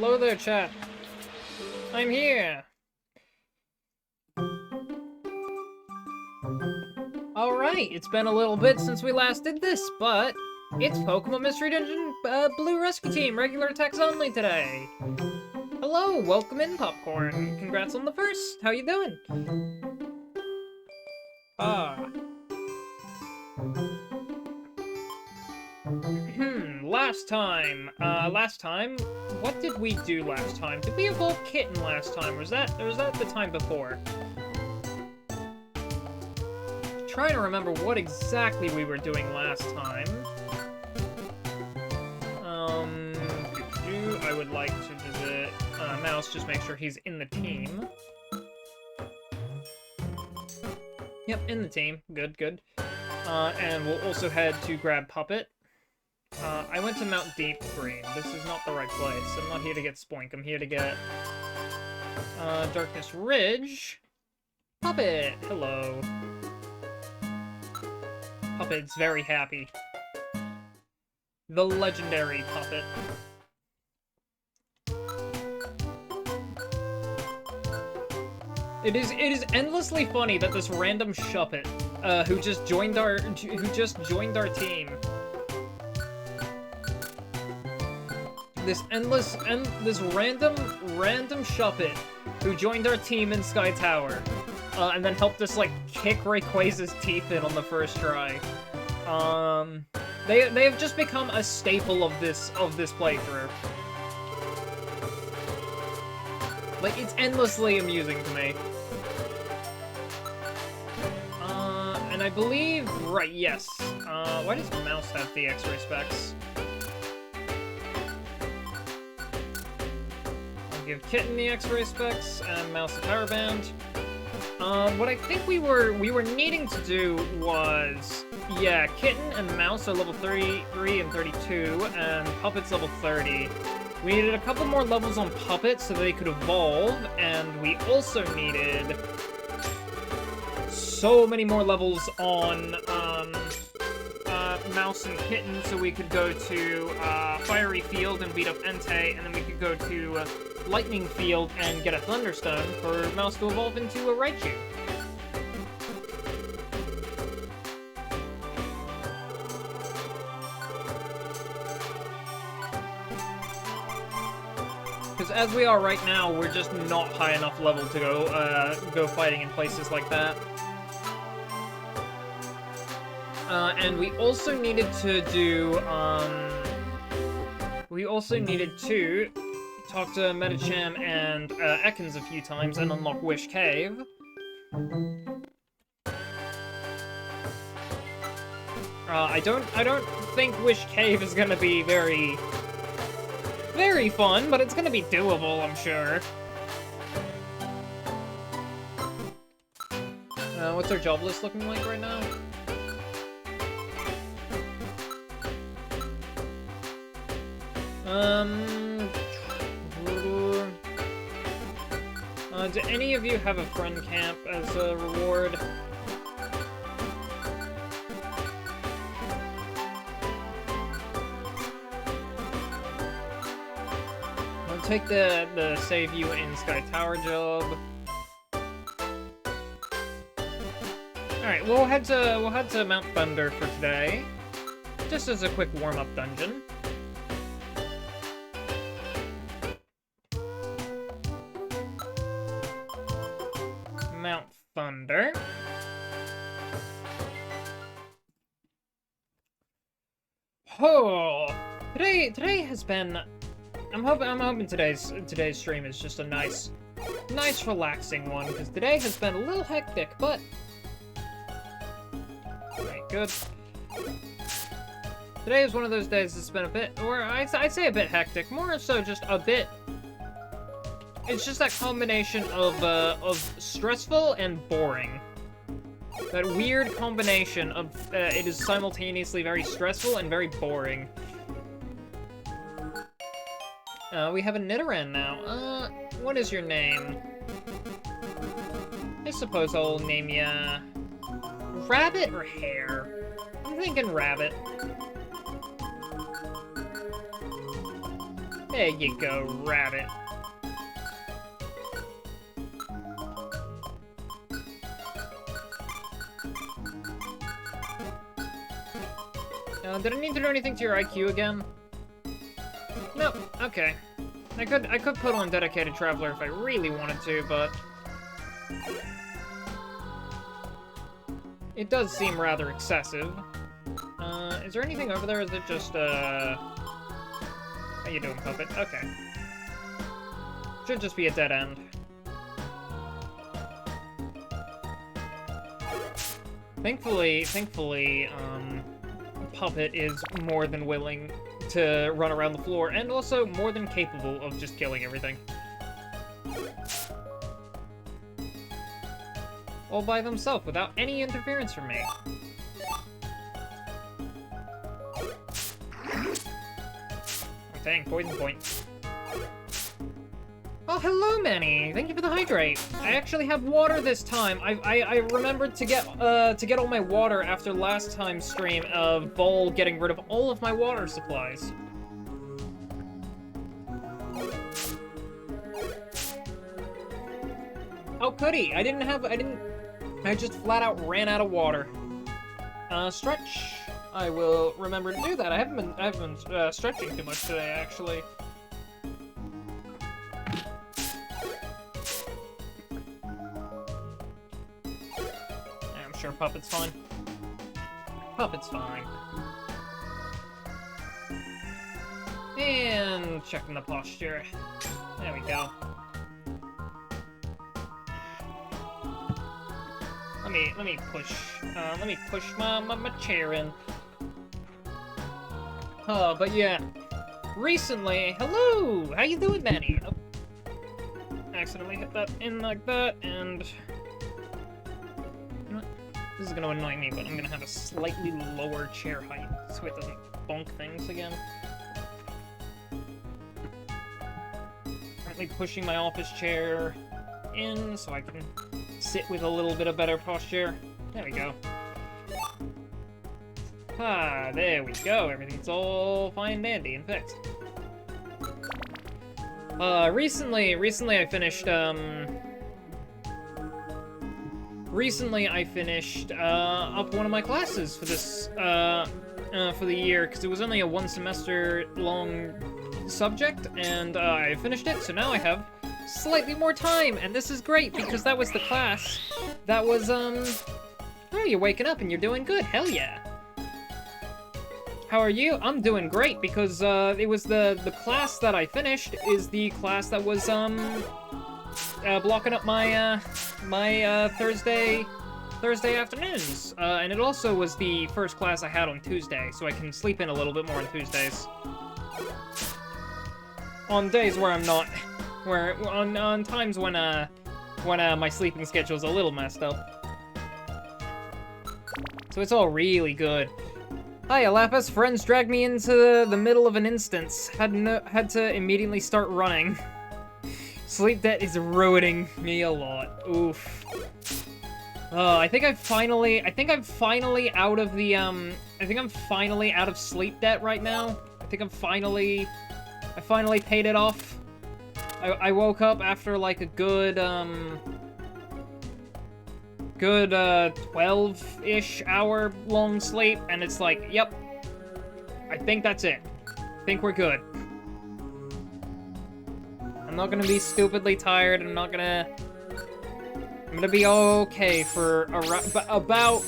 Hello there, chat. I'm here. Alright, it's been a little bit since we last did this, but it's Pokemon Mystery Dungeon Blue Rescue Team, regular attacks only today. Hello, welcome in, Popcorn. Congrats on the first. How you doing? Last time, what did we do last time? Did we evolve Kitten last time? Or was that the time before? Trying to remember what exactly we were doing last time. I would like to visit Mouse, just make sure he's in the team. Yep, in the team. Good, good. And we'll also head to grab Puppet. I went to Mount Deep Green. This is not the right place. I'm not here to get Spoink. I'm here to get Darkness Ridge. Puppet! Hello. Puppet's very happy. The legendary Puppet. It is endlessly funny that this random Shuppet, who just joined our team. This random Shuppet who joined our team in Sky Tower, and then helped us like kick Rayquaza's teeth in on the first try. They have just become a staple of this playthrough. Like, it's endlessly amusing to me. And I believe, right, yes. Why does Mouse have the X-ray specs? I'll give Kitten the X-ray specs and Mouse the power band. What I think we were needing to do was, yeah, Kitten and Mouse are level 33 and 32, and Puppet's level 30. We needed a couple more levels on Puppet so they could evolve, and we also needed so many more levels on Mouse and Kitten so we could go to Fiery Field and beat up Entei, and then we could go to Lightning Field and get a Thunderstone for Mouse to evolve into a Raichu. Because as we are right now, we're just not high enough level to go fighting in places like that. And we also needed to do, we also needed to talk to Medicham and Ekans a few times and unlock Wish Cave. I don't think Wish Cave is gonna be very fun, but it's gonna be doable, I'm sure. What's our job list looking like right now? Do any of you have a friend camp as a reward? I'll take the save you in Sky Tower job. Alright, we'll head to Mount Thunder for today. Just as a quick warm-up dungeon. Mount Thunder. Oh, today has been. I'm hoping today's stream is just a nice relaxing one, because today has been a little hectic, but alright, good. Today is one of those days that's been a bit, or I'd say a bit hectic, more so just a bit. It's just that combination of stressful and boring. That weird combination of it is simultaneously very stressful and very boring. We have a Nidoran now. What is your name? I suppose I'll name ya Rabbit or Hare. I'm thinking Rabbit. There you go, rabbit. Did I need to do anything to your IQ again? Nope, okay. I could put on Dedicated Traveler if I really wanted to, but... it does seem rather excessive. Is there anything over there, or is it just, How you doing, puppet? Okay. Should just be a dead end. Thankfully, Puppet is more than willing to run around the floor, and also more than capable of just killing everything. All by themselves, without any interference from me. Dang, poison point. Oh, hello, Manny. Thank you for the hydrate. I actually have water this time. I remembered to get all my water after last time's stream of Vol getting rid of all of my water supplies. How could he? I just flat out ran out of water. Stretch. I will remember to do that. I haven't been stretching too much today, actually. I'm sure Puppet's fine. Puppet's fine. And checking the posture. There we go. Let me push my chair in. Oh, but yeah. Recently, hello! How you doing, Manny? Oh, accidentally hit that in like that, and... you know what? This is gonna annoy me, but I'm gonna have a slightly lower chair height, so it doesn't bonk things again. Currently pushing my office chair in, so I can sit with a little bit of better posture. There we go. Ah, there we go. Everything's all fine, dandy, and fixed. Recently I finished, up one of my classes for this, for the year, because it was only a one semester long subject, and, I finished it, so now I have slightly more time, and this is great, because that was the class that was, oh, you're waking up and you're doing good, hell yeah. How are you? I'm doing great, because, it was the class that I finished is the class that was, blocking up my, Thursday afternoons, and it also was the first class I had on Tuesday, so I can sleep in a little bit more on Tuesdays. On days where I'm not, on times when my sleeping schedule's a little messed up. So it's all really good. Hi, Alapis. Friends dragged me into the middle of an instance. Had to immediately start running. Sleep debt is ruining me a lot. Oof. I think I'm finally out of the, I think I'm finally out of sleep debt right now. I think I finally paid it off. I woke up after, like, a good 12-ish hour long sleep, and it's like, yep, I think that's it. I think we're good. I'm not gonna be stupidly tired, I'm gonna be okay for about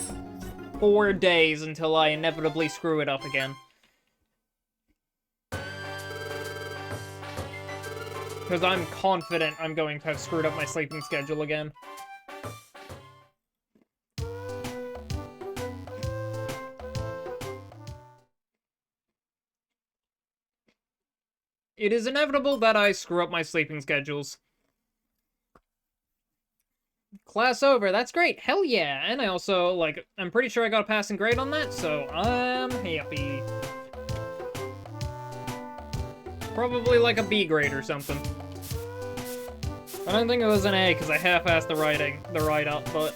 4 days until I inevitably screw it up again. Because I'm confident I'm going to have screwed up my sleeping schedule again. It is inevitable that I screw up my sleeping schedules. Class over, that's great, hell yeah! And I also, like, I'm pretty sure I got a passing grade on that, so I'm happy. Probably like a B grade or something. I don't think it was an A, because I half-assed the write-up, but...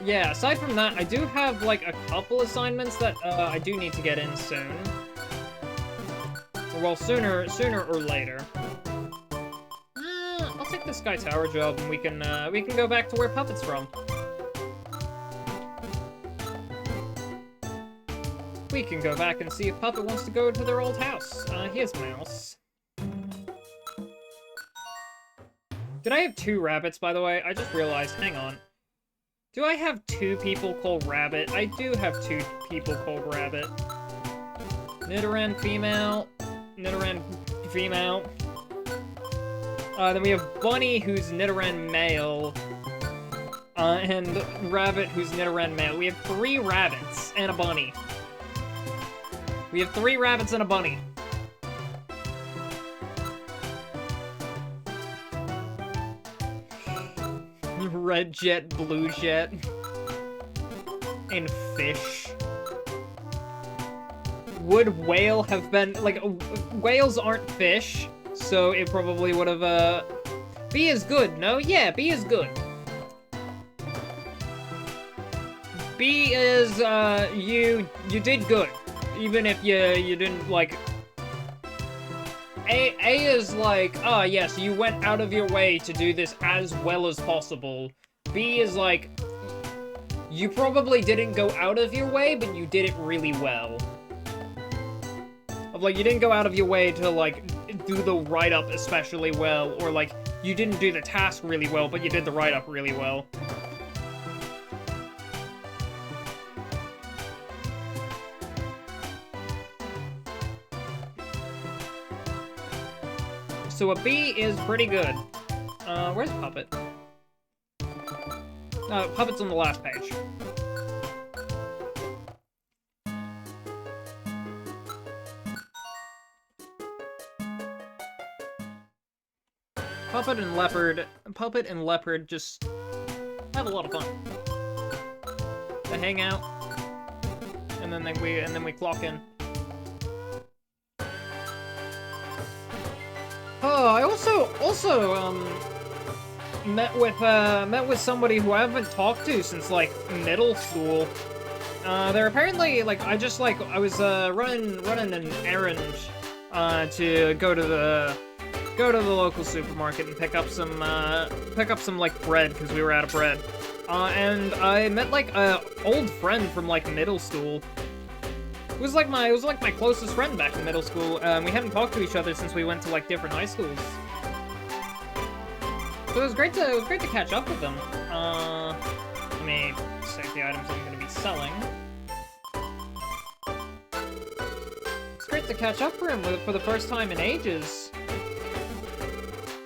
yeah, aside from that, I do have, like, a couple assignments that, I do need to get in soon. Well, sooner or later. I'll take the Sky Tower job, and we can go back to where Puppet's from. We can go back and see if Puppet wants to go to their old house. Here's Mouse. Did I have 2 rabbits, by the way? I just realized, hang on. Do I have 2 people called Rabbit? I do have 2 people called Rabbit. Nidoran female. Nidoran female. Then we have Bunny, who's Nidoran male. And Rabbit, who's Nidoran male. We have 3 rabbits and a bunny. We have 3 rabbits and a bunny. Red jet, blue jet. And fish. Would whale have been, like, whales aren't fish, so it probably would have, B is good, no? Yeah, B is good. B is, you did good. Even if you didn't, like... A is like, ah, yes, you went out of your way to do this as well as possible. B is like, you probably didn't go out of your way, but you did it really well. Of, like, you didn't go out of your way to, like, do the write-up especially well, or, like, you didn't do the task really well, but you did the write-up really well. So a B is pretty good. Where's Puppet? Puppet's on the last page. Puppet and Leopard just have a lot of fun. They hang out, and then we clock in. Oh, I also met with somebody who I haven't talked to since, like, middle school. They're apparently, like, I was running an errand to go to the local supermarket and pick up some like bread, because we were out of bread. And I met, like, a old friend from, like, middle school. It was like my closest friend back in middle school. We hadn't talked to each other since we went to, like, different high schools. So it was great to catch up with them. Let me save the items I'm gonna be selling. It's great to catch up for him for the first time in ages.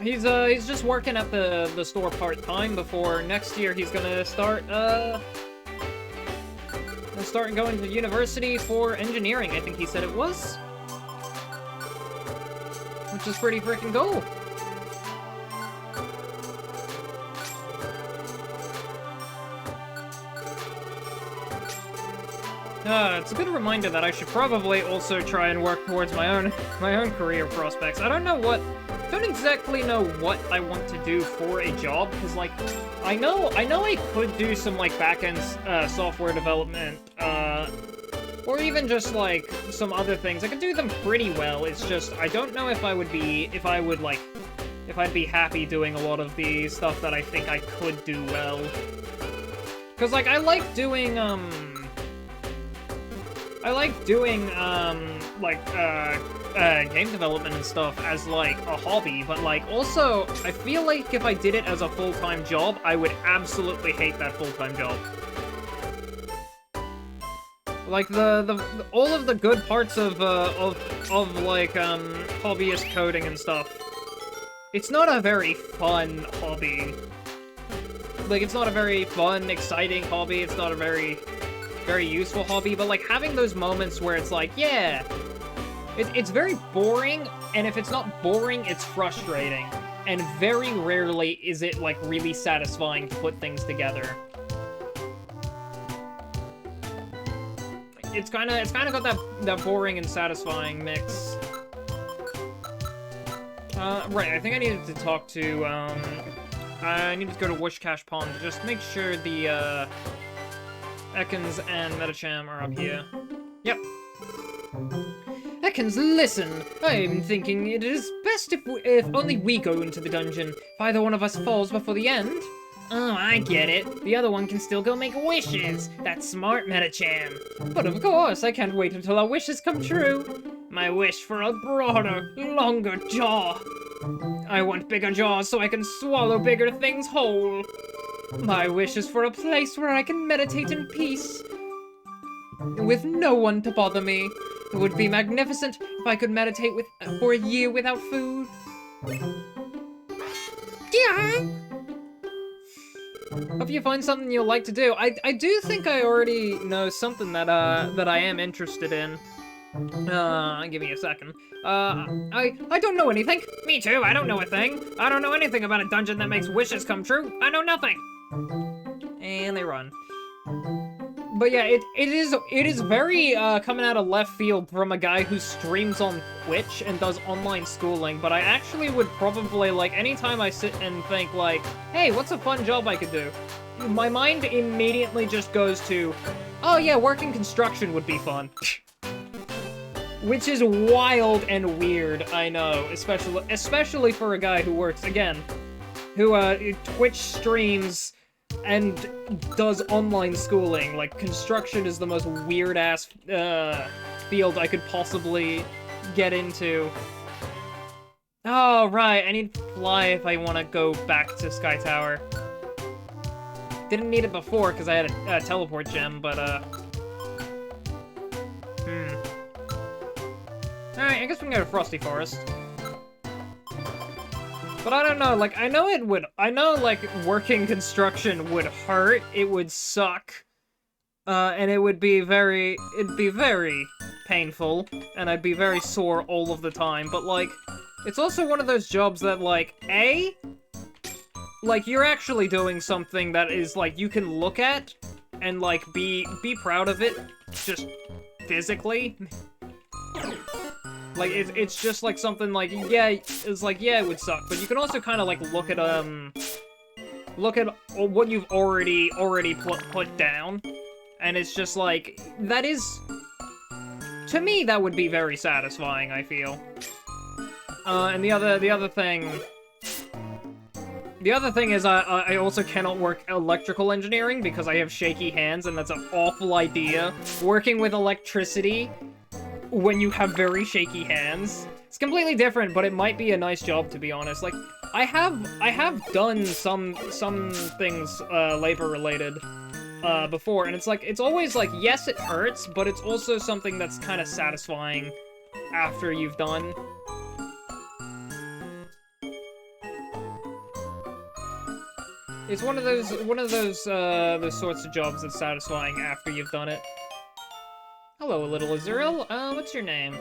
He's just working at the store part-time before next year he's gonna start going to university for engineering, I think he said it was. Which is pretty freaking cool. It's a good reminder that I should probably also try and work towards my own career prospects. I don't exactly know what I want to do for a job, because, like, I know I could do some, like, back-end software development, or even just, like, some other things. I could do them pretty well. It's just I don't know if I'd be happy doing a lot of the stuff that I think I could do well. Because, like, I like doing game development and stuff as, like, a hobby, but, like, also, I feel like if I did it as a full-time job, I would absolutely hate that full-time job. Like, all of the good parts of like, hobbyist coding and stuff, it's not a very fun hobby. Like, it's not a very fun, exciting hobby, it's not a very useful hobby, but, like, having those moments where it's like, yeah, it's very boring, and if it's not boring, it's frustrating, and very rarely is it, like, really satisfying to put things together. It's kind of got that boring and satisfying mix. Right, I think I needed to talk to, I needed to go to Wishcash Pond to just make sure the Ekans and Metacham are up here. Yep. Ekans, listen! I'm thinking it is best if only we go into the dungeon. If either one of us falls before the end. Oh, I get it. The other one can still go make wishes. That's smart, Metachan. But of course, I can't wait until our wishes come true. My wish for a broader, longer jaw. I want bigger jaws so I can swallow bigger things whole. My wish is for a place where I can meditate in peace, with no one to bother me. It would be magnificent if I could meditate for a year without food. Yeah. Hope you find something you'll like to do. I do think I already know something that I am interested in. Give me a second. I don't know anything. Me too, I don't know a thing. I don't know anything about a dungeon that makes wishes come true. I know nothing. And they run. But yeah, it is very coming out of left field from a guy who streams on Twitch and does online schooling, but I actually would probably, like, anytime I sit and think, like, hey, what's a fun job I could do? My mind immediately just goes to, oh yeah, working construction would be fun. Which is wild and weird, I know, especially for a guy who works, again, who Twitch streams and does online schooling. Like, construction is the most weird-ass field I could possibly get into. Oh, right, I need to fly if I want to go back to Sky Tower. Didn't need it before because I had a teleport gem, but, Alright, I guess we can go to Frosty Forest. But I don't know, like, I know, like, working construction would hurt, it would suck, and it'd be very painful, and I'd be very sore all of the time, but, like, it's also one of those jobs that, like, like, you're actually doing something that is, like, you can look at, and, like, be proud of it, just physically. Like, it's just, like, something, like, yeah, it's like, yeah, it would suck, but you can also kind of, like, look at what you've already put down, and it's just, like, that is, to me, that would be very satisfying, I feel. And the other thing is I also cannot work electrical engineering because I have shaky hands, and that's an awful idea. Working with electricity when you have very shaky hands. It's completely different, but it might be a nice job, to be honest. Like, I have done some things labor-related before, and it's like, it's always like, yes, it hurts, but it's also something that's kind of satisfying after you've done. It's one of those sorts of jobs that's satisfying after you've done it. Hello, little Azuriel. What's your name?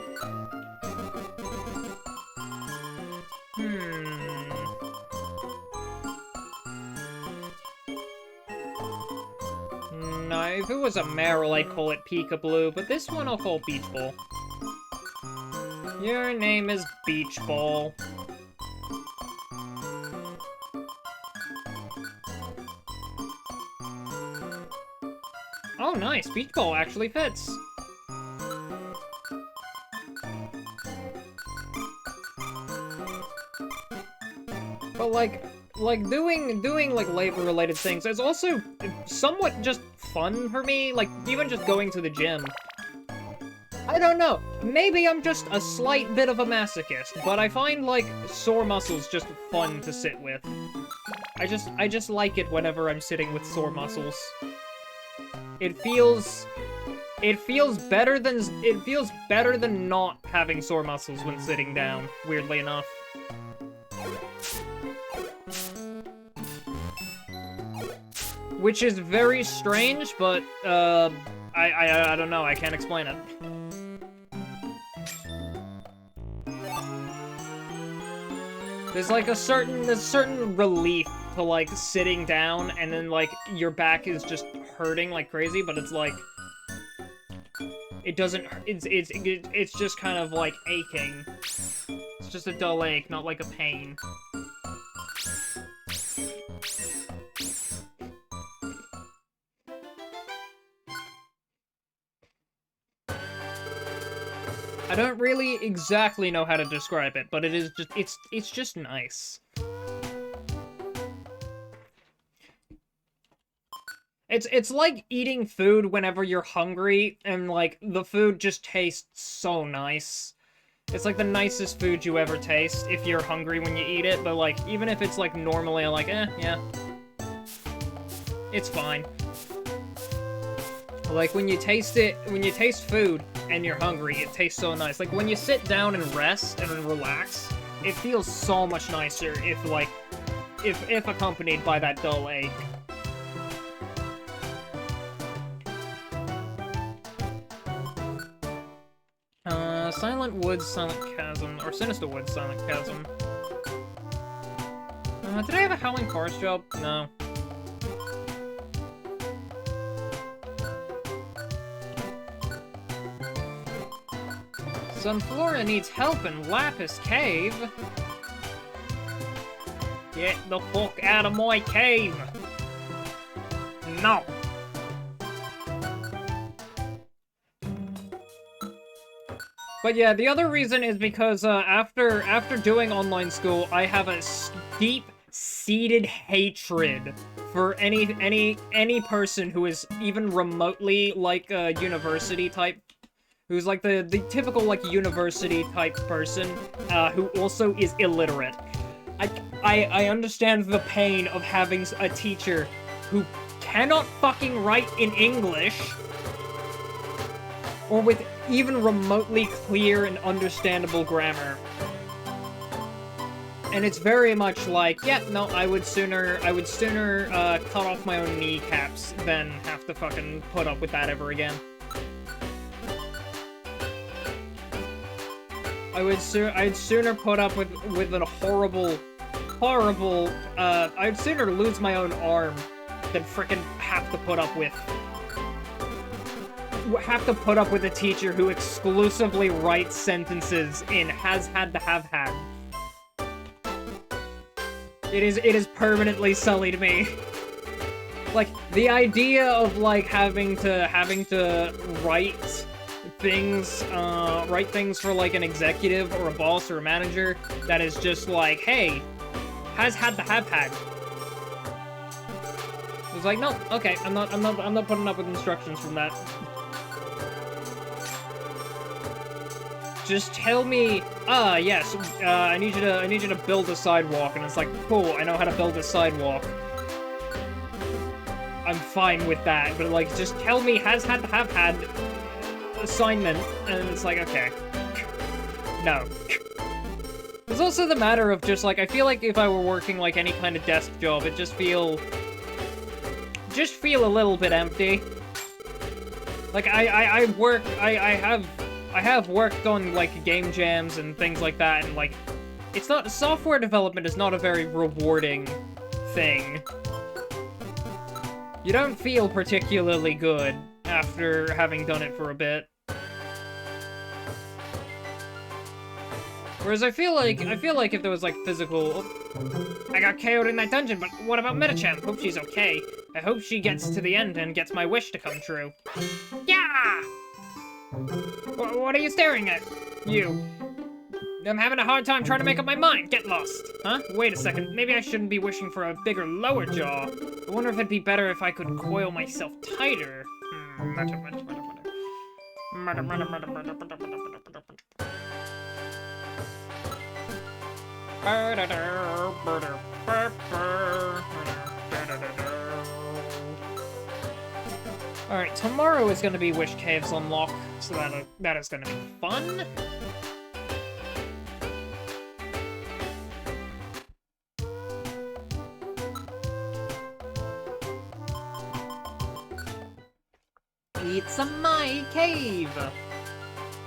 No, if it was a Meryl, I'd call it Peekaboo, but this one I'll call Beach Ball. Your name is Beach Ball. Oh, nice. Beach Ball actually fits. But like doing like labor-related things is also somewhat just fun for me, like even just going to the gym. I don't know, maybe I'm just a slight bit of a masochist, but I find like sore muscles just fun to sit with. I just like it whenever I'm sitting with sore muscles. It feels better than not having sore muscles when sitting down, weirdly enough. Which is very strange, but, I don't know, I can't explain it. There's like a certain relief to like sitting down and then like your back is just hurting like crazy, but it's like, it doesn't, it's just kind of like aching. It's just a dull ache, not like a pain. I don't really exactly know how to describe it, but it is just, it's just nice. It's like eating food whenever you're hungry, and, like, the food just tastes so nice. It's like the nicest food you ever taste if you're hungry when you eat it, but, like, even if it's, like, normally, like, yeah. It's fine. Like, when you taste food and you're hungry, it tastes so nice. Like, when you sit down and rest and relax, it feels so much nicer if, like, if accompanied by that dull ache. Silent Woods, Silent Chasm, or Sinister Woods, Silent Chasm. Did I have a Howling Forest job? No. Sunflora needs help in Lapis Cave. Get the fuck out of my cave! No! But yeah, the other reason is because after doing online school, I have a deep-seated hatred for any person who is even remotely like a university type, who's like the typical like university type person, who also is illiterate. I understand the pain of having a teacher who cannot fucking write in English, or with even remotely clear and understandable grammar. And it's very much like, yeah, no, I would sooner cut off my own kneecaps than have to fucking put up with that ever again. I'd sooner put up with a horrible, I'd sooner lose my own arm than frickin' have to put up with a teacher who exclusively writes sentences in has had to have had. It is permanently sullied me. Like, the idea of, like, having to write things for, like, an executive or a boss or a manager that is just like, hey, has had to have had. It's like, no, okay, I'm not putting up with instructions from that. Just tell me, yes, I need you to build a sidewalk, and it's like, cool, I know how to build a sidewalk. I'm fine with that, but like, just tell me has had to have had assignment, and it's like, okay. No. There's also the matter of just like, I feel like if I were working like any kind of desk job, it'd just feel a little bit empty. Like, I have worked on, like, game jams and things like that, and, like, software development is not a very rewarding thing. You don't feel particularly good after having done it for a bit. Whereas I feel like if there was, like, physical... I got KO'd in that dungeon, but what about Metachamp? Hope she's okay. I hope she gets to the end and gets my wish to come true. Yeah! What are you staring at? You. I'm having a hard time trying to make up my mind. Get lost. Huh? Wait a second. Maybe I shouldn't be wishing for a bigger lower jaw. I wonder if it'd be better if I could coil myself tighter. Alright, tomorrow is gonna be Wish Caves Unlock, so that is gonna be fun. It's my cave!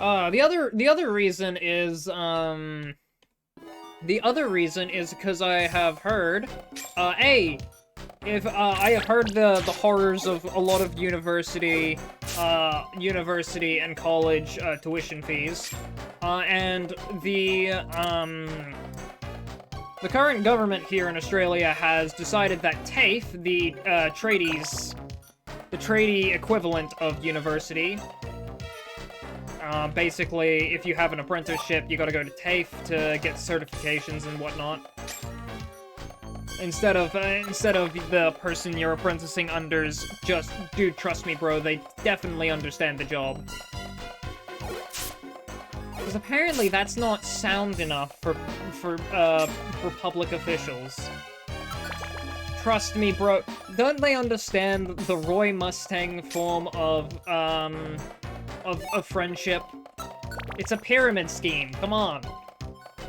The other reason is, because I have heard, I have heard the horrors of a lot of university and college tuition fees, and the current government here in Australia has decided that TAFE, the tradie equivalent of university, Basically, if you have an apprenticeship, you gotta go to TAFE to get certifications and whatnot. Instead of the person you're apprenticing under's just, dude, trust me, bro, they definitely understand the job. Because apparently that's not sound enough for public officials. Trust me, bro. Don't they understand the Roy Mustang form of friendship? It's a pyramid scheme. Come on.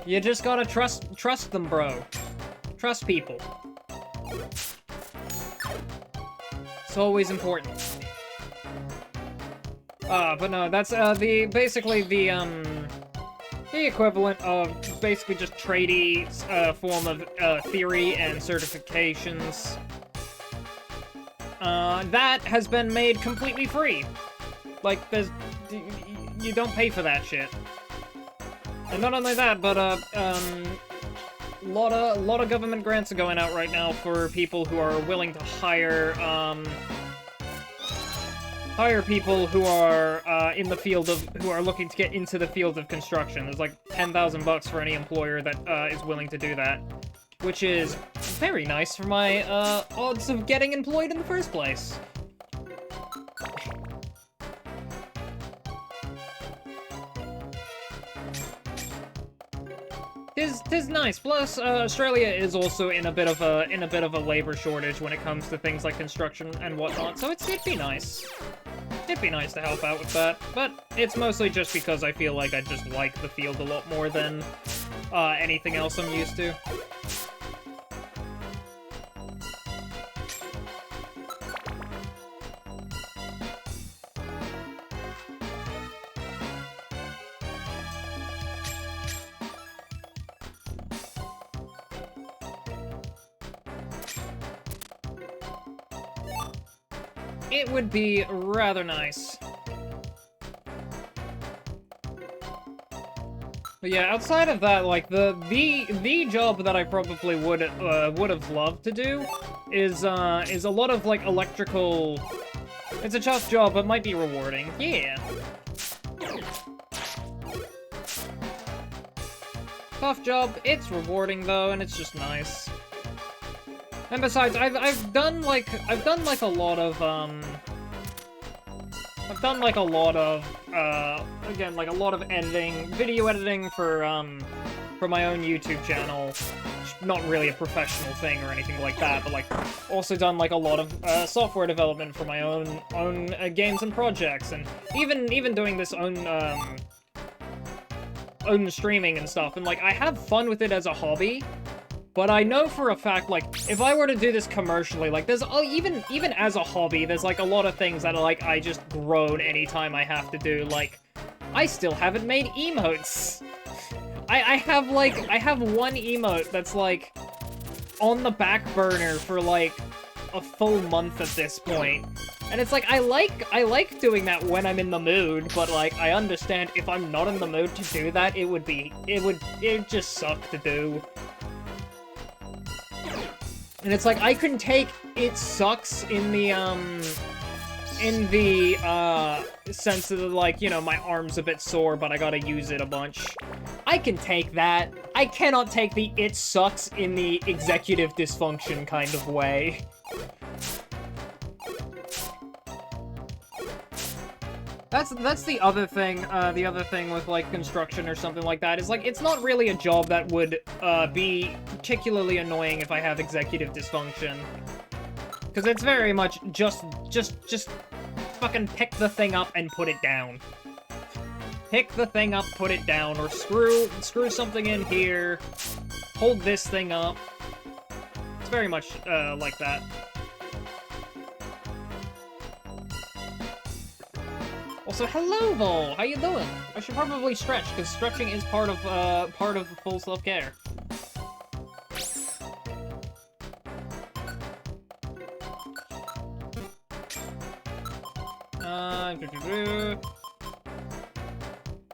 You just gotta trust them, bro. Trust people. It's always important. But no, that's basically the equivalent of basically just tradey form of theory and certifications. That has been made completely free. Like, you don't pay for that shit. And not only that, but lot of government grants are going out right now for people who are willing to hire people who are in the field of, who are looking to get into the field of construction. There's like 10,000 bucks for any employer that is willing to do that, which is very nice for my odds of getting employed in the first place. Tis nice. Plus, Australia is also in a bit of a labor shortage when it comes to things like construction and whatnot. So it'd be nice. It'd be nice to help out with that. But it's mostly just because I feel like I just like the field a lot more than anything else I'm used to. It would be rather nice. But yeah, outside of that, like, the job that I probably would have loved to do is a lot of, like, electrical... It's a tough job, but might be rewarding. Yeah. Tough job, it's rewarding, though, and it's just nice. And besides, I've done like a lot of again, like a lot of editing, video editing for my own YouTube channel. Not really a professional thing or anything like that, but like also done like a lot of software development for my own games and projects, and even doing this own streaming and stuff. And like I have fun with it as a hobby. But I know for a fact, like, if I were to do this commercially, like, there's, even as a hobby, there's, like, a lot of things that, like, I just groan anytime I have to do, like, I still haven't made emotes. I have one emote that's, like, on the back burner for, like, a full month at this point. And it's like, I like doing that when I'm in the mood, but, like, I understand if I'm not in the mood to do that, it would just suck to do. And it's like, I can take it sucks in the sense of, like, you know, my arm's a bit sore, but I gotta use it a bunch. I can take that. I cannot take the it sucks in the executive dysfunction kind of way. That's the other thing with, like, construction or something like that, is, like, it's not really a job that would, be particularly annoying if I have executive dysfunction. Because it's very much just fucking pick the thing up and put it down. Pick the thing up, put it down, or screw something in here, hold this thing up. It's very much, like that. Also, hello, Vol! How you doing? I should probably stretch, because stretching is part of full self-care.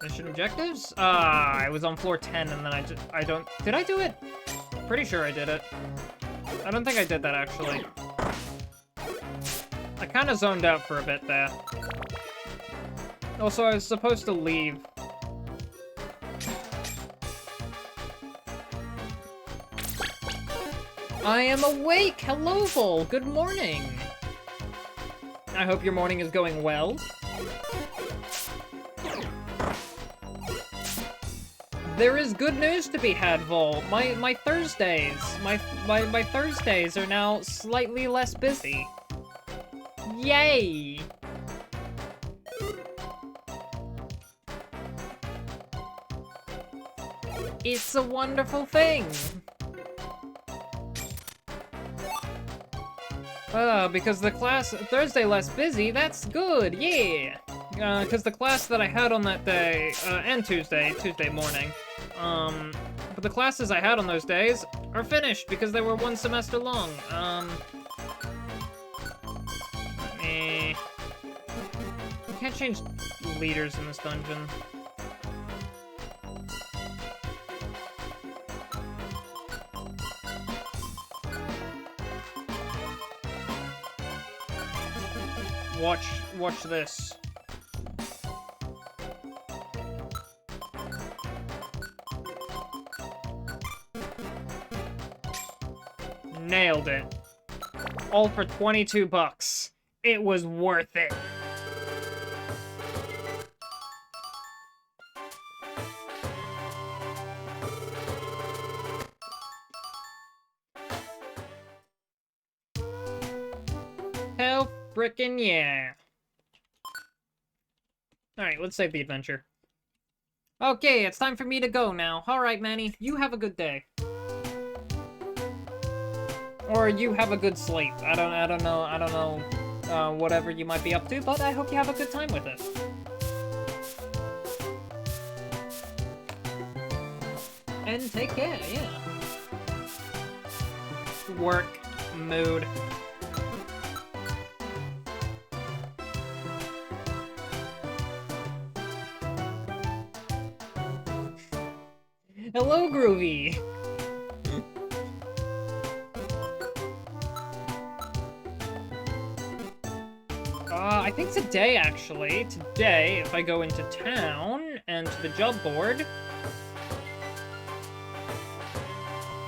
Mission objectives? I was on floor 10, and then did I do it? Pretty sure I did it. I don't think I did that, actually. I kinda zoned out for a bit there. Also, I was supposed to leave. I am awake! Hello, Vol! Good morning! I hope your morning is going well. There is good news to be had, Vol. My Thursdays, my Thursdays are now slightly less busy. Yay! It's a wonderful thing! Because the class Thursday less busy, that's good, yeah! Because the class that I had on that day, and Tuesday morning, but the classes I had on those days are finished because they were one semester long, You can't change leaders in this dungeon. Watch this. Nailed it. All for 22 bucks. It was worth it. Hell frickin' yeah. Alright, let's save the adventure. Okay, it's time for me to go now. Alright, Manny, you have a good day. Or you have a good sleep. I don't know, whatever you might be up to, but I hope you have a good time with it. And take care, yeah. Work mood. Hello, Groovy! I think today, actually. Today, if I go into town and to the job board...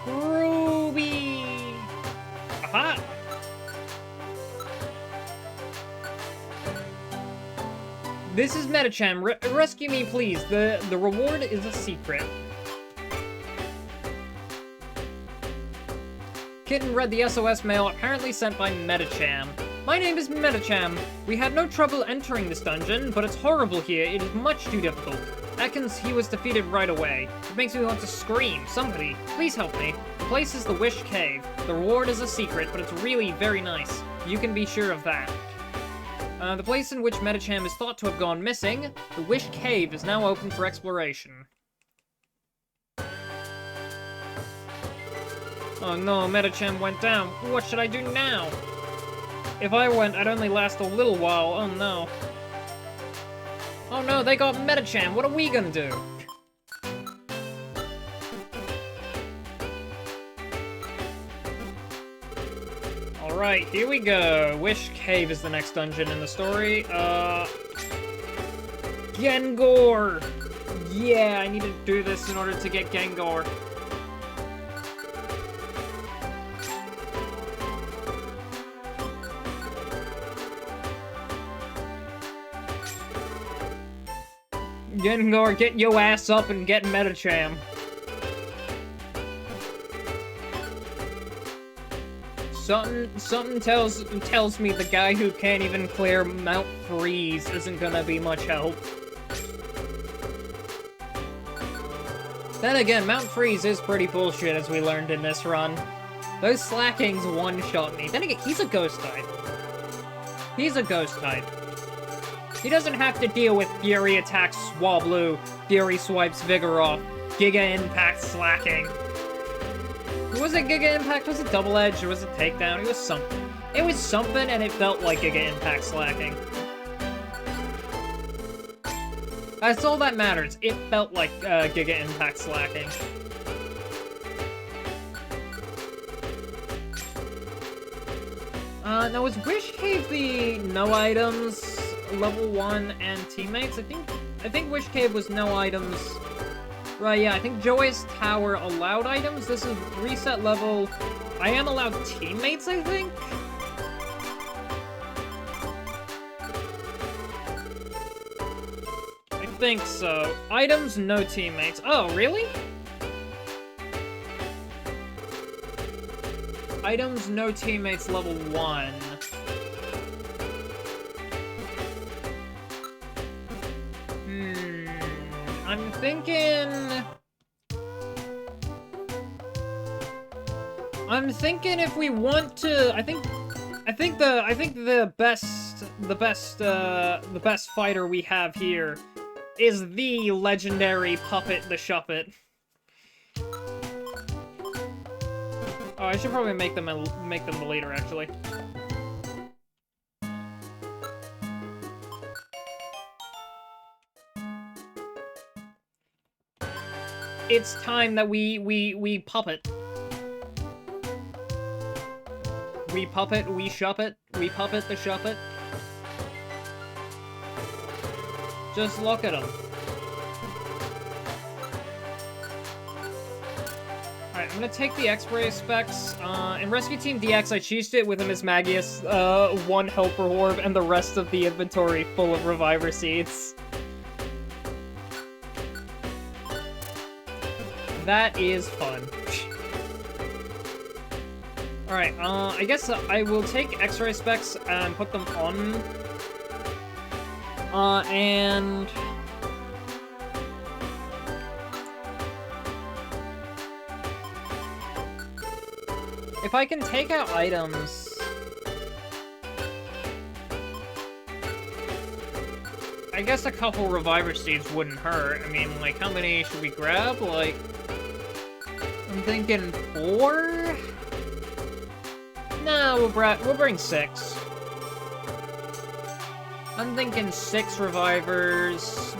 Groovy! Aha! This is Metacham. Rescue me, please. The reward is a secret. Kitten read the SOS mail apparently sent by Metacham. My name is Metacham. We had no trouble entering this dungeon, but it's horrible here. It is much too difficult. Atkins, he was defeated right away. It makes me want to scream. Somebody, please help me. The place is the Wish Cave. The reward is a secret, but it's really very nice. You can be sure of that. The place in which Metacham is thought to have gone missing, the Wish Cave, is now open for exploration. Oh no, Metacham went down. What should I do now? If I went, I'd only last a little while. Oh no. Oh no, they got Metacham. What are we gonna do? Alright, here we go. Wish Cave is the next dungeon in the story. Gengor! Yeah, I need to do this in order to get Gengor. Gengor, get your ass up and get Metacham. Something tells me the guy who can't even clear Mount Freeze isn't gonna be much help. Then again, Mount Freeze is pretty bullshit, as we learned in this run. Those slackings one-shot me. Then again, he's a ghost type. He's a ghost type. He doesn't have to deal with Fury Attacks Swablu, Fury Swipes Vigoroth, Giga Impact Slacking. Was it Giga Impact? Was it Double Edge? Or was it Takedown? It was something. It was something, and it felt like Giga Impact Slacking. That's all that matters. It felt like Giga Impact Slacking. Now was Wish Cave the no items level 1 and teammates. I think Wish Cave was no items. Right, yeah, I think Joyous Tower allowed items. This is reset level. I am allowed teammates, I think? I think so. Items, no teammates. Oh, really? Items, no teammates, level 1. I'm thinking if we want to, I think the best fighter we have here is the legendary Puppet the Shuppet. Oh, I should probably make them the leader, actually. It's time that we puppet. We puppet, we shuppet, we puppet the shuppet. Just look at him. Alright, I'm gonna take the X-ray specs. In Rescue Team DX, I cheesed it with a Miss Magius, 1 helper orb, and the rest of the inventory full of reviver seeds. That is fun. Alright, I guess I will take X-ray specs and put them on. And... if I can take out items... I guess a couple reviver seeds wouldn't hurt. I mean, like, how many should we grab? Like... I'm thinking 4? No, we'll bring 6. I'm thinking 6 revivers.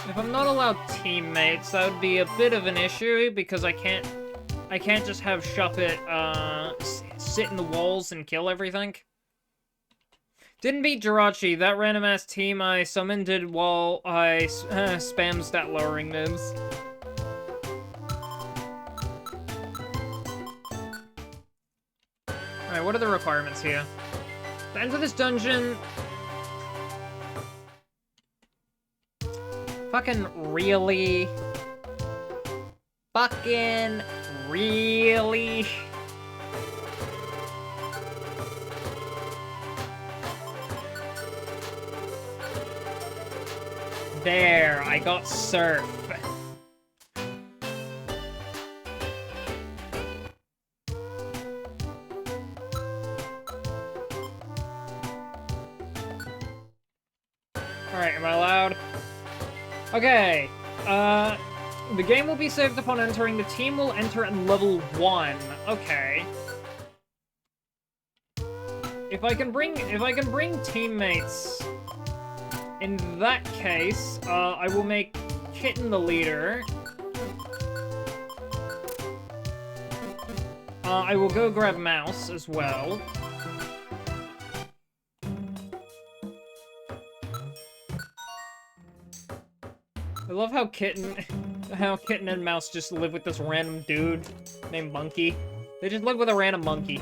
If I'm not allowed teammates, that would be a bit of an issue because I can't just have Shuppet sit in the walls and kill everything. Didn't beat Jirachi. That random-ass team I summoned did while I spammed stat lowering moves. Alright, what are the requirements here? To enter this dungeon... Fucking really? Fucking really? There, I got Surf. Alright, am I allowed? Okay, the game will be saved upon entering. The team will enter at level 1. Okay. If I can bring teammates, in that case, I will make Kitten the leader. I will go grab Mouse as well. I love how Kitten and Mouse just live with this random dude named Monkey. They just live with a random monkey.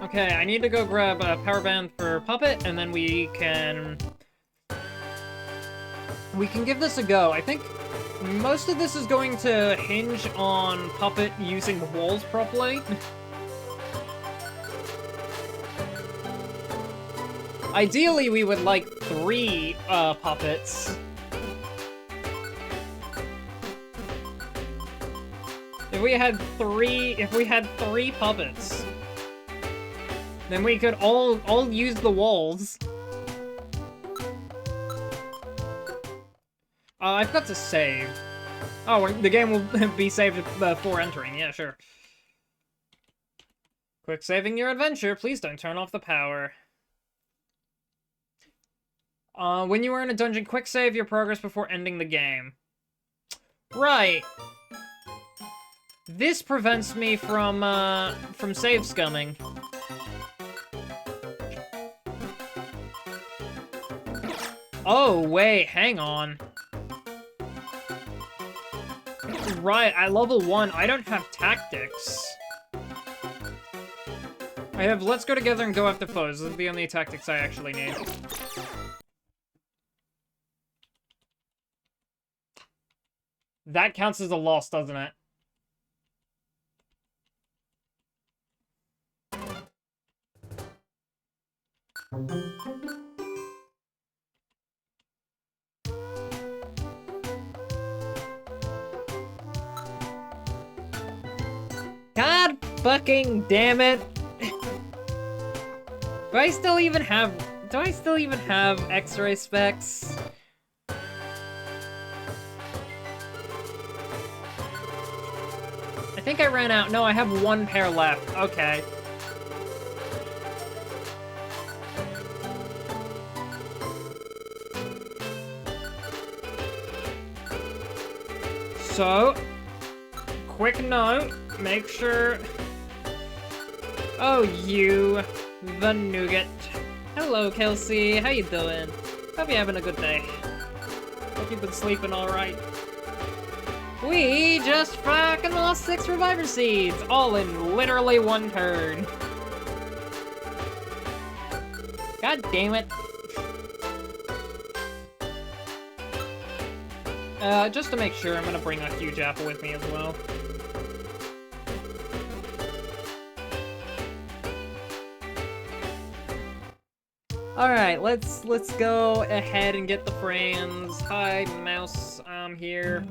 Okay, I need to go grab a power band for Puppet, and then we can give this a go. I think most of this is going to hinge on Puppet using the walls properly. Ideally, we would like 3 puppets. If we had 3 puppets, then we could all use the walls. I've got to save. Oh, the game will be saved before entering. Yeah, sure. Quick saving your adventure. Please don't turn off the power. When you are in a dungeon, quick save your progress before ending the game. Right. This prevents me from save scumming. Oh, wait, hang on. Right, at level 1, I don't have tactics. I have let's go together and go after foes. Those are the only tactics I actually need. That counts as a loss, doesn't it? God fucking damn it. Do I still even have X-ray specs? I think I ran out. No, I have one pair left. Okay. So, quick note, make sure... Oh, you, the nougat. Hello, Kelsey, how you doing? Hope you're having a good day. Hope you've been sleeping alright. We just fucking lost 6 reviver seeds, all in literally one turn. God damn it. Just to make sure, I'm gonna bring a huge apple with me as well. Alright, let's go ahead and get the friends. Hi, Mouse, I'm here.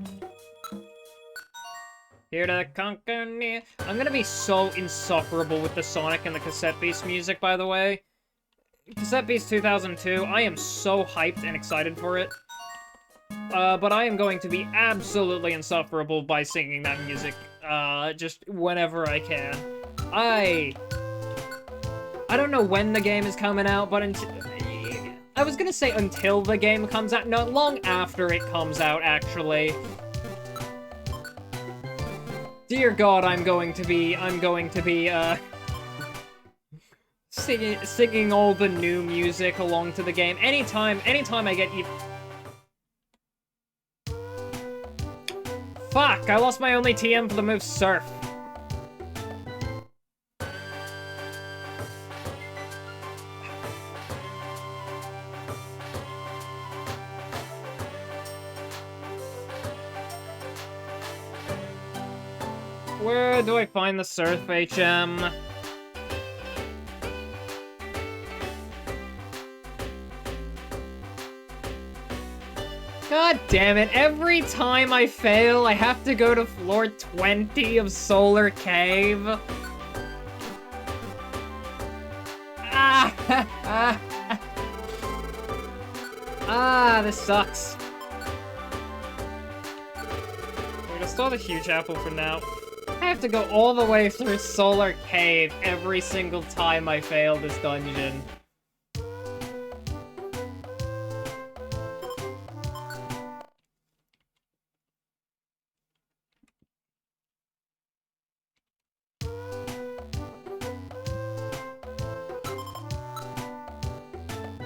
Here to conquer near. I'm gonna be so insufferable with the Sonic and the Cassette Beast music, by the way. Cassette Beast 2002, I am so hyped and excited for it. But I am going to be absolutely insufferable by singing that music, just whenever I can. I don't know when the game is coming out, but I was gonna say until the game comes out. No, long after it comes out, actually. Dear God, I'm going to be, singing all the new music along to the game. Anytime I get Fuck, I lost my only TM for the move Surf. Where do I find the Surf HM? God damn it, every time I fail, I have to go to floor 20 of Solar Cave. This sucks. Wait, I'll store the huge apple for now. I have to go all the way through Solar Cave every single time I fail this dungeon.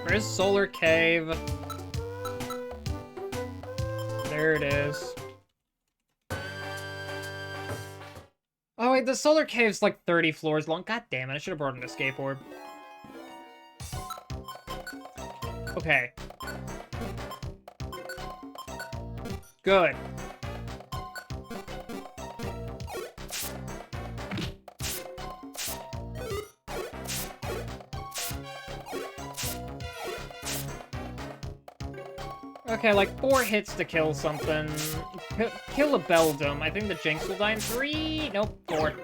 Where's Solar Cave? There it is. Oh wait, the Solar Cave's like 30 floors long. God damn it, I should have brought an escape orb. Okay. Good. Okay, like 4 hits to kill something. Kill a Beldum. I think the Jinx will die in 3? Nope, 4.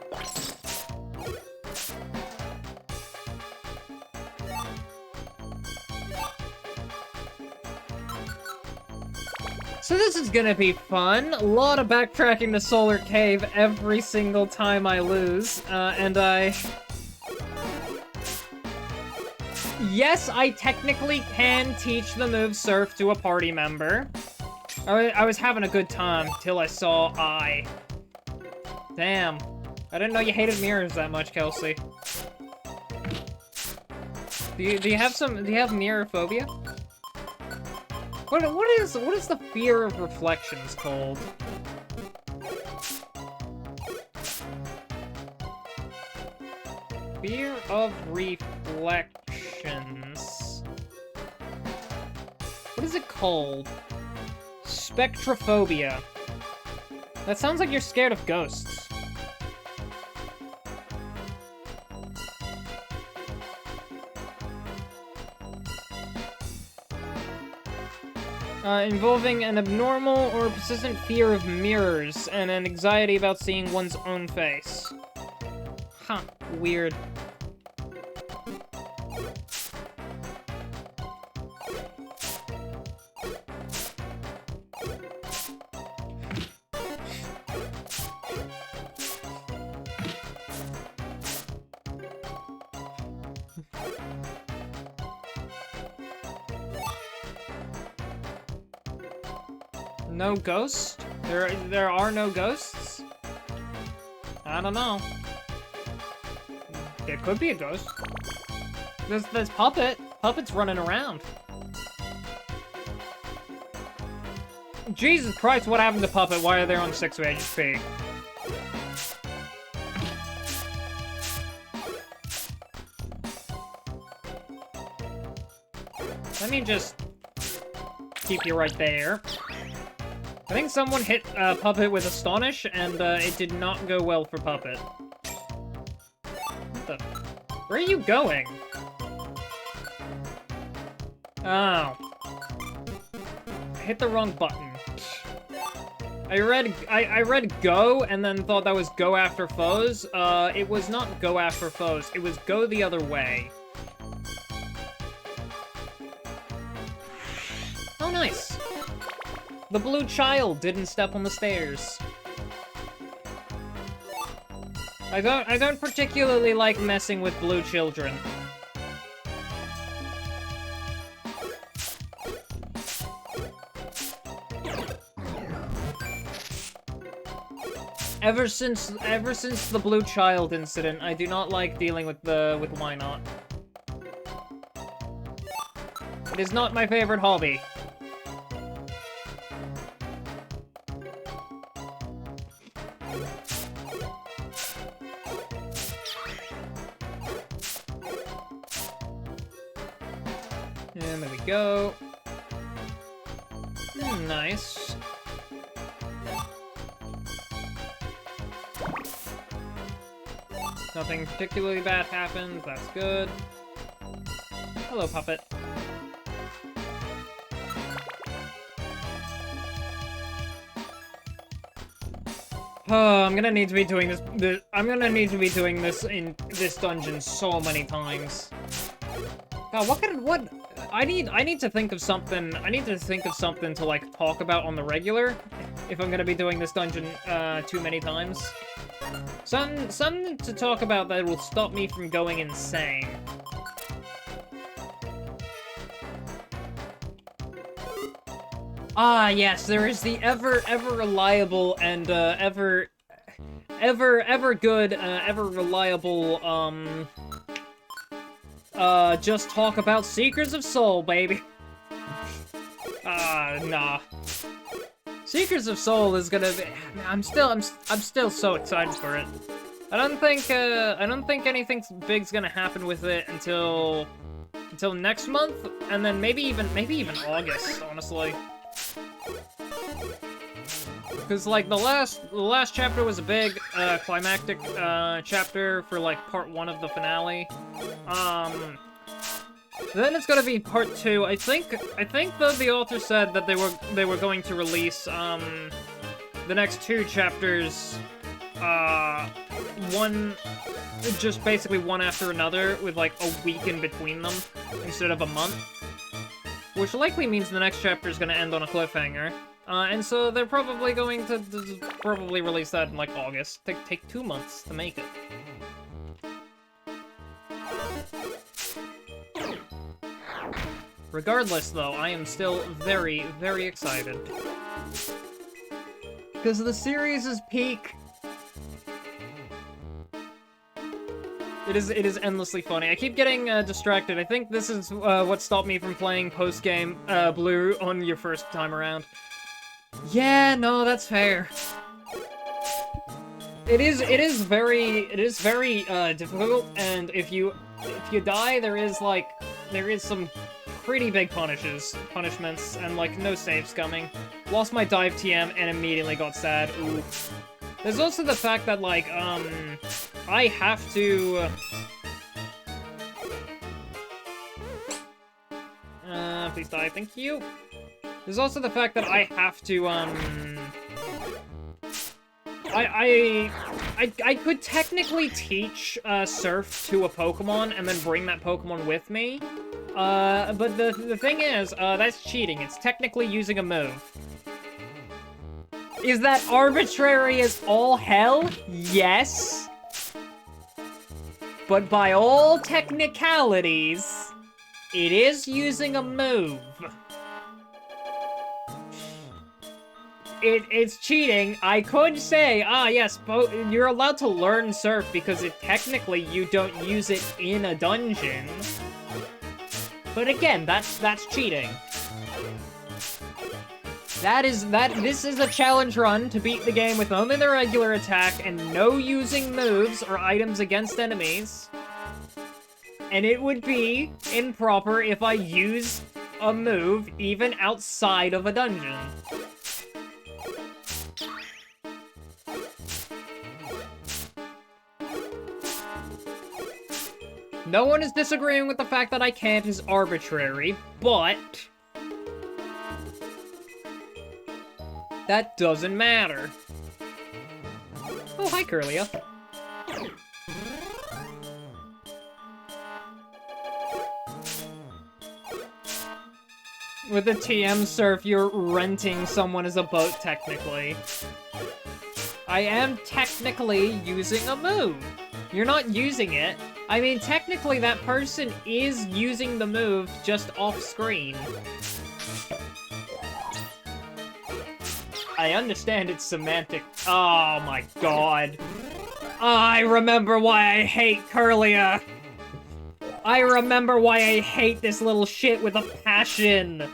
So this is gonna be fun. A lot of backtracking to Solar Cave every single time I lose. And I Yes, I technically can teach the move Surf to a party member. I was having a good time till I saw I. Damn. I didn't know you hated mirrors that much, Kelsey. Do you have mirror phobia? What is the fear of reflections called? Fear of reflections. What is it called? Spectrophobia. That sounds like you're scared of ghosts. Involving an abnormal or persistent fear of mirrors and an anxiety about seeing one's own face. Huh, weird. No ghost? There are no ghosts? I don't know. There could be a ghost. There's Puppet. Puppet's running around. Jesus Christ, what happened to Puppet? Why are they on 6 HP? Let me just keep you right there. I think someone hit Puppet with Astonish, and it did not go well for Puppet. What the? Where are you going? Oh. I hit the wrong button. I read go, and then thought that was go after foes. It was not go after foes. It was go the other way. Oh, nice. The blue child didn't step on the stairs. I don't particularly like messing with blue children. Ever since the blue child incident, I do not like dealing with Why Not. It is not my favorite hobby. And there we go. Nice. Nothing particularly bad happened. That's good. Hello, Puppet. Oh, I'm gonna need to be doing this. I'm gonna need to be doing this in this dungeon so many times. God, what? I need to think of something. I need to think of something to like talk about on the regular, if I'm gonna be doing this dungeon too many times. Something to talk about that will stop me from going insane. Ah, yes, there is the ever reliable and ever good, ever reliable just talk about Seekers of Soul, baby. Nah. Seekers of Soul is gonna be... I'm still so excited for it. I don't think anything big's gonna happen with it until next month, and then maybe even August, honestly. Because like the last chapter was a big climactic chapter for like part 1 of the finale. Then it's gonna be part 2. I think though the author said that they were going to release the next 2 chapters just basically one after another with like a week in between them instead of a month. Which likely means the next chapter is gonna end on a cliffhanger. And so they're probably going to probably release that in like August. Take 2 months to make it. Regardless, though, I am still very, very excited. Because the series is peak. It is endlessly funny. I keep getting distracted. I think this is what stopped me from playing post-game Blue on your first time around. Yeah, no, that's fair. It is very difficult, and if you die, there is some pretty big punishments, and like no saves coming. Lost my dive TM and immediately got sad. Ooh. There's also the fact that like I have to please die, thank you. There's also the fact that I have to I could technically teach Surf to a Pokemon and then bring that Pokemon with me. But the thing is, that's cheating. It's technically using a move. Is that arbitrary as all hell? Yes. But by all technicalities, it is using a move. It's cheating. I could say, yes, you're allowed to learn Surf because technically you don't use it in a dungeon. But again, that's cheating. This is a challenge run to beat the game with only the regular attack and no using moves or items against enemies. And it would be improper if I use a move even outside of a dungeon. No one is disagreeing with the fact that I can't is arbitrary, but that doesn't matter. Oh, hi, Curlia. With the TM Surf, you're renting someone as a boat, technically. I am technically using a move. You're not using it. I mean, technically that person is using the move just off-screen. I understand it's semantic. Oh my god. I remember why I hate Curlia. I remember why I hate this little shit with a passion.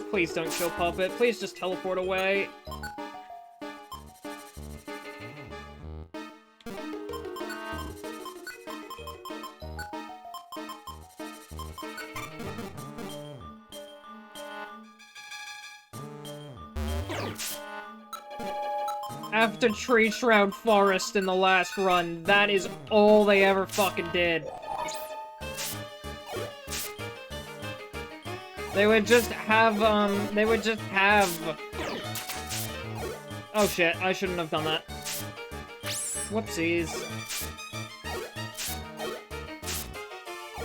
Please don't kill Puppet. Please just teleport away. After Tree Shroud Forest in the last run, that is all they ever fucking did. They would just have, oh shit, I shouldn't have done that. Whoopsies.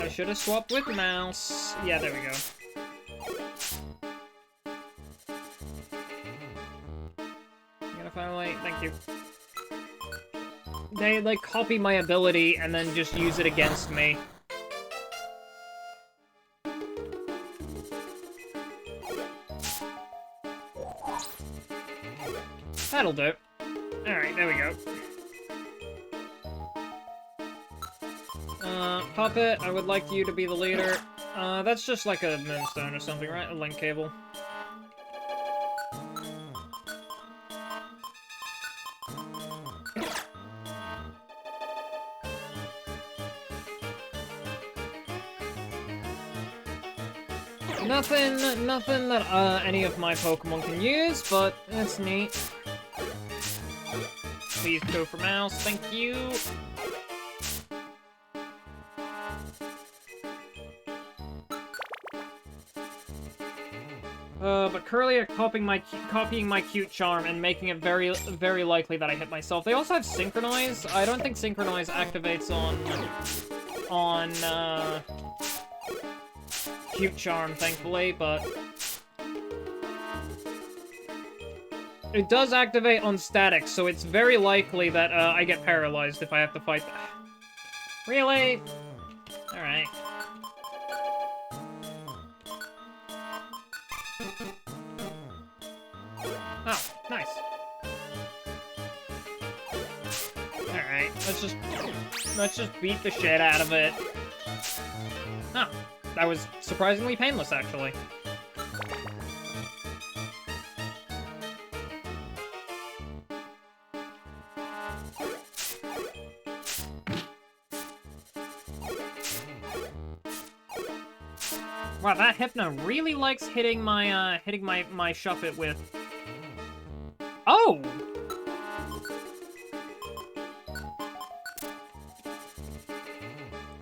I should have swapped with Mouse. Yeah, there we go. Finally, thank you. They, like, copy my ability and then just use it against me. That'll do. Alright, there we go. Puppet, I would like you to be the leader. That's just like a moonstone or something, right? A link cable. Nothing that any of my Pokemon can use, but it's neat. Please go for Mouse, thank you. But Curlia copying my cute charm and making it very, very likely that I hit myself. They also have Synchronize. I don't think Synchronize activates on cute charm, thankfully, but it does activate on static, so it's very likely that I get paralyzed if I have to fight that. Really? Alright. Oh, nice. Alright, let's just beat the shit out of it. Oh, that was surprisingly painless, actually. Wow, that Hypno really likes hitting my Shuffit with... Oh!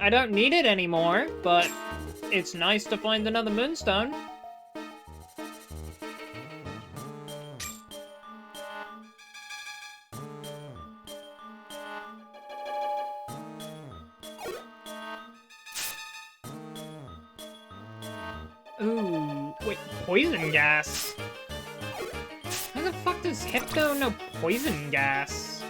I don't need it anymore, but it's nice to find another Moonstone. Ooh, wait, poison gas? How the fuck does Hypno know poison gas?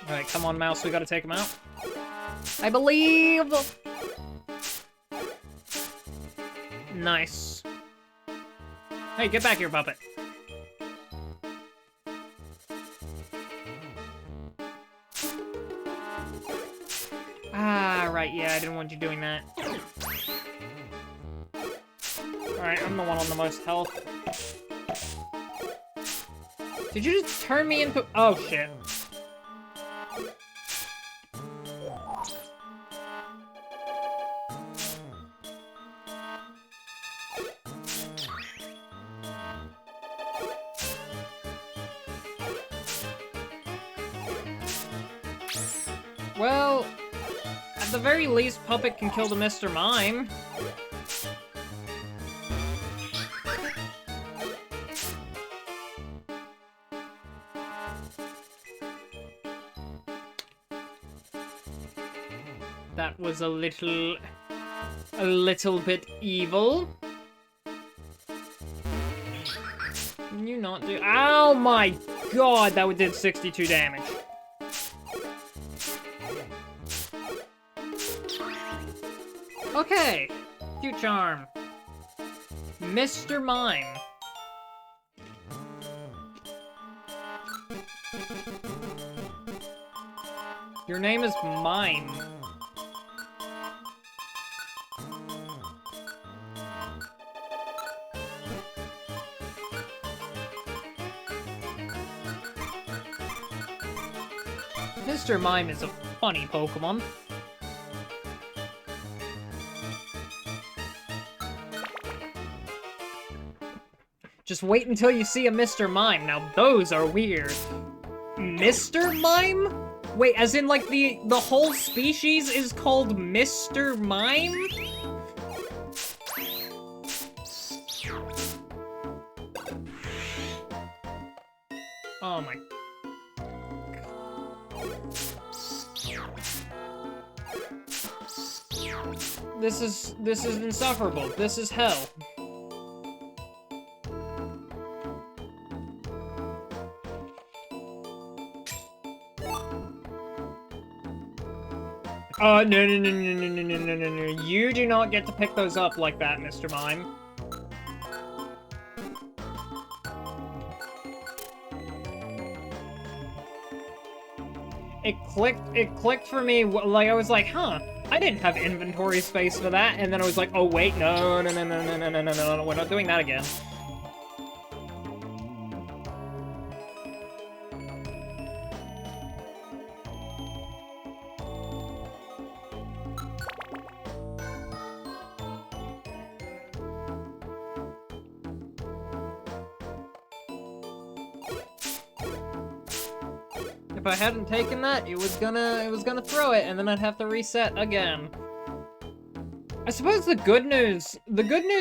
Alright, come on, Mouse, we gotta take him out. I believe! Nice. Hey, get back here, puppet. Ah, right, yeah, I didn't want you doing that. Alright, I'm the one on the most health. Did you just turn me into... Oh, shit. Well, at the very least, Puppet can kill the Mr. Mime. That was a little bit evil. Can you not do... Oh my god, that did 62 damage. Okay, cute charm. Mr. Mime. Your name is Mime. Mr. Mime is a funny Pokemon. Just wait until you see a Mr. Mime. Now, those are weird. Mr. Mime? Wait, as in, like, the whole species is called Mr. Mime? Oh my... This is insufferable. This is hell. No. You do not get to pick those up like that, Mr. Mime. It clicked for me, like, I was like, huh, I didn't have inventory space for that, and then I was like, oh wait, no, we're not doing that again. If I hadn't taken that, it was gonna throw it, and then I'd have to reset again. I suppose the good news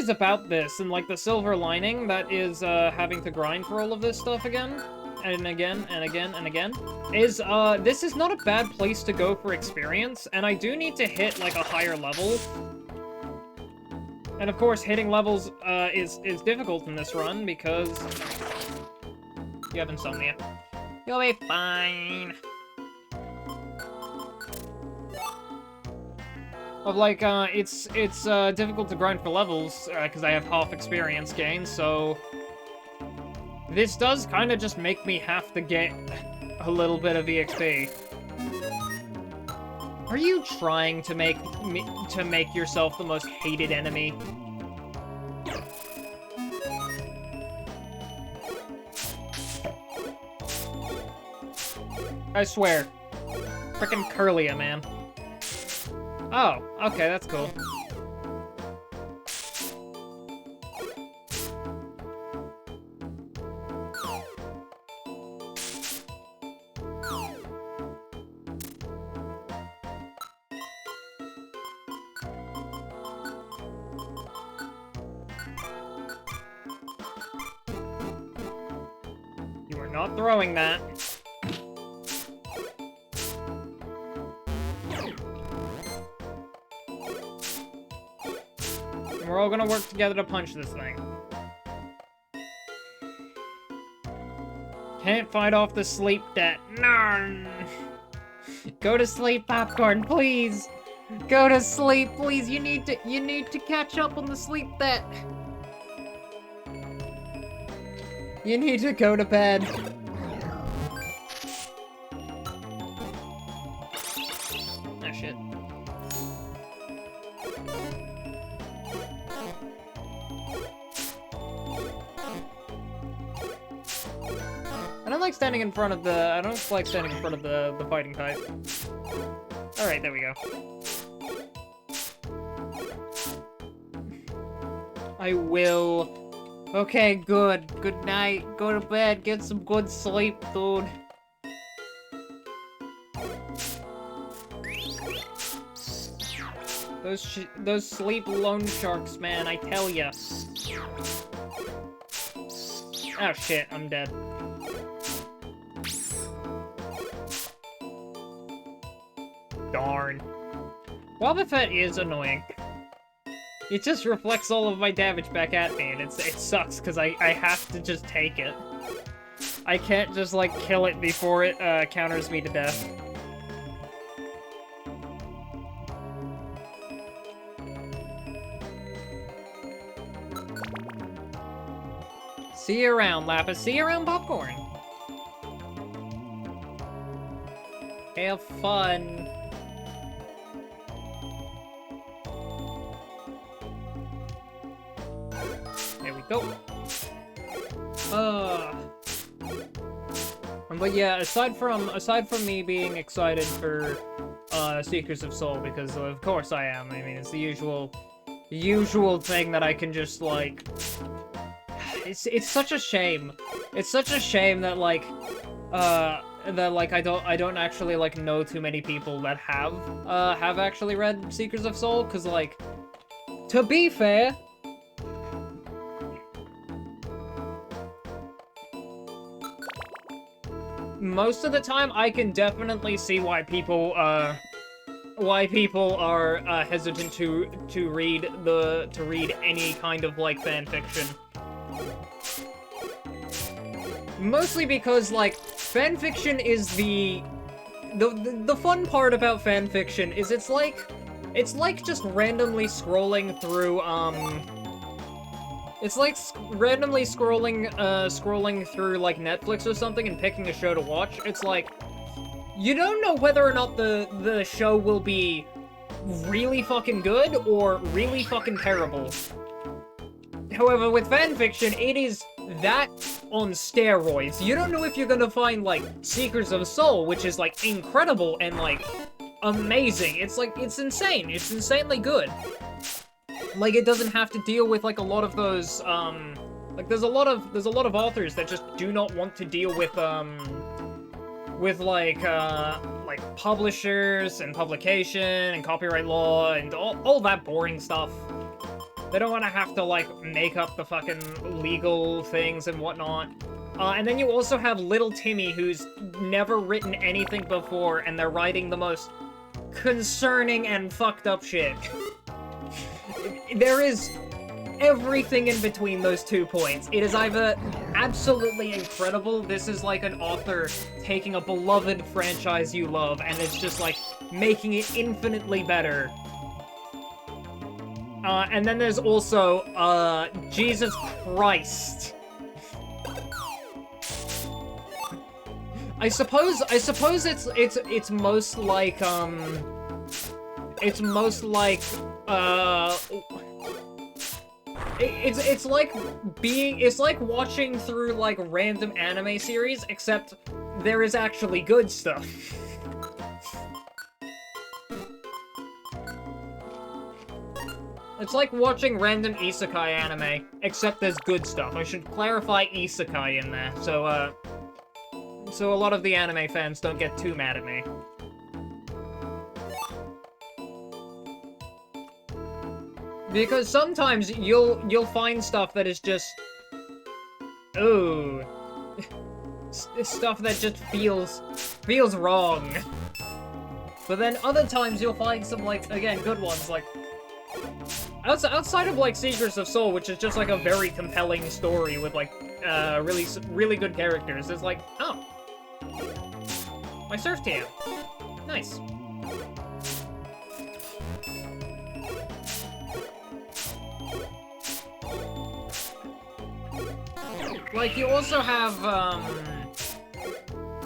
about this, and like the silver lining that is having to grind for all of this stuff again, and again, and again, and again, is this is not a bad place to go for experience, and I do need to hit like a higher level. And of course, hitting levels is difficult in this run because You have insomnia. You'll be fine. But like, it's difficult to grind for levels, because I have half experience gain, so... This does kind of just make me have to get a little bit of EXP. Are you trying to make yourself the most hated enemy? I swear. Frickin' Curlia, man. Oh, okay, that's cool. You are not throwing that. We're all gonna work together to punch this thing. Can't fight off the sleep debt. No. Go to sleep, Popcorn, please. Go to sleep, please. You need to catch up on the sleep debt. You need to go to bed. Ah, shit. I don't like standing in front of the fighting type. Alright, there we go. I will. Okay, good. Good night. Go to bed. Get some good sleep, dude. Those sleep loan sharks, man, I tell ya. Oh shit, I'm dead. Darn. Wobbuffet is annoying. It just reflects all of my damage back at me, and it sucks, because I have to just take it. I can't just, like, kill it before it, counters me to death. See you around, Lapis. See you around, Popcorn. Have fun. There we go. But yeah, aside from me being excited for Seekers of Soul, because of course I am. I mean, it's the usual thing that I can just like. It's such a shame. It's such a shame that like I don't actually like know too many people that have actually read Seekers of Soul, because like, to be fair, most of the time I can definitely see why people are hesitant to read any kind of like fan fiction. Mostly because, like, fanfiction is the fun part about fanfiction is it's like just randomly scrolling through, it's like randomly scrolling through, like, Netflix or something and picking a show to watch. It's like, you don't know whether or not the show will be really fucking good or really fucking terrible. However, with fanfiction, it is that on steroids. You don't know if you're gonna find, like, Seekers of Soul, which is, like, incredible and, like, amazing. It's, like, it's insane. It's insanely good. Like, it doesn't have to deal with, like, a lot of those, like, there's a lot of authors that just do not want to deal with, like publishers and publication and copyright law and all that boring stuff. They don't want to have to, like, make up the fucking legal things and whatnot. And then you also have Little Timmy, who's never written anything before, and they're writing the most concerning and fucked up shit. There is everything in between those 2 points. It is either absolutely incredible. This is like an author taking a beloved franchise you love, and it's just like making it infinitely better. And then there's also, Jesus Christ. I suppose it's most like, it's most like, it's like watching through, like, random anime series, except there is actually good stuff. It's like watching random isekai anime, except there's good stuff. I should clarify isekai in there, so a lot of the anime fans don't get too mad at me. Because sometimes you'll find stuff that is just... ooh. Stuff that just feels wrong. But then other times you'll find some, like, again, good ones, like... Outside of, like, Secrets of Soul, which is just, like, a very compelling story with, like, really good characters, it's like, oh. My surf tail. Nice. Like, you also have,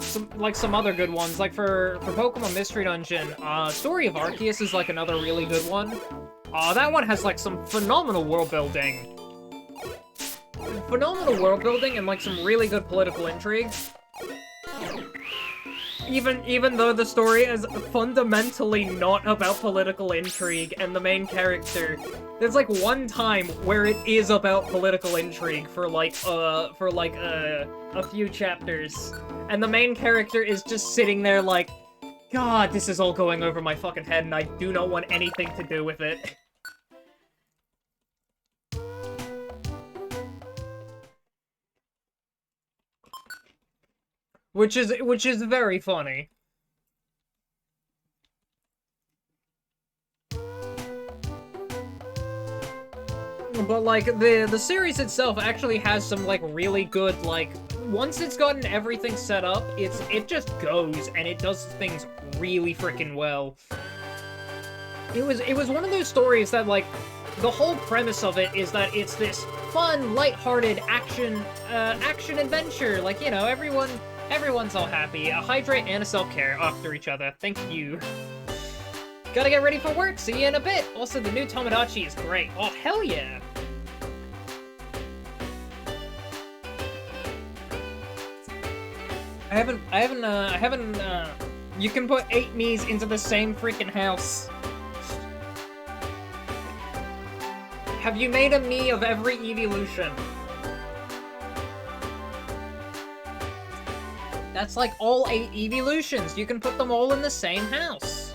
some other good ones. Like, for Pokemon Mystery Dungeon, Story of Arceus is, like, another really good one. That one has, like, some phenomenal world building. Phenomenal world building and, like, some really good political intrigue. Even though the story is fundamentally not about political intrigue and the main character... There's, like, one time where it is about political intrigue for, like, a few chapters. And the main character is just sitting there like, God, this is all going over my fucking head and I do not want anything to do with it. Which is very funny. But, like, the series itself actually has some, like, really good, like... Once it's gotten everything set up, it just goes, and it does things really freaking well. It was one of those stories that, like, the whole premise of it is that it's this fun, lighthearted action adventure. Like, you know, everyone's all happy. A hydrate and a self-care after each other. Thank you. Gotta get ready for work. See you in a bit. Also, the new Tomodachi is great. Oh, hell yeah. I haven't, you can put 8 Miis into the same freaking house. Have you made a Mii of every evolution? That's like all 8 evolutions. You can put them all in the same house.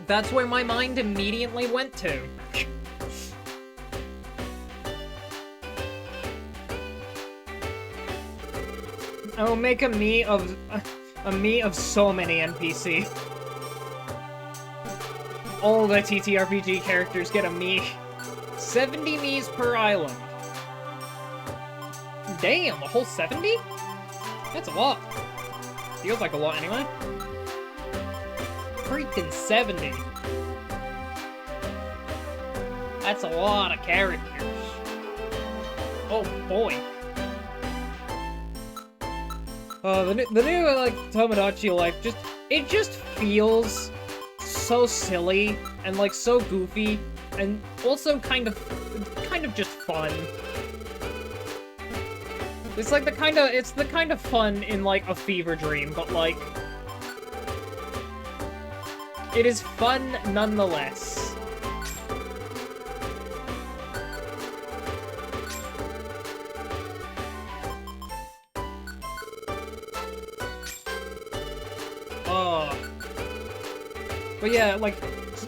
That's where my mind immediately went to. I will make a Mii of so many NPC. All the TTRPG characters get a Mii. 70 Miis per island. Damn, a whole 70? That's a lot. Feels like a lot anyway. Freaking 70. That's a lot of characters. Oh boy. The new like Tomodachi Life it just feels so silly and like so goofy and also kind of just fun. It's like the kind of fun in like a fever dream, but like it is fun nonetheless. But yeah, like,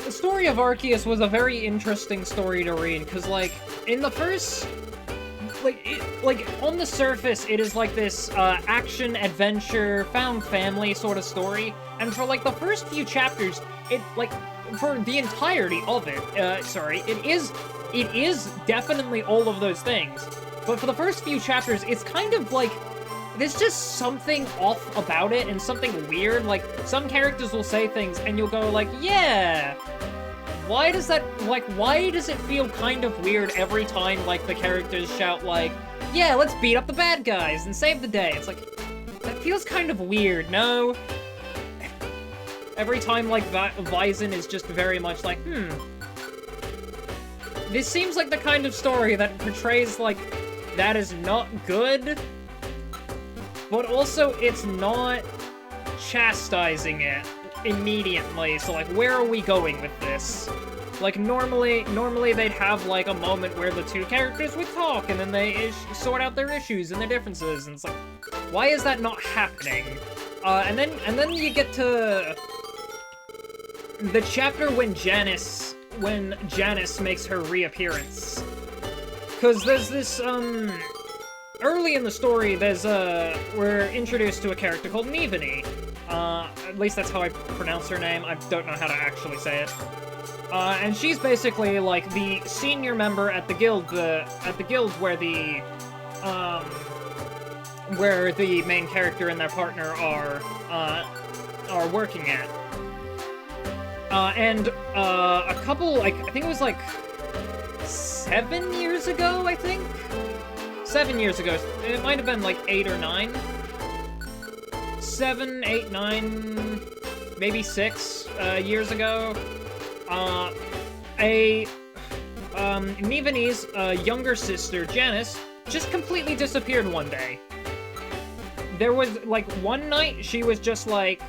the story of Arceus was a very interesting story to read, because, like, in the first... Like, on the surface, it is like this, action, adventure, found family sort of story, and for, like, the first few chapters, it, like, for the entirety of it, it is definitely all of those things, But for the first few chapters, it's kind of like, there's just something off about it and something weird. Like, some characters will say things and you'll go like, yeah, why does that, like, why does it feel kind of weird every time, like, the characters shout, like, yeah, let's beat up the bad guys and save the day? It's like, that feels kind of weird, no? Every time, like, Vyzen is just very much like, this seems like the kind of story that portrays, like, that is not good, but also it's not chastising it immediately, so, like, where are we going with this? Like, normally they'd have, like, a moment where the two characters would talk, and then they sort out their issues and their differences, and it's like, why is that not happening? And then you get to the chapter when Janice makes her reappearance. Cause there's this, early in the story, we're introduced to a character called Nivini. At least that's how I pronounce her name. I don't know how to actually say it. And she's basically, like, the senior member at the guild, where the main character and their partner are working at. And a couple, like, I think it was, like, 7 years ago, I think? 7 years ago. It might have been, like, 8 or 9. 7, 8, 9, maybe 6 years ago. Nivini's younger sister, Janice, just completely disappeared one day. There was, like, one night, she was just, like,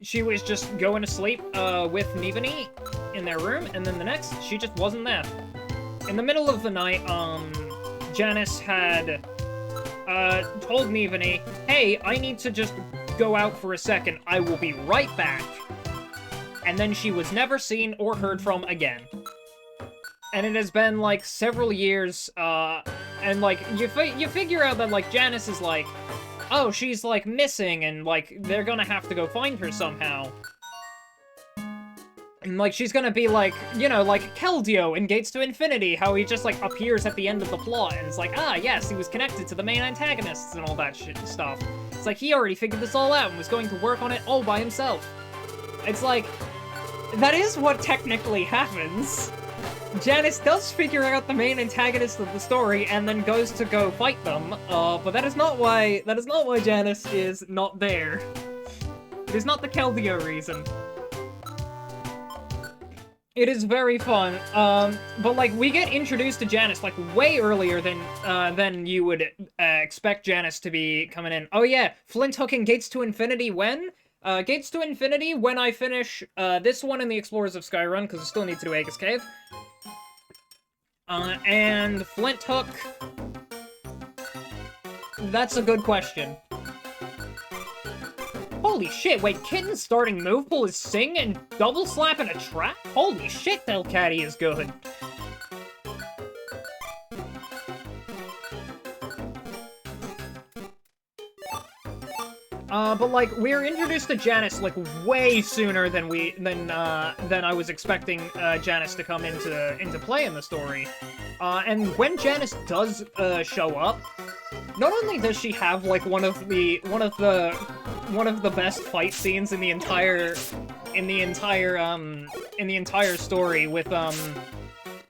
she was just going to sleep, with Nivini in their room, and then the next, she just wasn't there. In the middle of the night, Janice had, told Nivini, hey, I need to just go out for a second, I will be right back. And then she was never seen or heard from again. And it has been, like, several years, and, like, you figure out that, like, Janice is, like, oh, she's, like, missing, and, like, they're gonna have to go find her somehow. And, like, she's gonna be, like, you know, like, Keldeo in Gates to Infinity, how he just, like, appears at the end of the plot, and it's like, ah, yes, he was connected to the main antagonists and all that stuff. It's like, he already figured this all out and was going to work on it all by himself. It's like, that is what technically happens. Janice does figure out the main antagonist of the story and then goes to go fight them, but that is not why Janice is not there. It is not the Keldeo reason. It is very fun, but, like, we get introduced to Janice, like, way earlier than you would expect Janice to be coming in. Oh yeah, Flint Hook and Gates to Infinity when? Gates to Infinity when I finish, this one in the Explorers of Skyrun, because I still need to do Aegis Cave. And Flint Hook... That's a good question. Holy shit, wait, Kitten's starting move pull is Sing and double slap in a trap? Holy shit, Delcatty is good. But, like, we're introduced to Janice, like, way sooner than I was expecting, Janice to come into play in the story. And when Janice does, show up, not only does she have, like, one of the best fight scenes in the entire story with,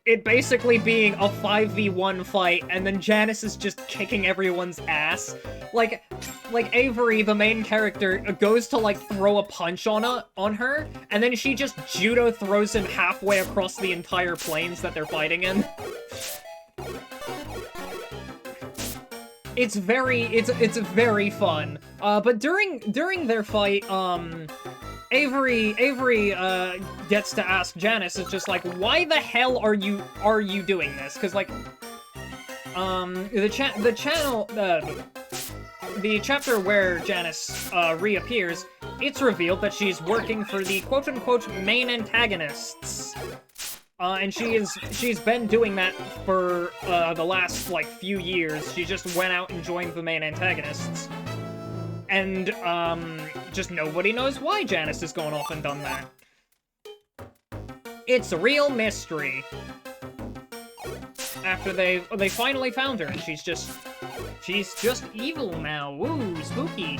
it basically being a 5v1 fight, and then Janice is just kicking everyone's ass. Like Avery, the main character, goes to, like, throw a punch on her, and then she just judo throws him halfway across the entire plains that they're fighting in. It's very fun. But during their fight, Avery gets to ask Janice, is just like, why the hell are you doing this? Because, like, the chapter where Janice reappears, it's revealed that she's working for the quote-unquote main antagonists. And she's been doing that for the last, like, few years. She just went out and joined the main antagonists. And, just nobody knows why Janice has gone off and done that. It's a real mystery. after they finally found her, and she's just evil now. Ooh, spooky.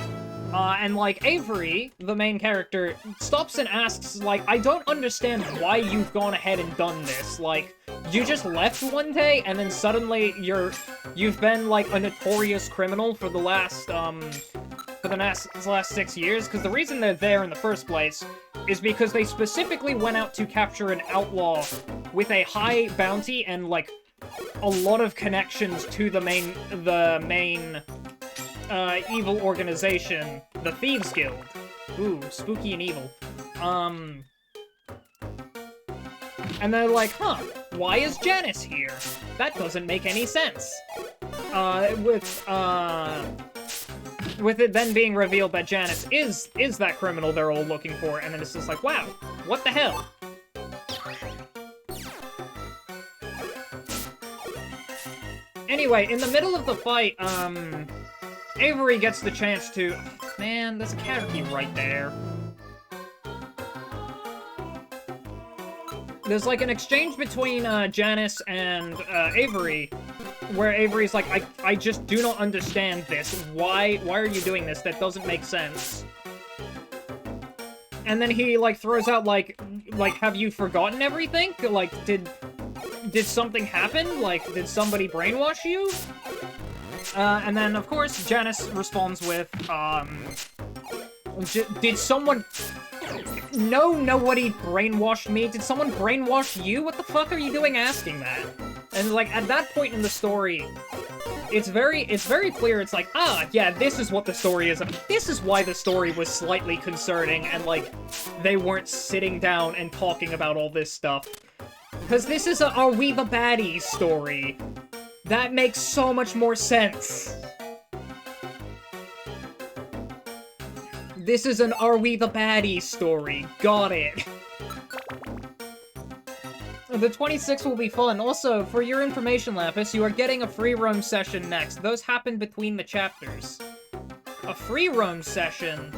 And, like, Avery, the main character, stops and asks, like, I don't understand why you've gone ahead and done this. Like, you just left one day, and then suddenly you've been, like, a notorious criminal for the last 6 years? Because the reason they're there in the first place is because they specifically went out to capture an outlaw with a high bounty and, like, a lot of connections to the main evil organization, the Thieves Guild. Ooh, spooky and evil. And they're like, huh, why is Janice here? That doesn't make any sense. With it then being revealed that Janice is that criminal they're all looking for, and then it's just like, wow, what the hell? Anyway, in the middle of the fight, Avery gets the chance to... Man, there's a cat key right there. There's, like, an exchange between, Janice and, Avery, where Avery's like, I just do not understand this. Why are you doing this? That doesn't make sense. And then he, like, throws out, like, have you forgotten everything? Like, did something happen? Like, did somebody brainwash you? And then, of course, Janice responds with, did someone... No, nobody brainwashed me. Did someone brainwash you? What the fuck are you doing asking that? And, like, at that point in the story, it's very clear. It's like, yeah, this is what the story is. This is why the story was slightly concerning, and, like, they weren't sitting down and talking about all this stuff. Because this is a Are We the Baddies story. That makes so much more sense. This is an Are We the Baddies story. Got it. The 26th will be fun. Also, for your information, Lapis, you are getting a free roam session next. Those happen between the chapters. A free roam session?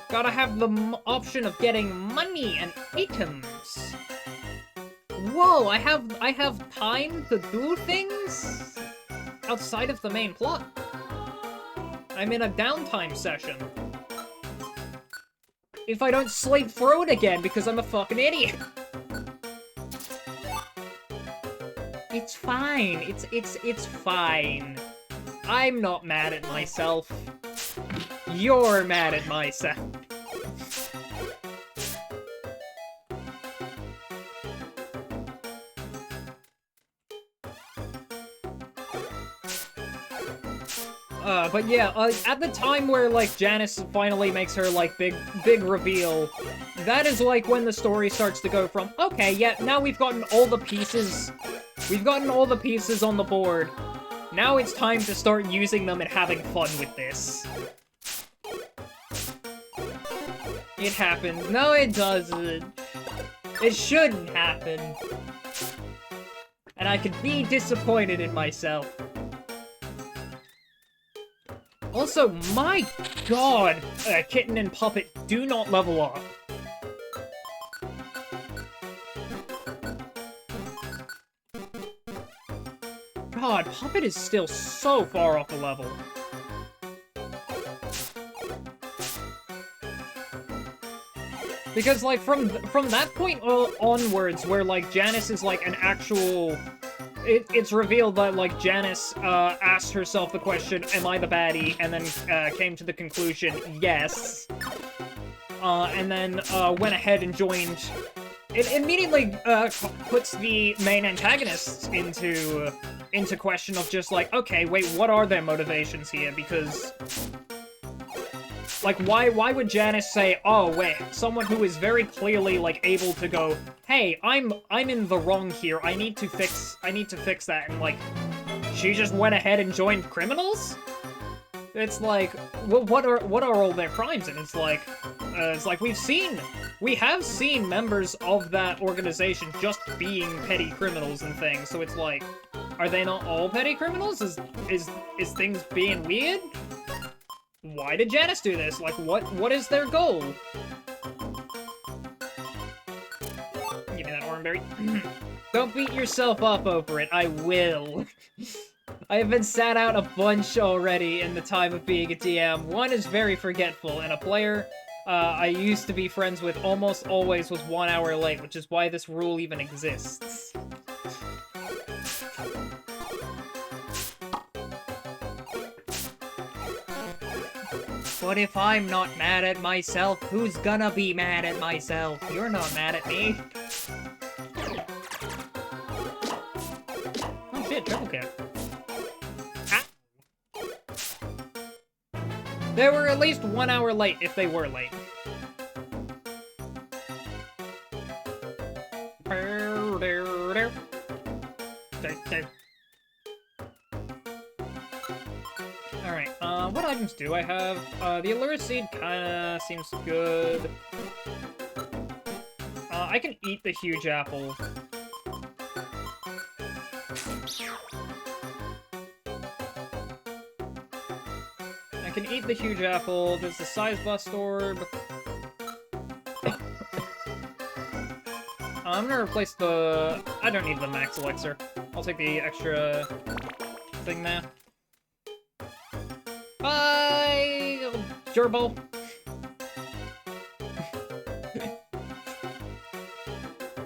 Gotta have the option of getting money and items. Whoa, I have time to do things outside of the main plot. I'm in a downtime session. If I don't sleep through it again because I'm a fucking idiot. It's fine. It's fine. I'm not mad at myself. You're mad at myself. But yeah, at the time where, like, Janice finally makes her, like, big reveal, that is, like, when the story starts to go from, okay, yeah, now we've gotten all the pieces on the board. Now it's time to start using them and having fun with this. It happens. No, it doesn't. It shouldn't happen. And I could be disappointed in myself. Also, my god, Kitten and Puppet do not level up. God, Puppet is still so far off the level. Because, like, from that point onwards, where, like, Janice is, like, an actual... It's revealed that, like, Janice asked herself the question, am I the baddie? And then came to the conclusion, yes. And then went ahead and joined... It immediately puts the main antagonists into question of just like, okay, wait, what are their motivations here? Because... Like, why would Janice say, oh, wait, someone who is very clearly, like, able to go, hey, I'm in the wrong here, I need to fix that, and, like, she just went ahead and joined criminals? It's like, well, what are all their crimes? And it's like we have seen members of that organization just being petty criminals and things, so it's like, are they not all petty criminals? Is things being weird? Why did Janice do this? Like, what is their goal? Give me that orange berry. Don't beat yourself up over it. I will. I have been sat out a bunch already in the time of being a DM. One is very forgetful, and a player I used to be friends with almost always was 1 hour late, which is why this rule even exists. But if I'm not mad at myself, who's gonna be mad at myself? You're not mad at me. Oh shit, triple kick. Ah. They were at least 1 hour late if they were late. Alright, what items do I have? The Allure Seed kinda seems good. I can eat the Huge Apple. I can eat the Huge Apple. There's the Size Bust Orb. I'm gonna replace the... I don't need the Max Elixir. I'll take the extra thing now. Bye! Gerbil.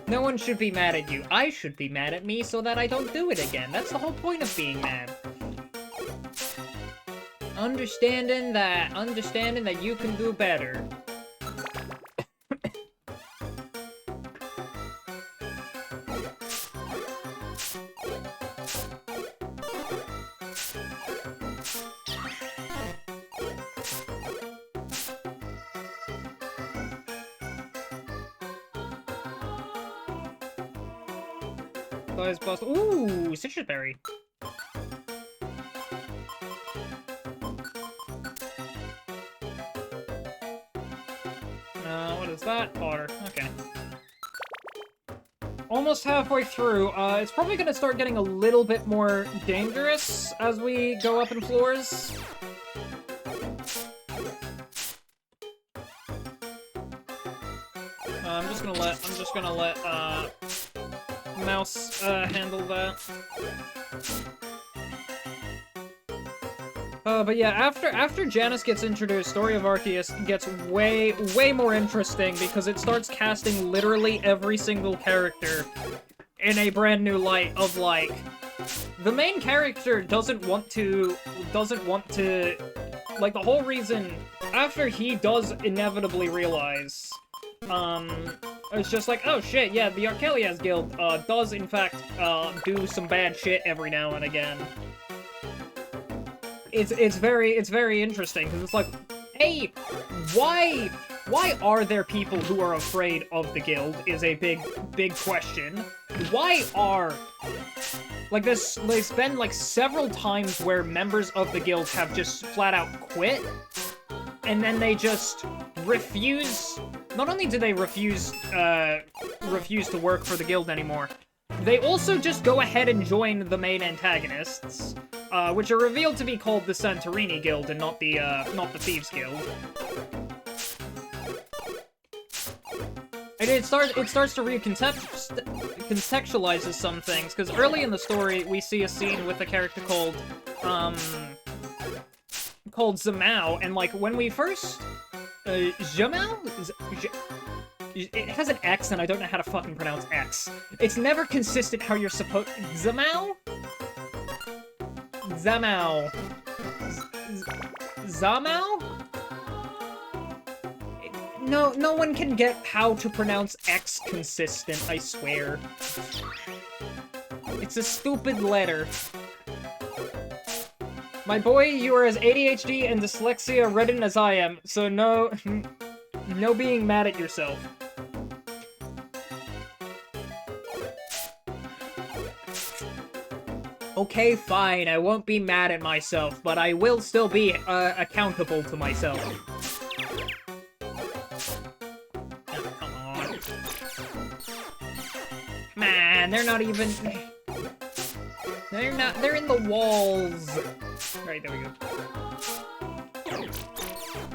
No one should be mad at you. I should be mad at me so that I don't do it again. That's the whole point of being mad. Understanding that you can do better. Size Bust. Ooh, Citrus Berry. What is that? Water. Okay. Almost halfway through. It's probably gonna start getting a little bit more dangerous as we go up in floors. I'm just gonna let Mouse handle that. But yeah, after Janus gets introduced, Story of Arceus gets way more interesting because it starts casting literally every single character in a brand new light of, like, the main character doesn't want to, like, the whole reason, after he does inevitably realize, it's just like, oh shit, yeah, the Archelias Guild, does in fact, do some bad shit every now and again. It's very interesting, because it's like, hey, why are there people who are afraid of the guild is a big question. Why are... Like, there's been, like, several times where members of the guild have just flat out quit, and then they just refuse... Not only do they refuse to work for the guild anymore, they also just go ahead and join the main antagonists, which are revealed to be called the Santorini Guild and not the Thieves Guild. And it starts to recontextualizes some things, because early in the story, we see a scene with a character called Zamao, and, like, when we first... Zamao? It has an X, and I don't know how to fucking pronounce X. It's never consistent how you're supposed... Zamao? Zamao. Zamao? No one can get how to pronounce X consistent, I swear. It's a stupid letter. My boy, you are as ADHD and dyslexia redden as I am, so no being mad at yourself. Okay, fine, I won't be mad at myself, but I will still be accountable to myself. Oh, come on. Man, they're not even... They're in the walls. Alright, there we go.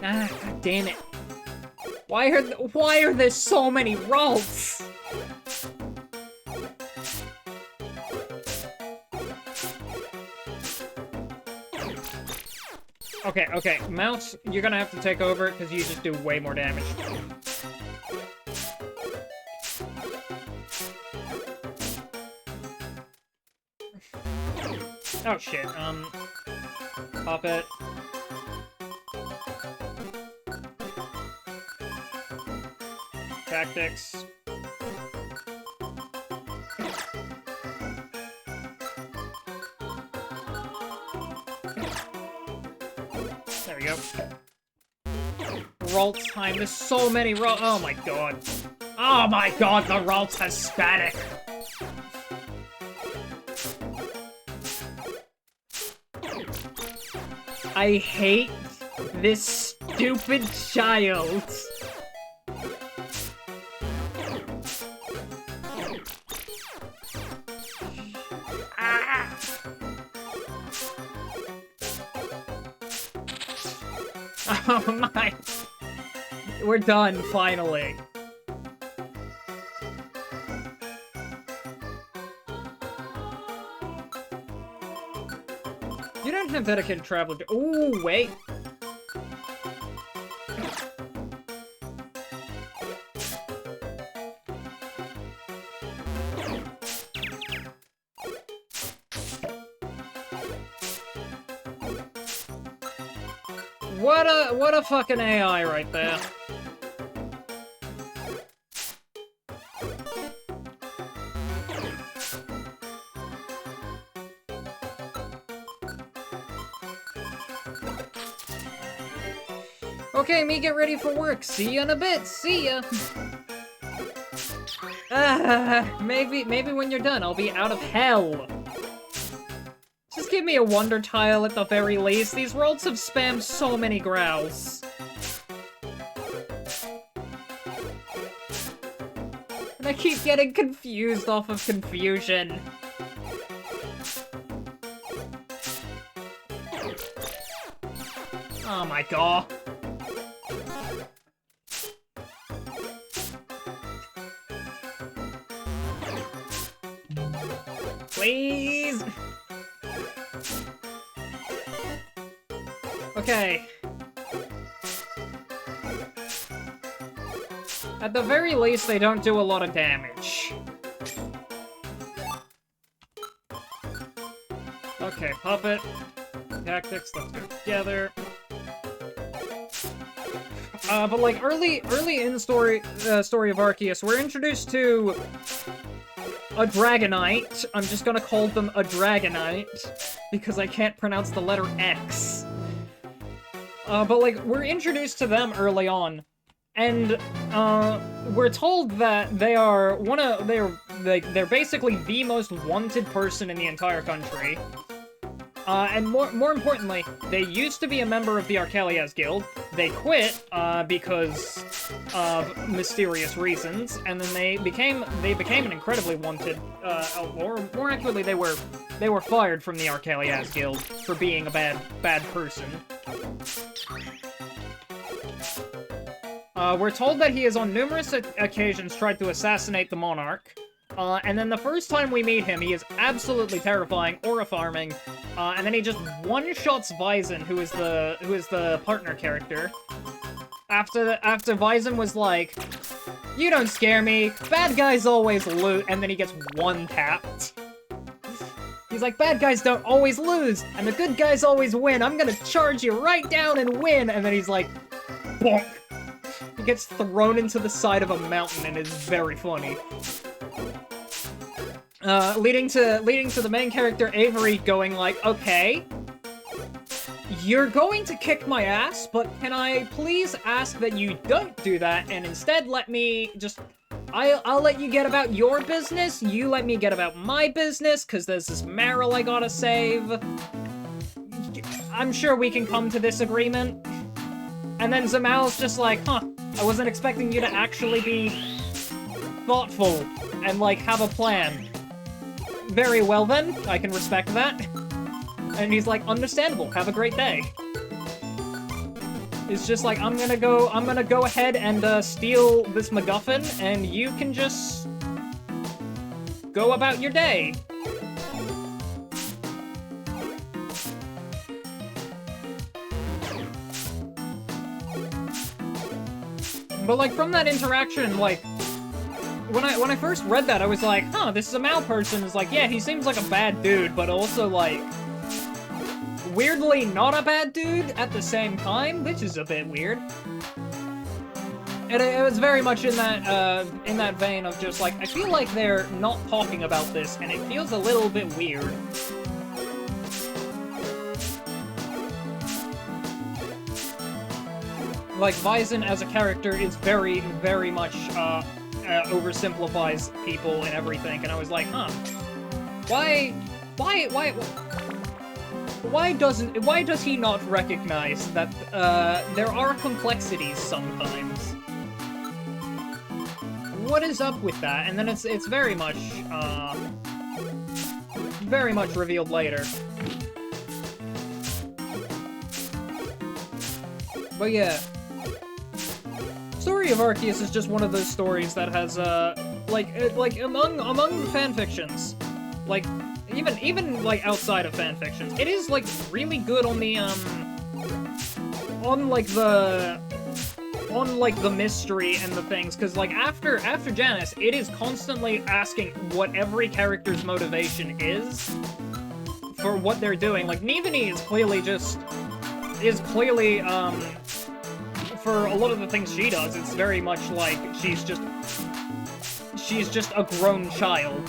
Ah, god damn it. Why are there so many rolls? Okay, okay, Mouse, you're gonna have to take over, because you just do way more damage. Oh, shit, pop it. Tactics. There we go. Ralt time. There's so many Ralt. Oh my god. Oh my god, the Ralt has static. I hate this stupid child. Oh my. We're done, finally. You don't have dedicated travel. Ooh, wait. What a fucking AI right there. Okay, me get ready for work. See you in a bit. See ya. Maybe when you're done, I'll be out of hell. Just give me a wonder tile at the very least. These Ralts have spammed so many growls. And I keep getting confused off of confusion. Oh my god. Please! Okay. At the very least, they don't do a lot of damage. Okay, Puppet. Tactics, let's go together. But like, early in story of Arceus, we're introduced to a Dragonite. I'm just gonna call them a Dragonite, because I can't pronounce the letter X. But like, we're introduced to them early on, and we're told that they are they're basically the most wanted person in the entire country. And more importantly, they used to be a member of the Archelias Guild. They quit because of mysterious reasons, and then they became an incredibly wanted, or more accurately, they were fired from the Archelias Guild for being a bad person. We're told that he has on numerous occasions tried to assassinate the monarch. And then the first time we meet him, he is absolutely terrifying, aura-farming, and then he just one-shots Vyzen, who is the partner character. After Vyzen was like, "You don't scare me, bad guys always loot," and then he gets one-tapped. He's like, "Bad guys don't always lose, and the good guys always win, I'm gonna charge you right down and win," and then he's like, bonk. He gets thrown into the side of a mountain and is very funny. Leading to the main character, Avery, going like, "Okay, you're going to kick my ass, but can I please ask that you don't do that, and instead let me just... I'll let you get about your business, you let me get about my business, because there's this Meryl I gotta save. I'm sure we can come to this agreement." And then Zamal's just like, "Huh, I wasn't expecting you to actually be thoughtful and, like, have a plan. Very well then, I can respect that." And he's like, "Understandable, have a great day." It's just like, I'm gonna go ahead and steal this MacGuffin, and you can just go about your day. But, like, from that interaction, like, when I first read that, I was like, huh, this is a Mao person. It's like, yeah, he seems like a bad dude, but also, like, weirdly not a bad dude at the same time, which is a bit weird. And it was very much in that vein of just, like, I feel like they're not talking about this, and it feels a little bit weird. Like, Viscount as a character is very, very much, oversimplifies people and everything, and I was like, huh. Why does he not recognize that, there are complexities sometimes? What is up with that? And then it's very much revealed later. But yeah. Story of Arceus is just one of those stories that has, like among fanfictions, like, even like outside of fanfictions, it is like really good on the the mystery and the things, because like after Janus, it is constantly asking what every character's motivation is for what they're doing. Like Niveni is clearly for a lot of the things she does, it's very much like she's just a grown child.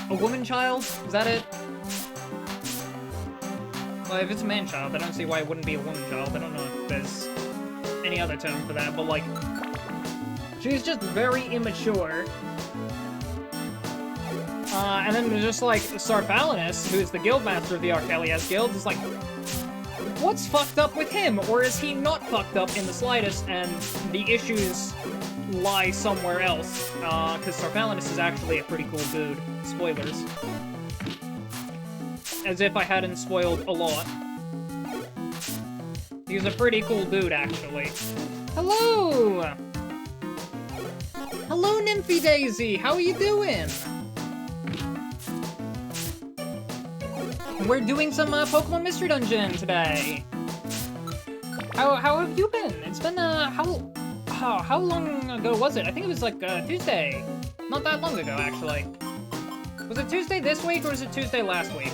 A woman child? Is that it? Well, if it's a man-child, I don't see why it wouldn't be a woman-child. I don't know if there's any other term for that, but, like, she's just very immature. And then there's just, like, Sarphalinus, who's the guildmaster of the Archelias Guild, is like, what's fucked up with him? Or is he not fucked up in the slightest, and the issues lie somewhere else? Because Sarphalinus is actually a pretty cool dude. Spoilers. As if I hadn't spoiled a lot. He's a pretty cool dude, actually. Hello! Hello, Nymphy Daisy! How are you doing? We're doing some Pokemon Mystery Dungeon today. How have you been? It's been, how long ago was it? I think it was, like, Tuesday. Not that long ago, actually. Was it Tuesday this week, or was it Tuesday last week?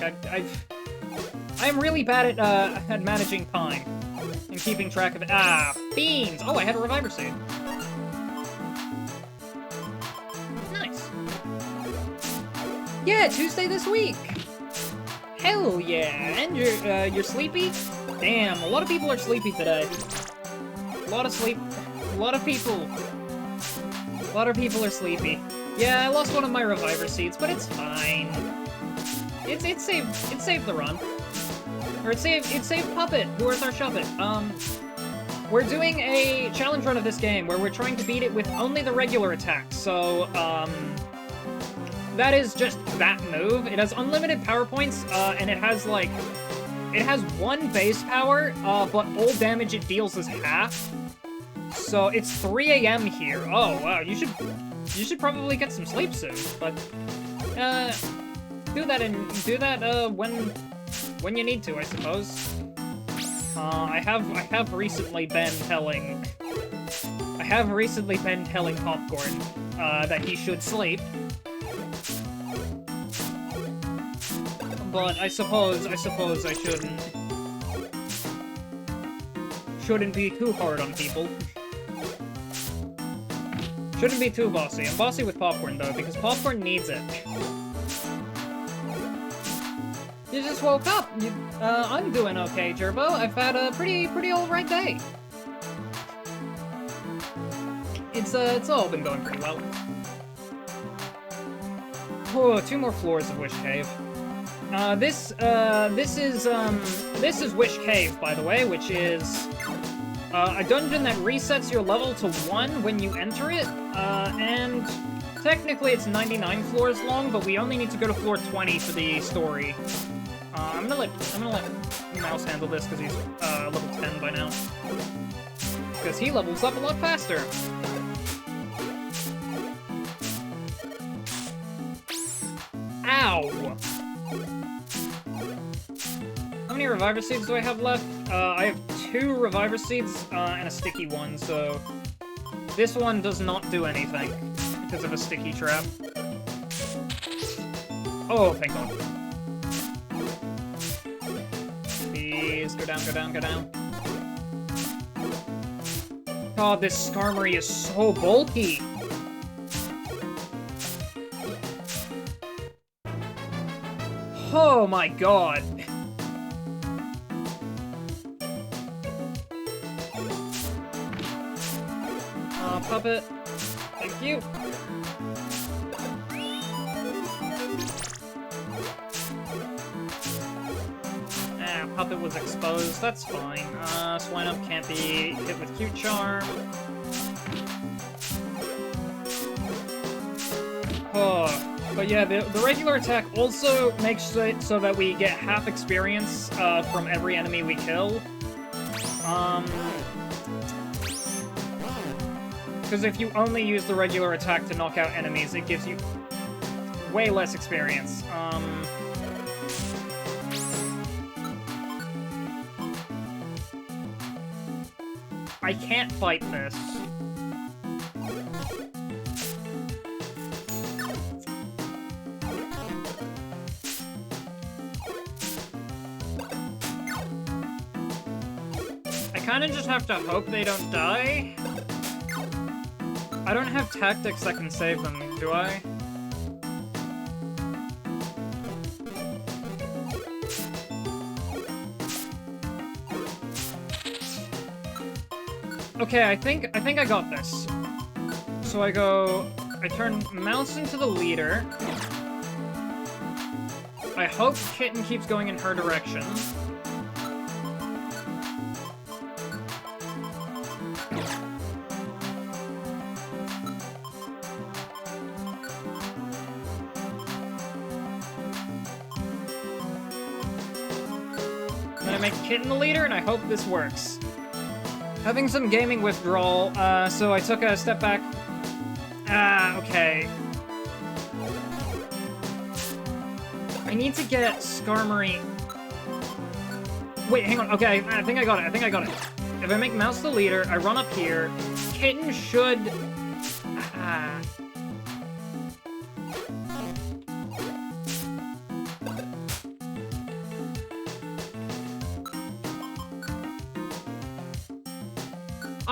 I'm really bad at managing time and keeping track of it. Ah, beans! Oh, I had a Reviver Seed. Nice. Yeah, Tuesday this week. Hell yeah! And you're sleepy? Damn, a lot of people are sleepy today. A lot of sleep. A lot of people are sleepy. Yeah, I lost one of my Reviver Seeds, but it's fine. It saved the run. Or it saved Puppet, who is our Shuppet. We're doing a challenge run of this game where we're trying to beat it with only the regular attacks, so, that is just that move. It has unlimited power points, and it has, like, it has one base power, but all damage it deals is half. So it's 3 AM here. Oh, wow, you should probably get some sleep soon, but, do that when you need to, I suppose. I have recently been telling Popcorn, that he should sleep. But I suppose I shouldn't be too hard on people. Shouldn't be too bossy. I'm bossy with Popcorn, though, because Popcorn needs it. You just woke up. I'm doing okay, Gerbo. I've had a pretty alright day. It's all been going pretty well. Oh, 2 more floors of Wish Cave. This is Wish Cave, by the way, which is a dungeon that resets your level to 1 when you enter it, and technically it's 99 floors long, but we only need to go to floor 20 for the story. I'm gonna let Mouse handle this because he's level 10 by now, because he levels up a lot faster. Ow! How many Reviver Seeds do I have left? I have 2 Reviver Seeds and a sticky one, so this one does not do anything because of a sticky trap. Oh, thank God. Please, go down, go down, go down. God, this Skarmory is so bulky. Oh my God. Puppet. Thank you. Puppet was exposed. That's fine. Swinub can't be hit with Cute Charm. Oh, but yeah, the regular attack also makes it so that we get half experience from every enemy we kill. Because if you only use the regular attack to knock out enemies, it gives you way less experience. I can't fight this. I kinda just have to hope they don't die. I don't have tactics that can save them, do I? Okay, I think I got this. So I turn Mouse into the leader. I hope Kitten keeps going in her direction. I'm gonna make Kitten the leader, and I hope this works. Having some gaming withdrawal, so I took a step back. Okay. I need to get Skarmory. Wait, hang on. Okay, I think I got it. If I make Mouse the leader, I run up here. Kitten should...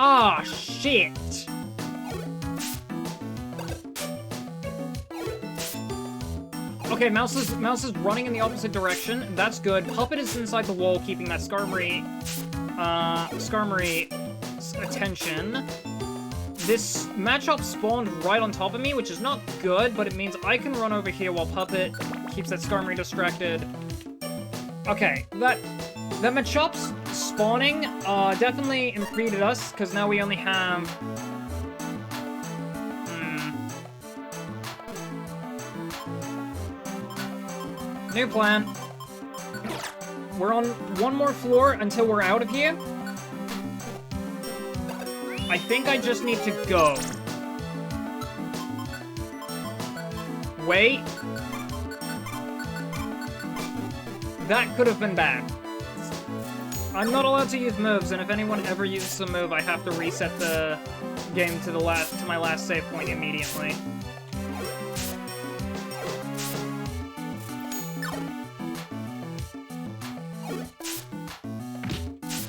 Ah, shit! Okay, Mouse is running in the opposite direction. That's good. Puppet is inside the wall, keeping that Skarmory's attention. This Machop spawned right on top of me, which is not good, but it means I can run over here while Puppet keeps that Skarmory distracted. Okay, that Machop's spawning definitely impeded us, because now we only have... New plan. We're on one more floor until we're out of here. I think I just need to go. Wait. That could have been bad. I'm not allowed to use moves, and if anyone ever uses a move, I have to reset the game to my last save point immediately.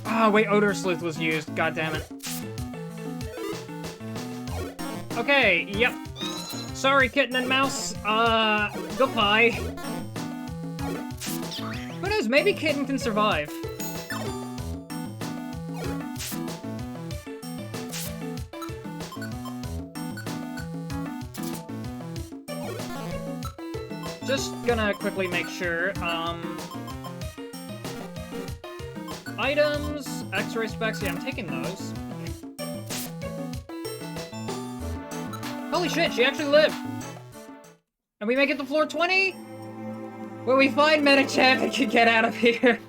Ah, wait, Odor Sleuth was used. God damn it. Okay, yep. Sorry, Kitten and Mouse. Goodbye. Who knows, maybe Kitten can survive. Just gonna quickly make sure, items, X-ray specs, yeah, I'm taking those. Holy shit, she actually lived! And we make it to floor 20? Where we find Metachamp and can get out of here.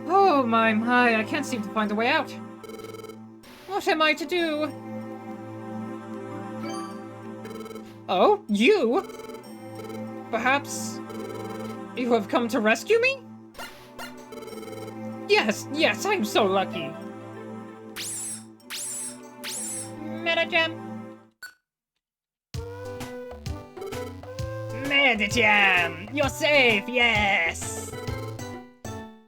Oh my, I can't seem to find a way out. What am I to do? Oh, you? Perhaps you have come to rescue me? Yes, yes, I'm so lucky. Metagem. Metagem! You're safe, yes!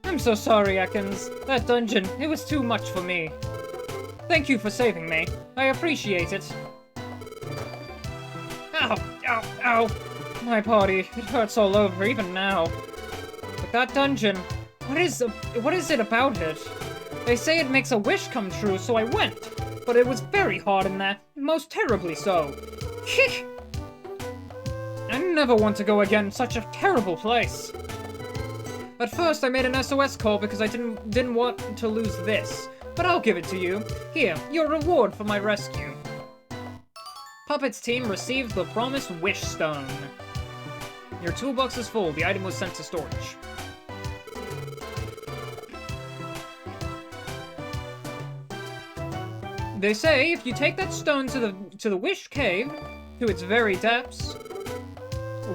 I'm so sorry, Ekans. That dungeon, it was too much for me. Thank you for saving me. I appreciate it. Ow, ow, ow. My body, it hurts all over, even now. But that dungeon, what is it about it? They say it makes a wish come true, so I went. But it was very hard in there, most terribly so. I never want to go again, such a terrible place. At first, I made an SOS call because I didn't want to lose this. But I'll give it to you. Here, your reward for my rescue. Puppet's team received the promised Wish Stone. Your toolbox is full. The item was sent to storage. They say if you take that stone to the Wish Cave, to its very depths,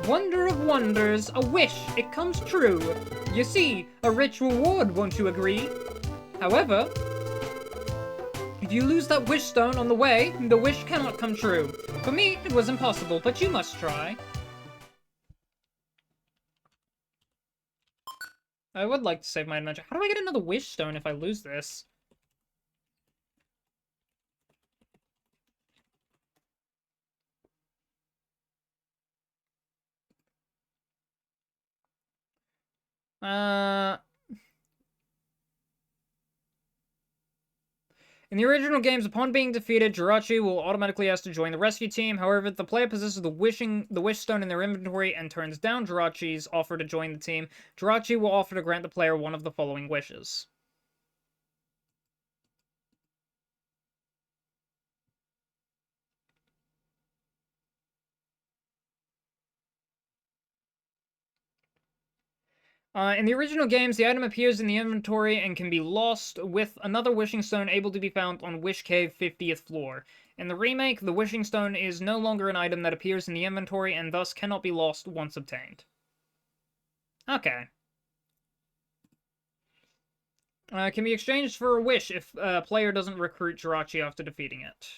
wonder of wonders, a wish, it comes true. You see, a rich reward, won't you agree? However, if you lose that wish stone on the way, the wish cannot come true. For me, it was impossible, but you must try. I would like to save my adventure. How do I get another wish stone if I lose this? In the original games, upon being defeated, Jirachi will automatically ask to join the rescue team. However, if the player possesses the wish stone in their inventory and turns down Jirachi's offer to join the team, Jirachi will offer to grant the player one of the following wishes. In the original games, the item appears in the inventory and can be lost, with another wishing stone able to be found on Wish Cave 50th floor. In the remake, the wishing stone is no longer an item that appears in the inventory and thus cannot be lost once obtained. Okay. Can be exchanged for a wish if a player doesn't recruit Jirachi after defeating it.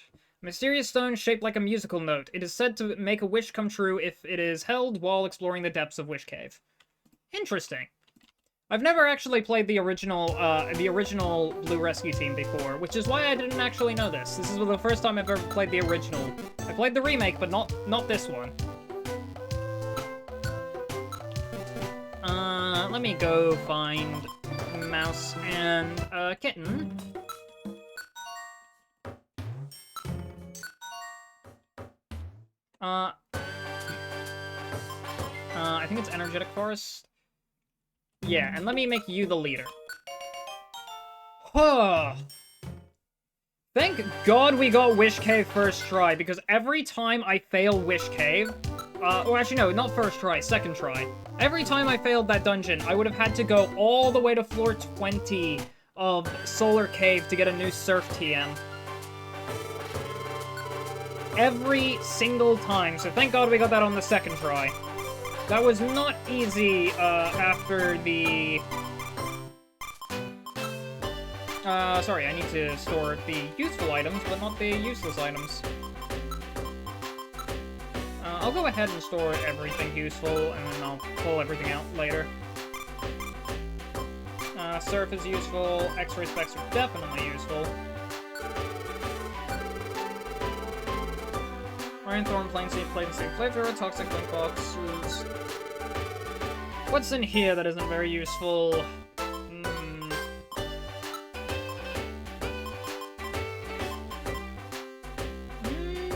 Mysterious stone shaped like a musical note. It is said to make a wish come true if it is held while exploring the depths of Wish Cave. Interesting. I've never actually played the original Blue Rescue Team before, which is why I didn't actually know this. This is the first time I've ever played the original. I played the remake, but not this one. Let me go find Mouse and Kitten. I think it's Energetic Forest. Yeah, and let me make you the leader. Huh. Thank God we got Wish Cave first try, because every time I fail Wish Cave... or actually no, not first try, second try. Every time I failed that dungeon, I would have had to go all the way to floor 20 of Solar Cave to get a new Surf TM. Every single time, so thank God we got that on the second try. That was not easy, after the... sorry, I need to store the useful items, but not the useless items. I'll go ahead and store everything useful, and then I'll pull everything out later. Surf is useful, X-ray specs are definitely useful. Iron Thorn, Plain Seed, Plate and Seed Flamethrower, Toxic Link Boxes. What's in here that isn't very useful?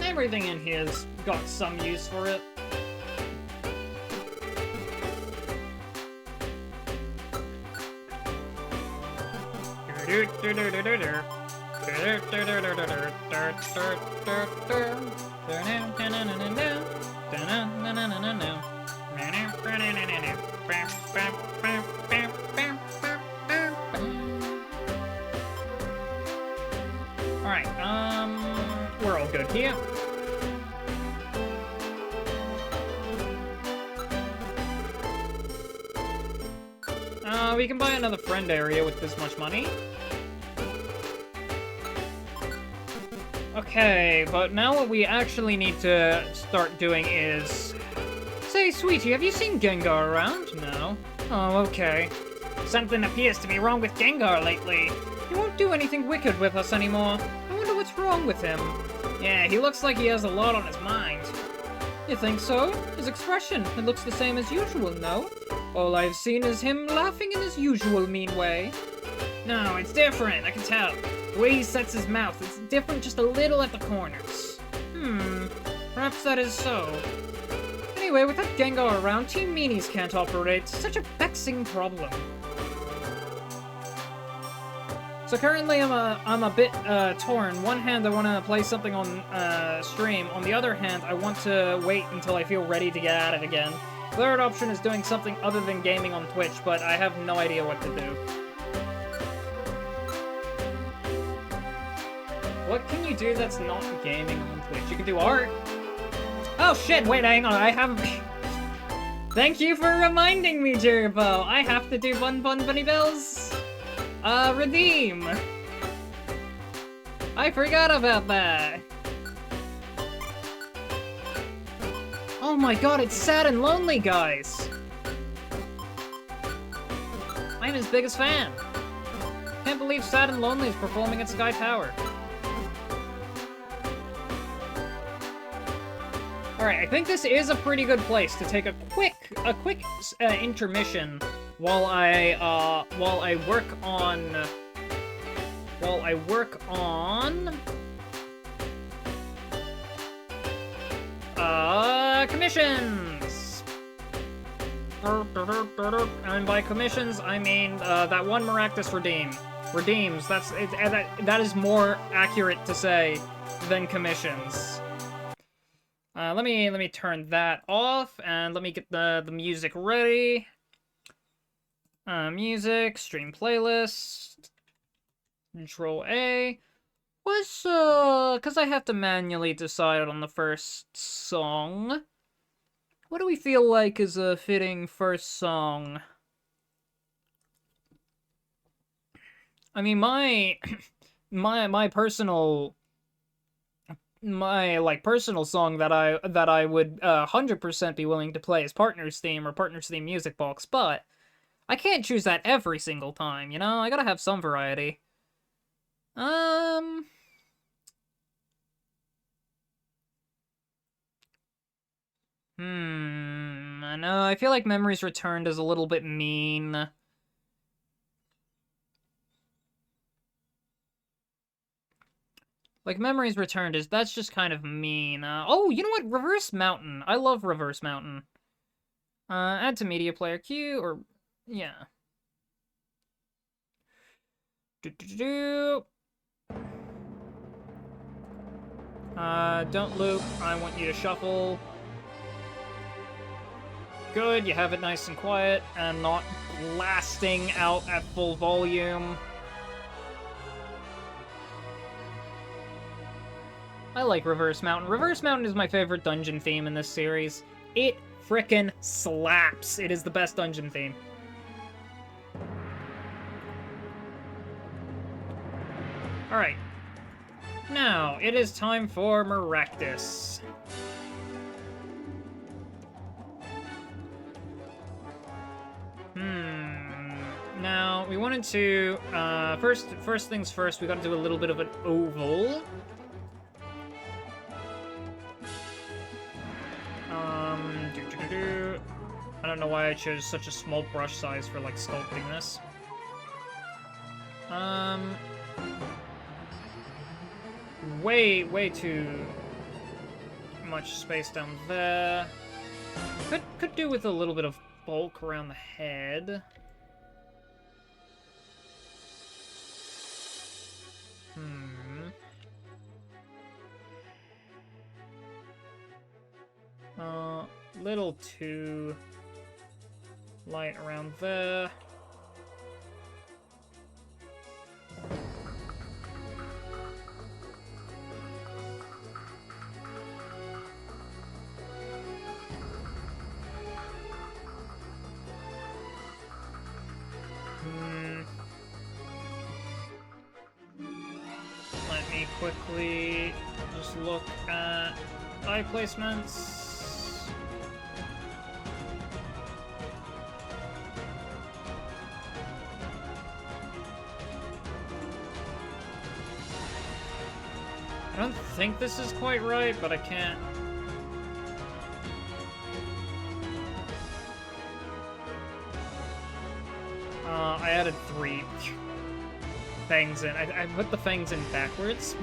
Everything in here's got some use for it. Alright, we're all good here. We can buy another friend area with this much money. Okay, but now what we actually need to start doing is... Say, sweetie, have you seen Gengar around? No. Oh, okay. Something appears to be wrong with Gengar lately. He won't do anything wicked with us anymore. I wonder what's wrong with him. Yeah, he looks like he has a lot on his mind. You think so? His expression, it looks the same as usual, no? All I've seen is him laughing in his usual mean way. No, it's different, I can tell. The way he sets his mouth, it's different just a little at the corners. Perhaps that is so. Anyway, without Gengar around, Team Meanies can't operate. Such a vexing problem. So currently I'm a bit torn. One hand I want to play something on stream. On the other hand, I want to wait until I feel ready to get at it again. Third option is doing something other than gaming on Twitch, but I have no idea what to do. What can you do that's not gaming on Twitch? You can do art. Oh shit, wait, hang on, I have... Thank you for reminding me, Jerbo. I have to do Bun Bun Bunny Bells. Redeem. I forgot about that. Oh my god, it's Sad and Lonely, guys. I'm his biggest fan. Can't believe Sad and Lonely is performing at Sky Tower. Alright, I think this is a pretty good place to take a quick intermission while I work on commissions. And by commissions, I mean that one Maractus redeems. That is more accurate to say than commissions. Let me turn that off, and let me get the music ready. Music, stream playlist, Control A. Cause I have to manually decide on the first song. What do we feel like is a fitting first song? I mean, my personal song that I would 100% be willing to play is Partner's Theme or Partner's Theme Music Box, but I can't choose that every single time, you know? I gotta have some variety. I know, I feel like Memories Returned is a little bit mean. Like, Memories Returned that's just kind of mean. Oh, you know what? Reverse Mountain. I love Reverse Mountain. Add to media player queue, or... yeah. Don't loop. I want you to shuffle. Good, you have it nice and quiet, and not blasting out at full volume. I like Reverse Mountain. Reverse Mountain is my favorite dungeon theme in this series. It frickin' slaps. It is the best dungeon theme. Alright. Now, it is time for Maractus. Now, we wanted to, first things first, we gotta do a little bit of an oval. I don't know why I chose such a small brush size for, like, sculpting this. Way too much space down there. Could do with a little bit of bulk around the head. Little too light around there. Let me quickly just look at eye placements. I don't think this is quite right, but I can't. I added 3 fangs in. I put the fangs in backwards.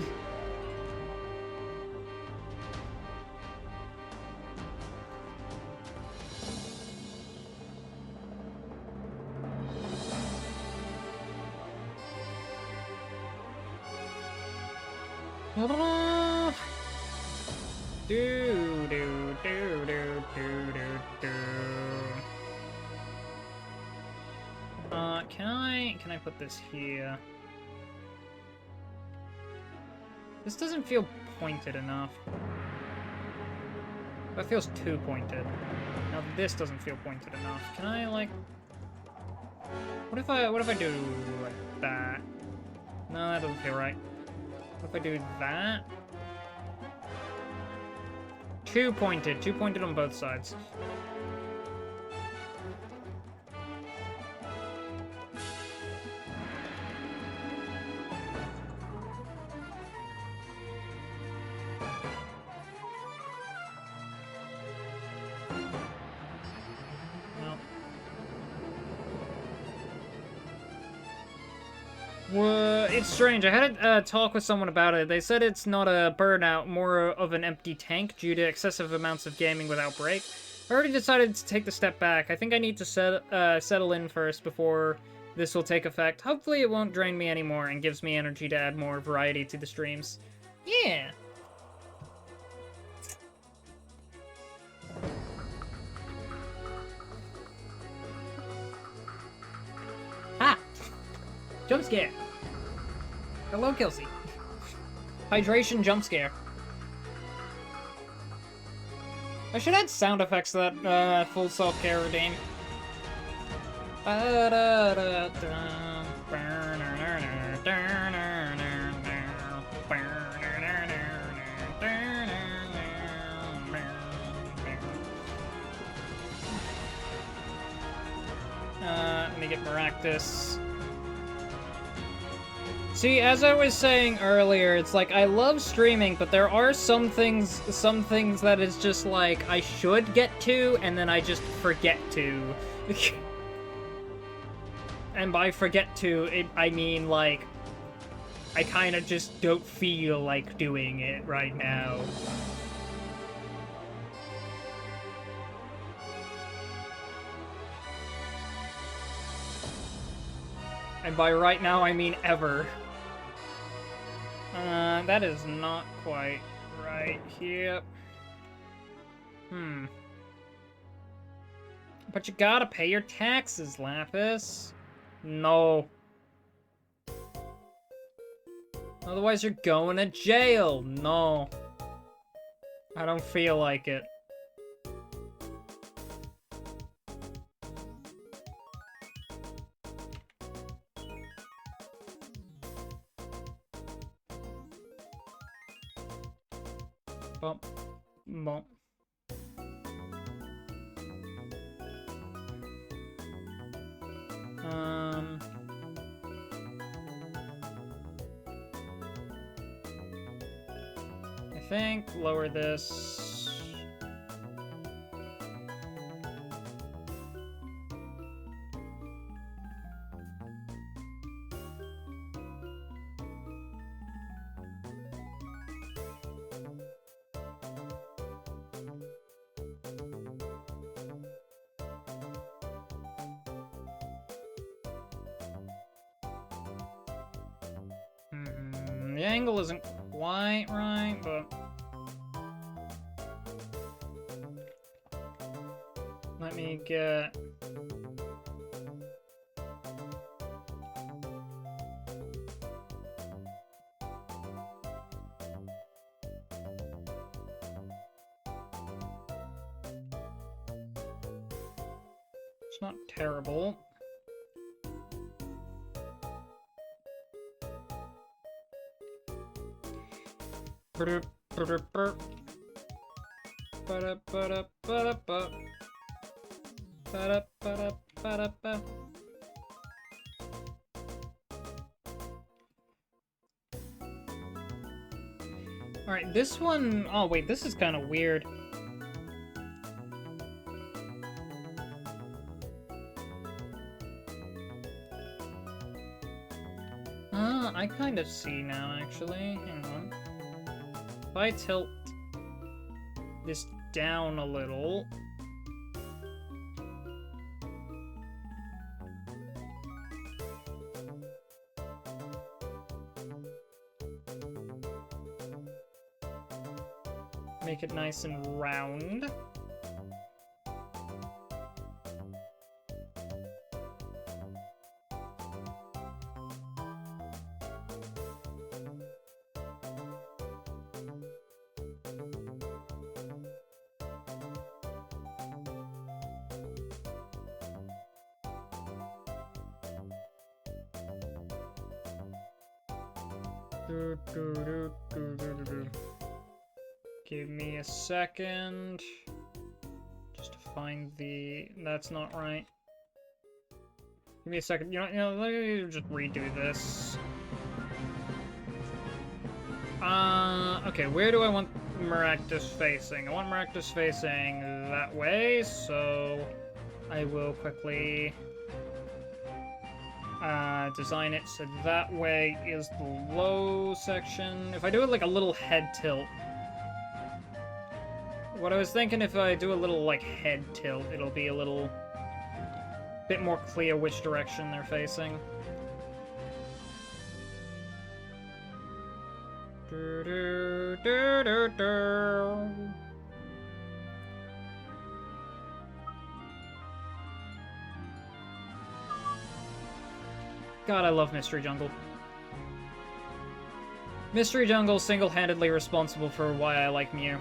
Can I put this here? This doesn't feel pointed enough. That feels too pointed. Now this doesn't feel pointed enough. Can I, like... What if I do like that? No, that doesn't feel right. What if I do that? Too pointed on both sides. It's strange. I had a talk with someone about it. They said it's not a burnout, more of an empty tank due to excessive amounts of gaming without break. I already decided to take the step back. I think I need to settle in first before this will take effect. Hopefully it won't drain me anymore and gives me energy to add more variety to the streams. Yeah. Ah! Jump scare. Hello, Kelsey. Hydration jump scare. I should add sound effects to that full self-care routine. Let me get Maractus. See, as I was saying earlier, it's like, I love streaming, but there are some things that is just like, I should get to, and then I just forget to. And by forget to, I mean, like, I kind of just don't feel like doing it right now. And by right now, I mean ever. That is not quite right here. But you gotta pay your taxes, Lapis. No. Otherwise you're going to jail. No. I don't feel like it. Bump. Bump. I think lower this. The angle isn't quite right, but let me get it's not terrible. Alright, this one... Oh, wait, this is kind of weird. I kind of see now, actually. Hang on. If I tilt this down a little... Make it nice and round. Give me a second. Just to find the... That's not right. Give me a second. You know, let me just redo this. Okay, where do I want Maractus facing? I want Maractus facing that way, so I will quickly design it so that way is the low section. If I do it like a little head tilt. What I was thinking, if I do a little like head tilt, it'll be a little bit more clear which direction they're facing. God, I love Mystery Jungle. Mystery Jungle single-handedly responsible for why I like Mew.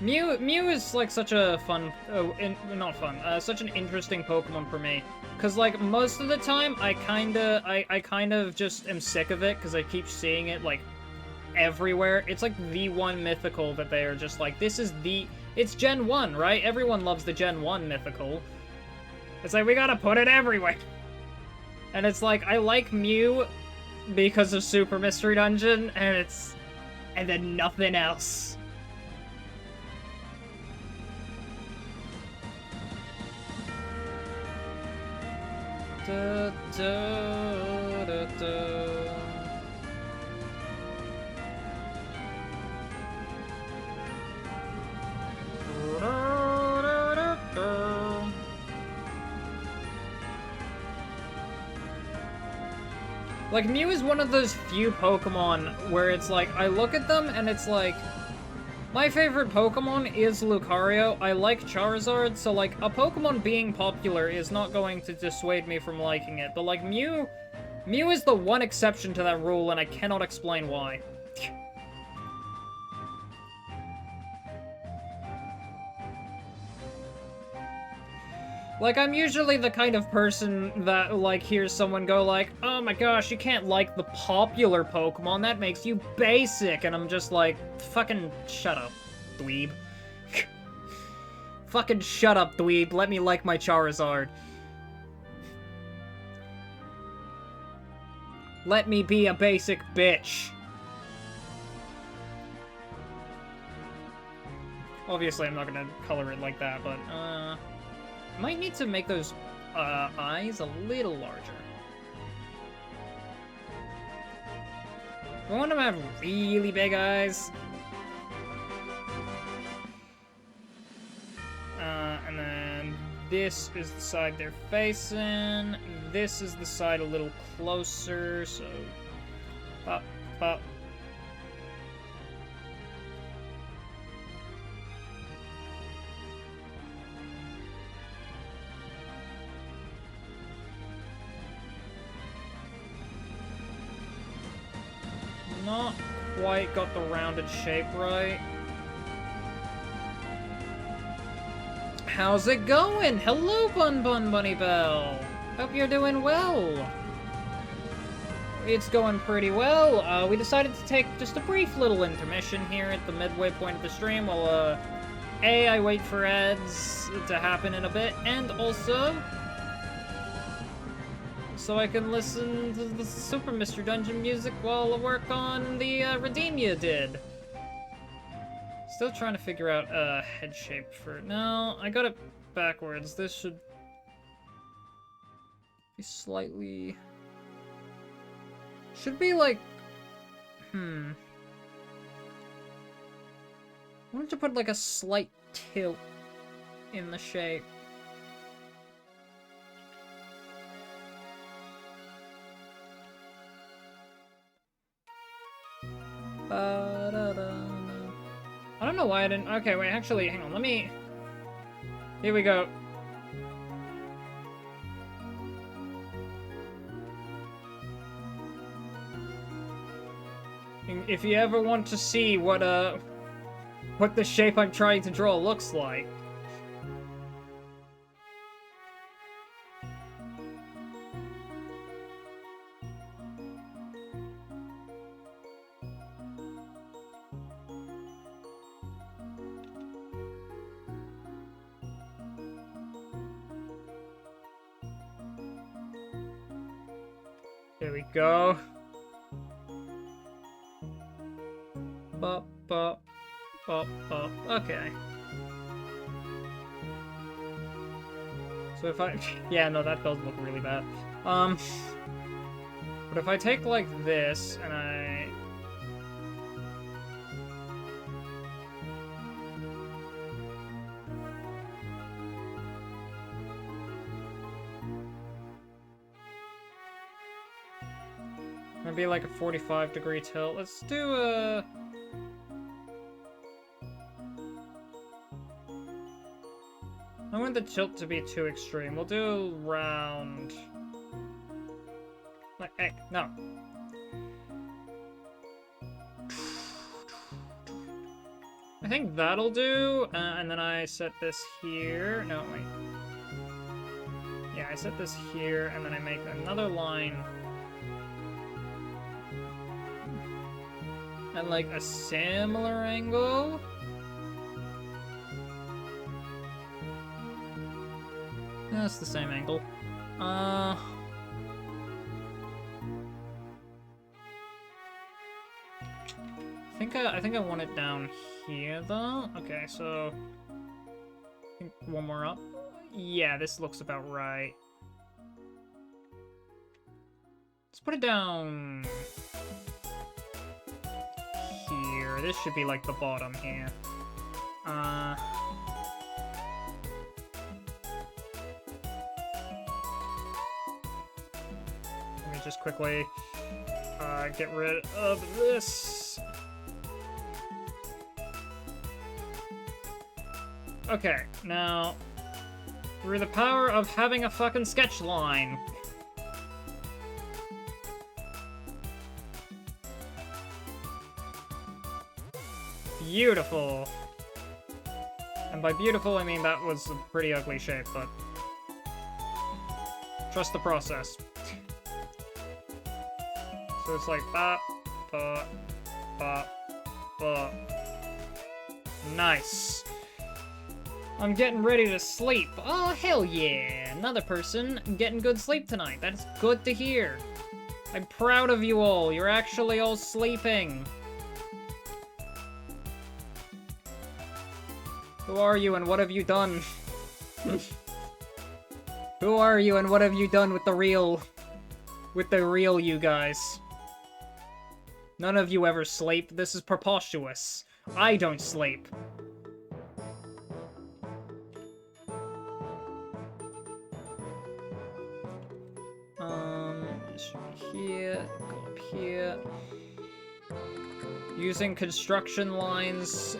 Mew is like such a fun, not fun, such an interesting Pokemon for me. Cause like most of the time, I kind of just am sick of it because I keep seeing it like everywhere. It's like the one mythical that they are just like, it's Gen 1, right? Everyone loves the Gen 1 mythical. It's like, we gotta put it everywhere. And it's like, I like Mew because of Super Mystery Dungeon, and then nothing else. Da, da, da, da. Like, Mew is one of those few Pokemon where it's like, I look at them and it's like, my favorite Pokemon is Lucario. I like Charizard, so like, a Pokemon being popular is not going to dissuade me from liking it. But like, Mew is the one exception to that rule, and I cannot explain why. Like, I'm usually the kind of person that, like, hears someone go like, oh my gosh, you can't like the popular Pokemon, that makes you basic, and I'm just like, fucking shut up, dweeb. Fucking shut up, dweeb, let me like my Charizard. Let me be a basic bitch. Obviously, I'm not gonna color it like that, but, might need to make those eyes a little larger. I want them to have really big eyes. And then this is the side they're facing. This is the side a little closer, so... Pop, pop. Not quite got the rounded shape right. How's it going? Hello, Bun Bun Bunny Bell. Hope you're doing well. it's going pretty well. We decided to take just a brief little intermission here at the midway point of the stream while, I wait for ads to happen in a bit, and also so I can listen to the Super Mr. Dungeon music while I work on the Redeem You did. Still trying to figure out head shape for... No, I got it backwards. This should be slightly... Should be like... Why don't you put like a slight tilt in the shape? I don't know why I didn't... Okay, wait, actually, hang on, let me... Here we go. If you ever want to see what the shape I'm trying to draw looks like. There we go. Bop, bop, bop, bop. Okay. So if I... Yeah, no, that does look really bad. But if I take, like, this, and I... Maybe like a 45-degree tilt. Let's do a... I want the tilt to be too extreme. We'll do round... Like, hey, no. I think that'll do, and then I set this here. No, wait. Yeah, I set this here, and then I make another line... At like a similar angle. That's the same angle. I think I want it down here though. Okay, so I think one more up. Yeah, this looks about right. Let's put it down here. This should be like the bottom here. Let me just quickly get rid of this. Okay, now through the power of having a fucking sketch line. Beautiful. And by beautiful, I mean that was a pretty ugly shape, but trust the process. So it's like bop, bop, bop, bop. Nice. I'm getting ready to sleep. Oh, hell yeah. Another person getting good sleep tonight. That's good to hear. I'm proud of you all. You're actually all sleeping. Who are you and what have you done? Who are you and what have you done with the real you guys? None of you ever sleep. This is preposterous. I don't sleep. Here, go up here. Using construction lines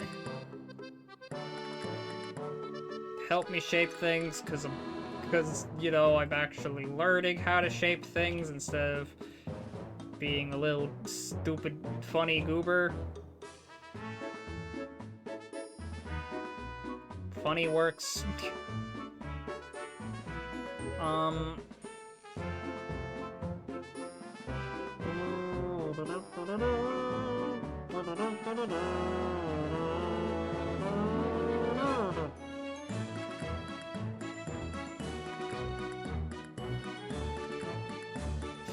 help me shape things, because, you know, I'm actually learning how to shape things instead of being a little stupid, funny goober. Funny works.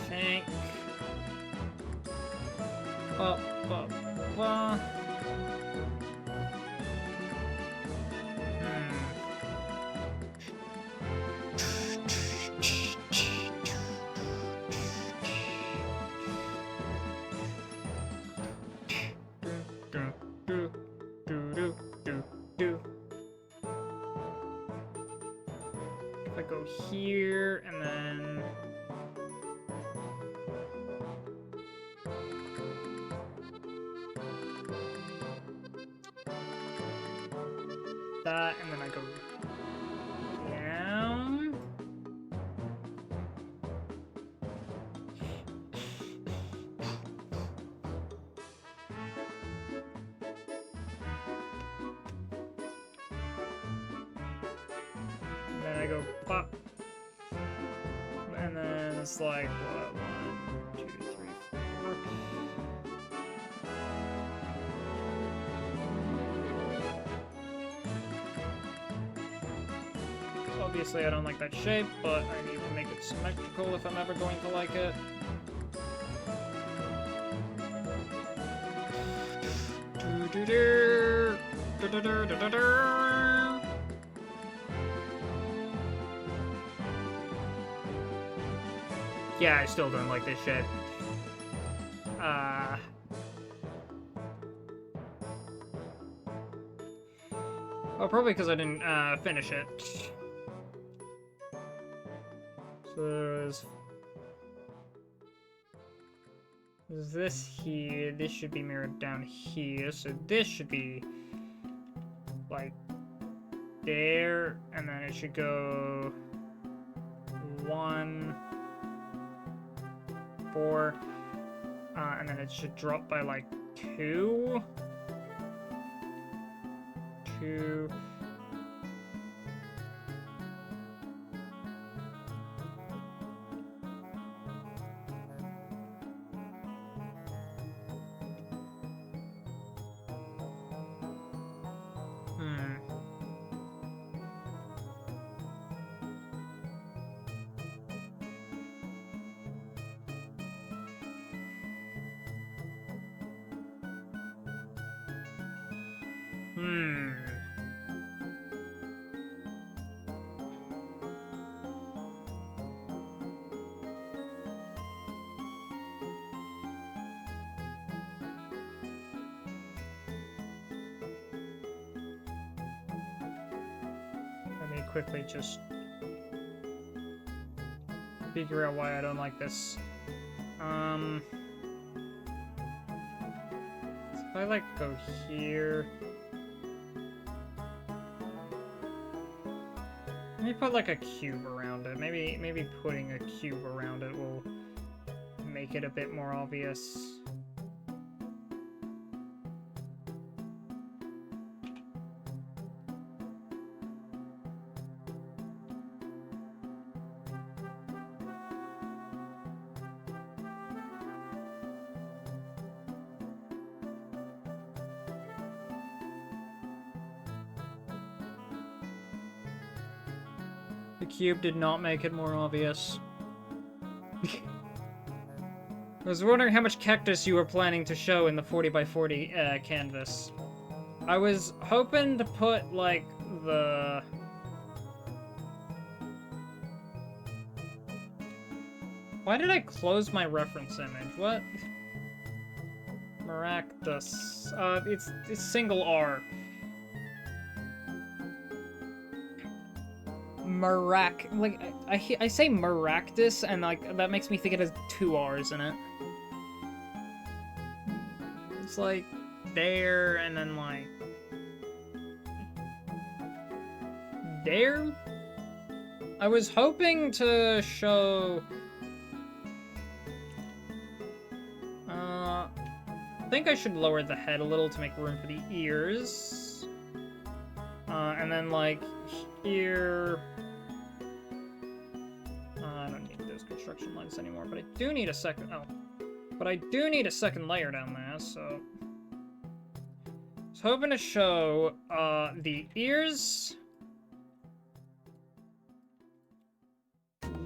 Think. Ba, ba, ba. If I go here and then that, and then I go down. And then I go pop. And then it's like, what? 1, 2, 3, 4. Obviously, I don't like that shape, but I need to make it symmetrical if I'm ever going to like it. Yeah, I still don't like this shape. Oh, probably because I didn't finish it. So there's this here. This should be mirrored down here. So this should be like there, and then it should go 1, 4, and then it should drop by like 2. 2. Let me quickly just figure out why I don't like this. So if I like go here, let me put like a cube around it. Maybe putting a cube around it will make it a bit more obvious. The cube did not make it more obvious. I was wondering how much cactus you were planning to show in the 40x40 canvas. I was hoping to put, like, the... Why did I close my reference image? What? Maractus. It's single R. I say Maractus, and like that makes me think it has 2 R's in it. It's like there, and then like there. I was hoping to show. I think I should lower the head a little to make room for the ears, and then like here. I don't need those construction lines anymore, but I do need a second. Oh. But I do need a second layer down there, so... I was hoping to show, the ears.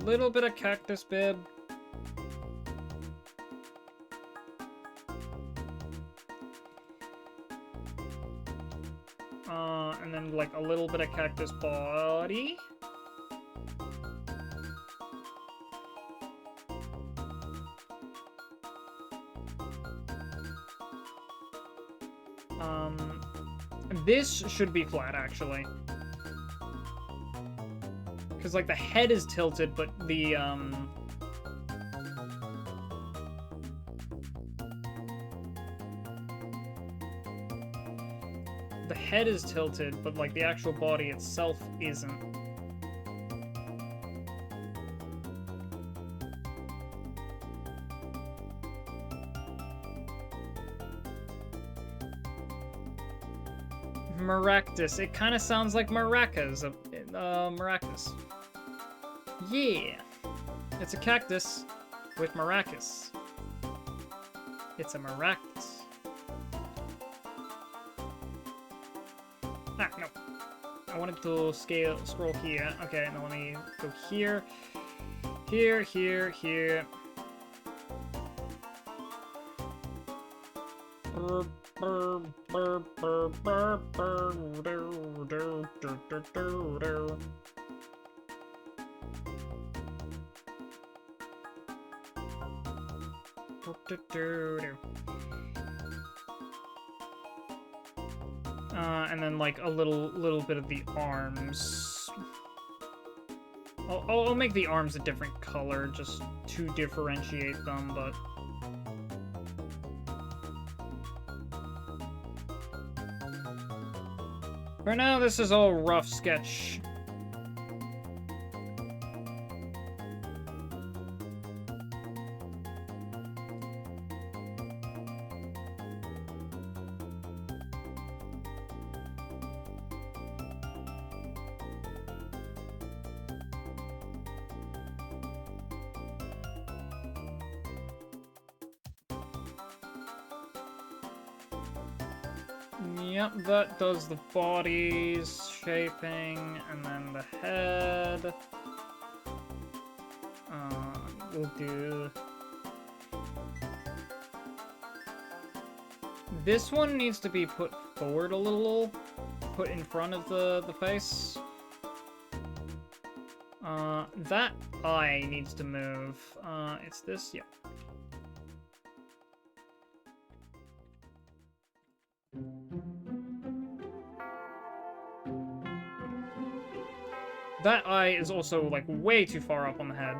Little bit of cactus bib. And then, like, a little bit of cactus body. This should be flat, actually. Because, like, the head is tilted, but the, the head is tilted, but, like, the actual body itself isn't. Maractus. It kind of sounds like maracas. Maracas. Yeah. It's a cactus with maracas. It's a maractus. Ah, no. I wanted to scroll here. Okay, now let me go here. Here, here, here. And then like a little bit of the arms. I'll make the arms a different color just to differentiate them, but for now, this is all rough sketch. Yep, that does the body's shaping, and then the head. We'll do... This one needs to be put forward a little, put in front of the face. That eye needs to move. It's this, yeah. That eye is also, like, way too far up on the head.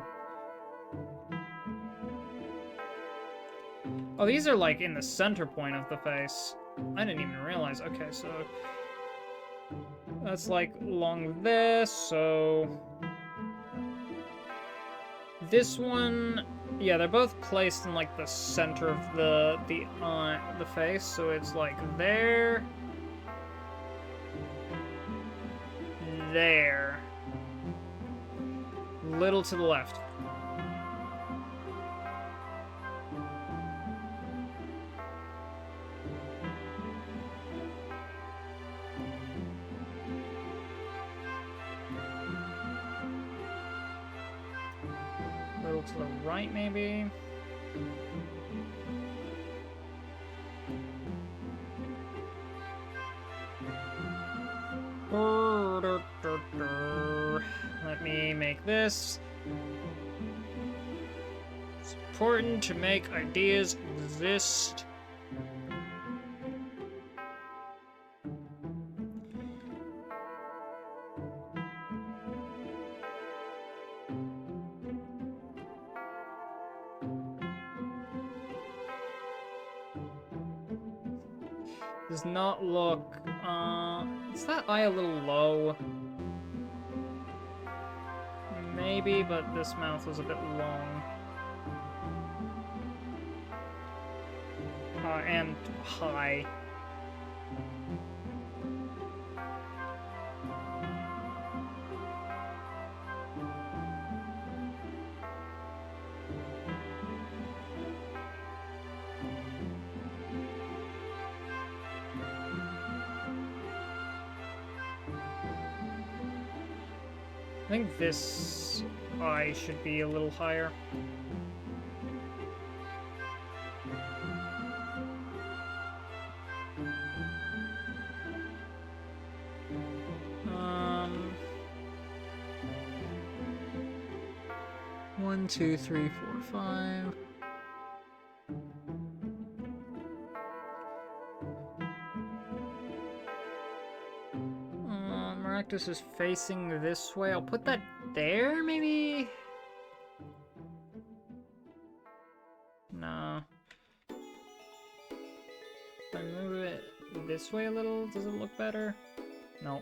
Oh, these are, like, in the center point of the face. I didn't even realize. Okay, so... that's, like, along this, so... This one... yeah, they're both placed in, like, the center of the face, so it's, like, there... there... little to the left. Little to the right, maybe. Let me make this. It's important to make ideas exist. Does not look, is that eye a little low? Maybe, but this mouth was a bit long. And high. I think this eye should be a little higher. One, two, three, four, five. Maractus is facing this way. I'll put that there, maybe? No. If I move it this way a little, does it look better? No.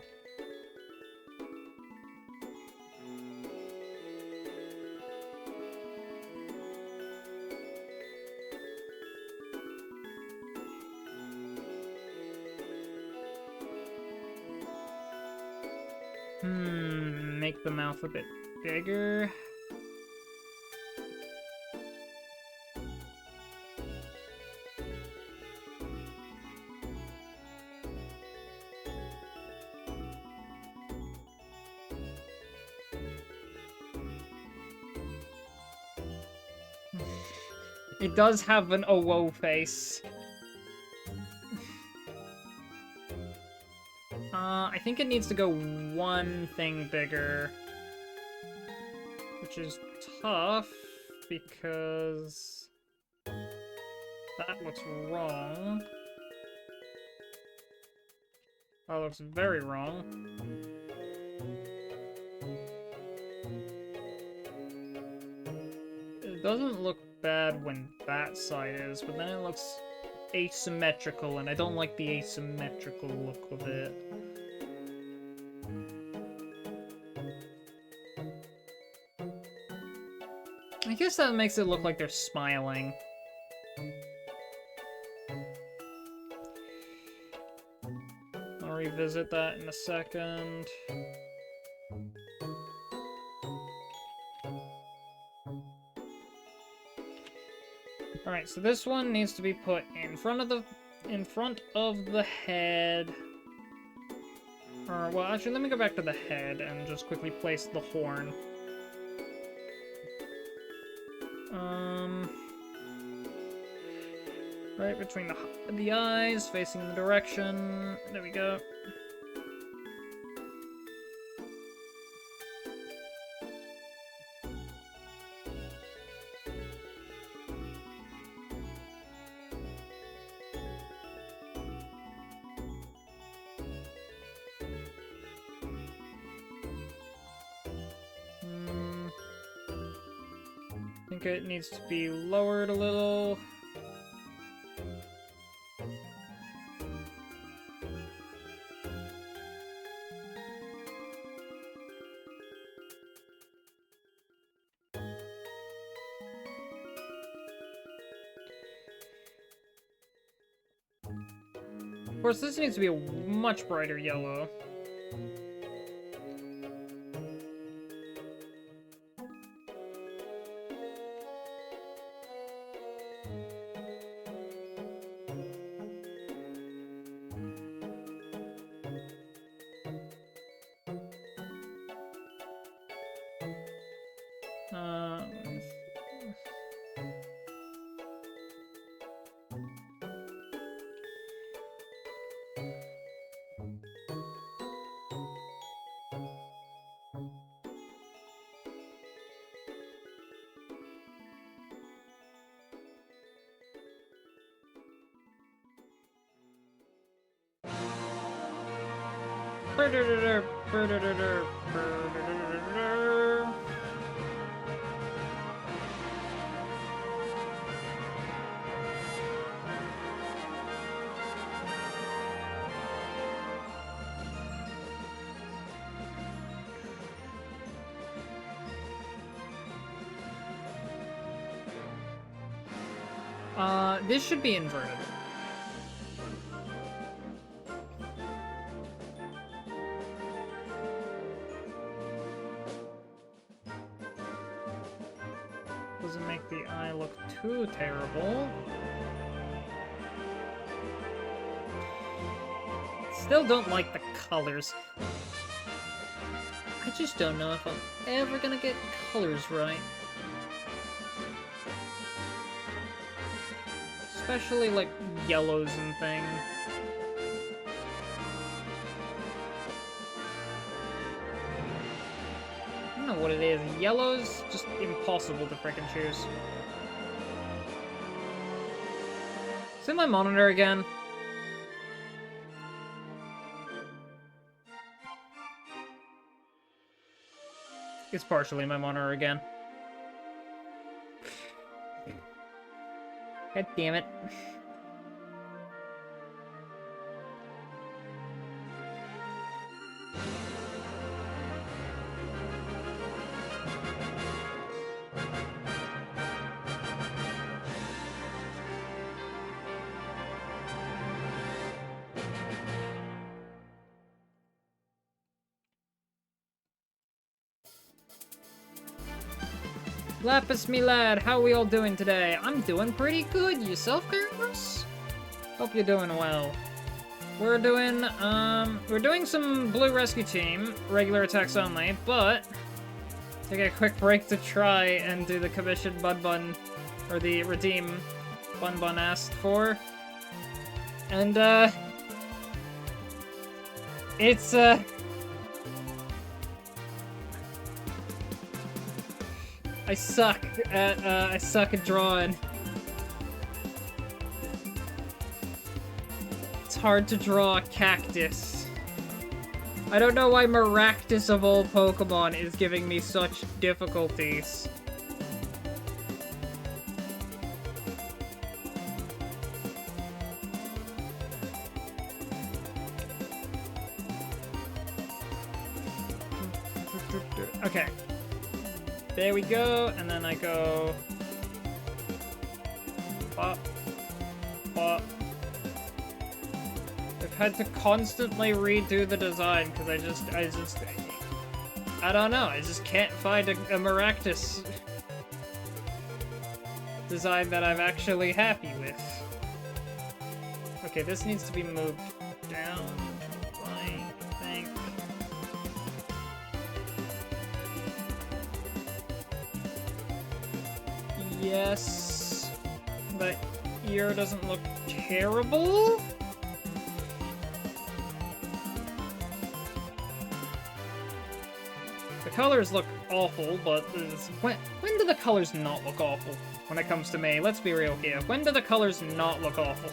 Make the mouth a bit bigger. It does have an oh whoa face. I think it needs to go one thing bigger. Which is tough, because that looks wrong. That looks very wrong. It doesn't look bad when that side is, but then it looks asymmetrical, and I don't like the asymmetrical look of it. I guess that makes it look like they're smiling. I'll revisit that in a second. Alright, so this one needs to be put in front of the head. Or, well, actually, let me go back to the head and just quickly place the horn. Right between the eyes, facing in the direction. There we go. I think it needs to be lowered a little. Of course, this needs to be a much brighter yellow. This should be inverted. Doesn't make the eye look too terrible. Still don't like the colors. I just don't know if I'm ever gonna get colors right. Especially, like, yellows and things. I don't know what it is. Yellows, just impossible to frickin' choose. Is it my monitor again? It's partially my monitor again. God damn it. Lapis, me lad, how we all doing today? I'm doing pretty good. Yourself, Carlos? Hope you're doing well. We're doing some Blue Rescue Team, regular attacks only, but take a quick break to try and do the commission Bun Bun, or the redeem Bun Bun asked for. And, it's, I suck at drawing. It's hard to draw a cactus. I don't know why Maractus of all Pokemon is giving me such difficulties. Okay. There we go, and then I go... Pop. Pop. I've had to constantly redo the design, because I don't know, I just can't find a Maractus design that I'm actually happy with. Okay, this needs to be moved down, I think. Yes, that ear doesn't look terrible. The colors look awful, but when do the colors not look awful when it comes to me? Let's be real here. When do the colors not look awful?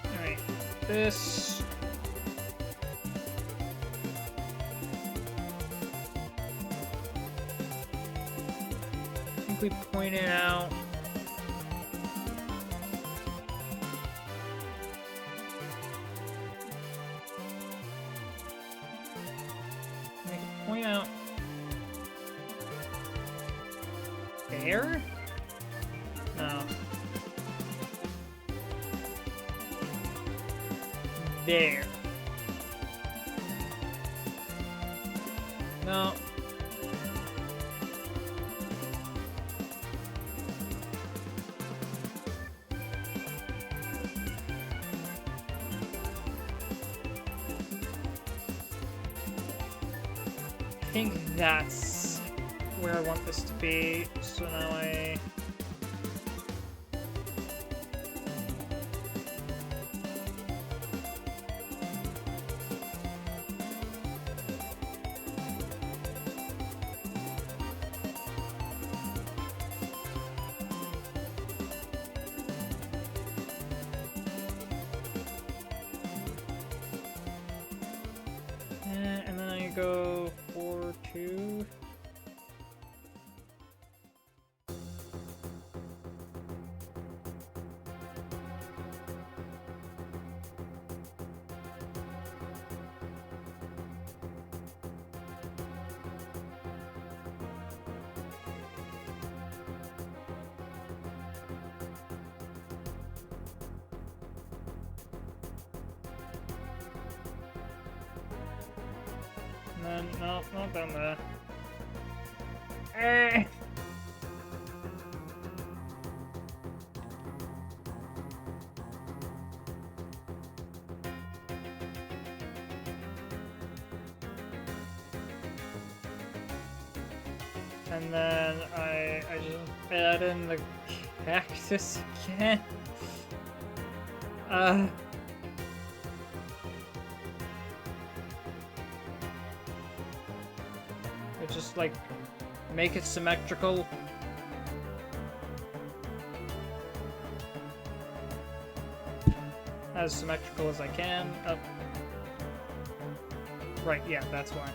Alright, this... I think we pointed out... I can point out... There? No. There. No. think that's where I want this to be. So now I... and then I go 4, 2. And then, no, not down there. Eh. And then I just add in the cactus again. Just like make it symmetrical. As symmetrical as I can. Right, yeah, that's why.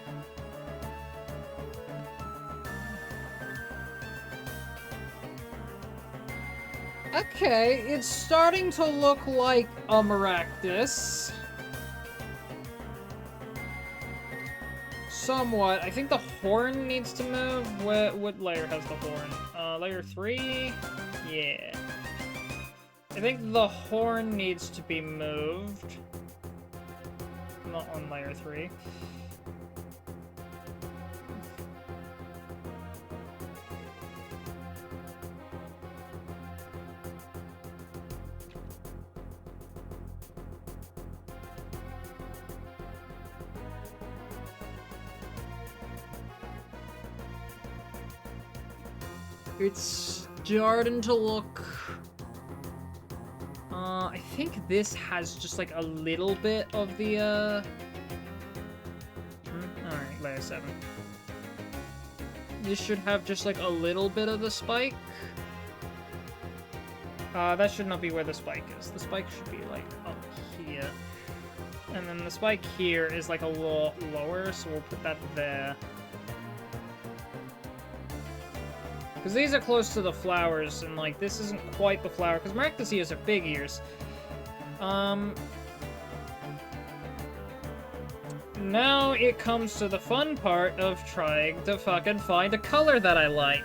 Okay, it's starting to look like a Maractus. Somewhat. I think the horn needs to move. What layer has the horn? Layer 3? Yeah. I think the horn needs to be moved. Not on layer 3. It's starting to look... I think this has just like a little bit of the, Alright, layer 7. This should have just like a little bit of the spike. That should not be where the spike is. The spike should be like up here. And then the spike here is like a lot lower, so we'll put that there. Because these are close to the flowers, and, like, this isn't quite the flower, because Maractus ears are big ears. Now it comes to the fun part of trying to fucking find a color that I like.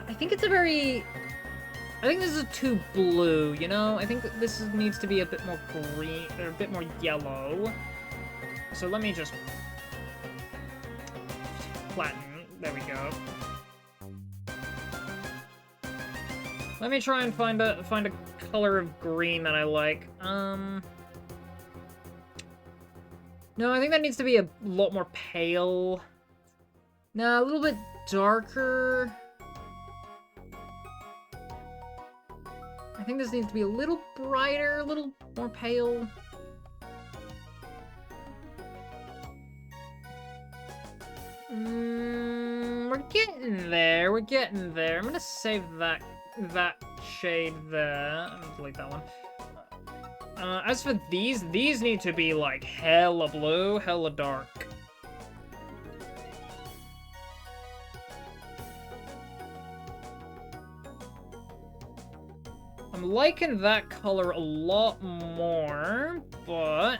I think it's a very... I think this is too blue, you know? I think that this needs to be a bit more green, or a bit more yellow. So let me just... flatten. There we go. Let me try and find a color of green that I like. No, I think that needs to be a lot more pale. No, a little bit darker. I think this needs to be a little brighter, a little more pale. We're getting there. We're getting there. I'm gonna save that shade there. I'm gonna delete that one. As for these need to be like hella blue, hella dark. I'm liking that color a lot more, but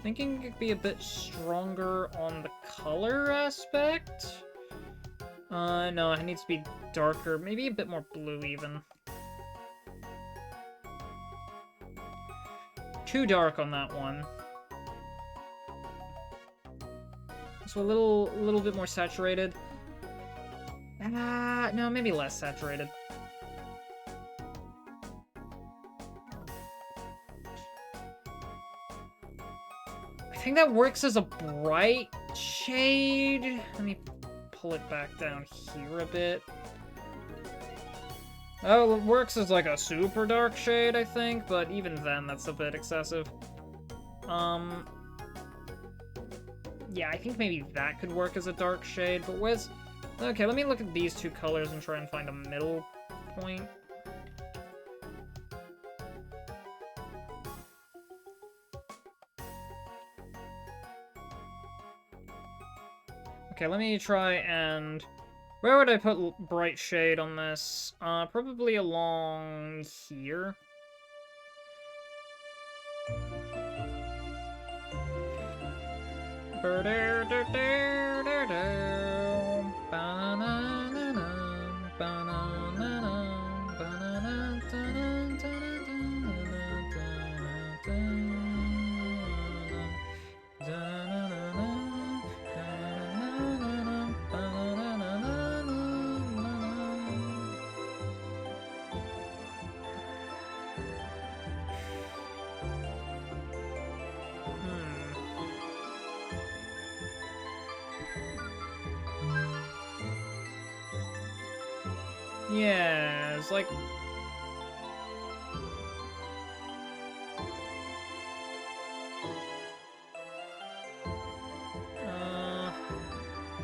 thinking it could be a bit stronger on the color aspect. No, it needs to be darker, maybe a bit more blue even. Too dark on that one. So a little bit more saturated. No, maybe less saturated. I think that works as a bright shade. Let me pull it back down here a bit. Oh, it works as like a super dark shade, I think, but even then, that's a bit excessive. Yeah, I think maybe that could work as a dark shade, but where's... Okay, let me look at these two colors and try and find a middle point. Okay, let me try and... Where would I put bright shade on this? Probably along here. Yeah, it's like...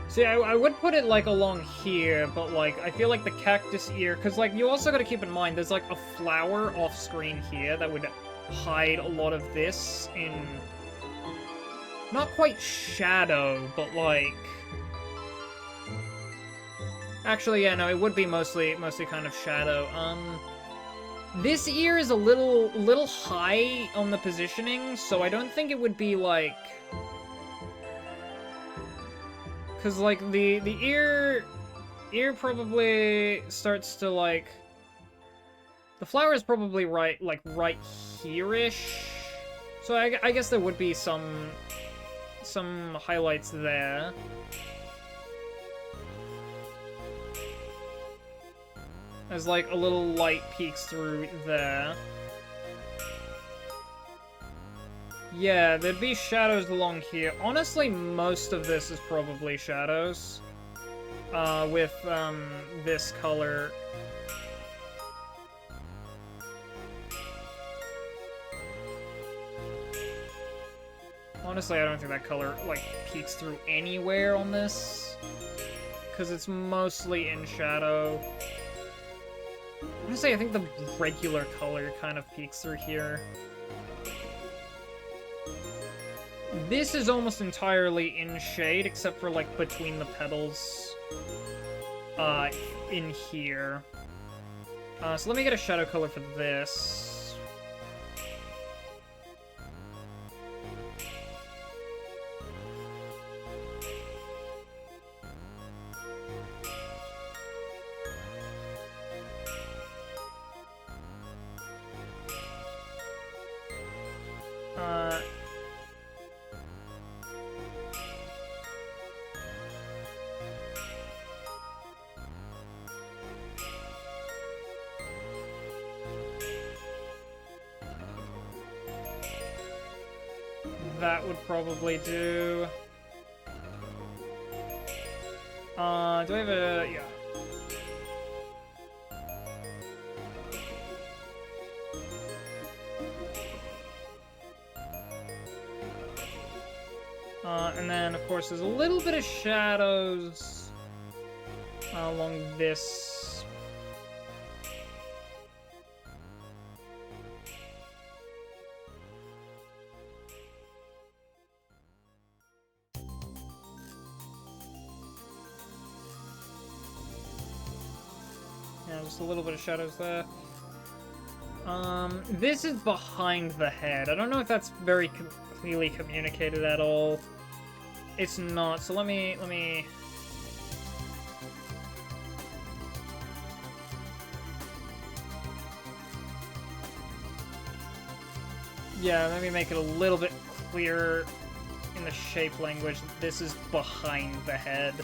See, I would put it, like, along here, but, like, I feel like the cactus ear... Because, like, you also gotta keep in mind, there's, like, a flower off-screen here that would hide a lot of this in... Not quite shadow, but, like... Actually, yeah, no, it would be mostly kind of shadow. This ear is a little high on the positioning, so I don't think it would be, like... Because, like, the ear probably starts to, like... The flower is probably right here-ish. So I guess there would be some highlights there. As, like, a little light peeks through there. Yeah, there'd be shadows along here. Honestly, most of this is probably shadows. With, this color. Honestly, I don't think that color, like, peeks through anywhere on this. Because it's mostly in shadow. Honestly, I think the regular color kind of peeks through here. This is almost entirely in shade, except for, like, between the petals, in here. So let me get a shadow color for this. That would probably do. Do I have a... yeah. And then, of course, there's a little bit of shadows along this. Yeah, just a little bit of shadows there. This is behind the head. I don't know if that's very clearly communicated at all. It's not, so let me... Yeah, let me make it a little bit clearer in the shape language. This is behind the head.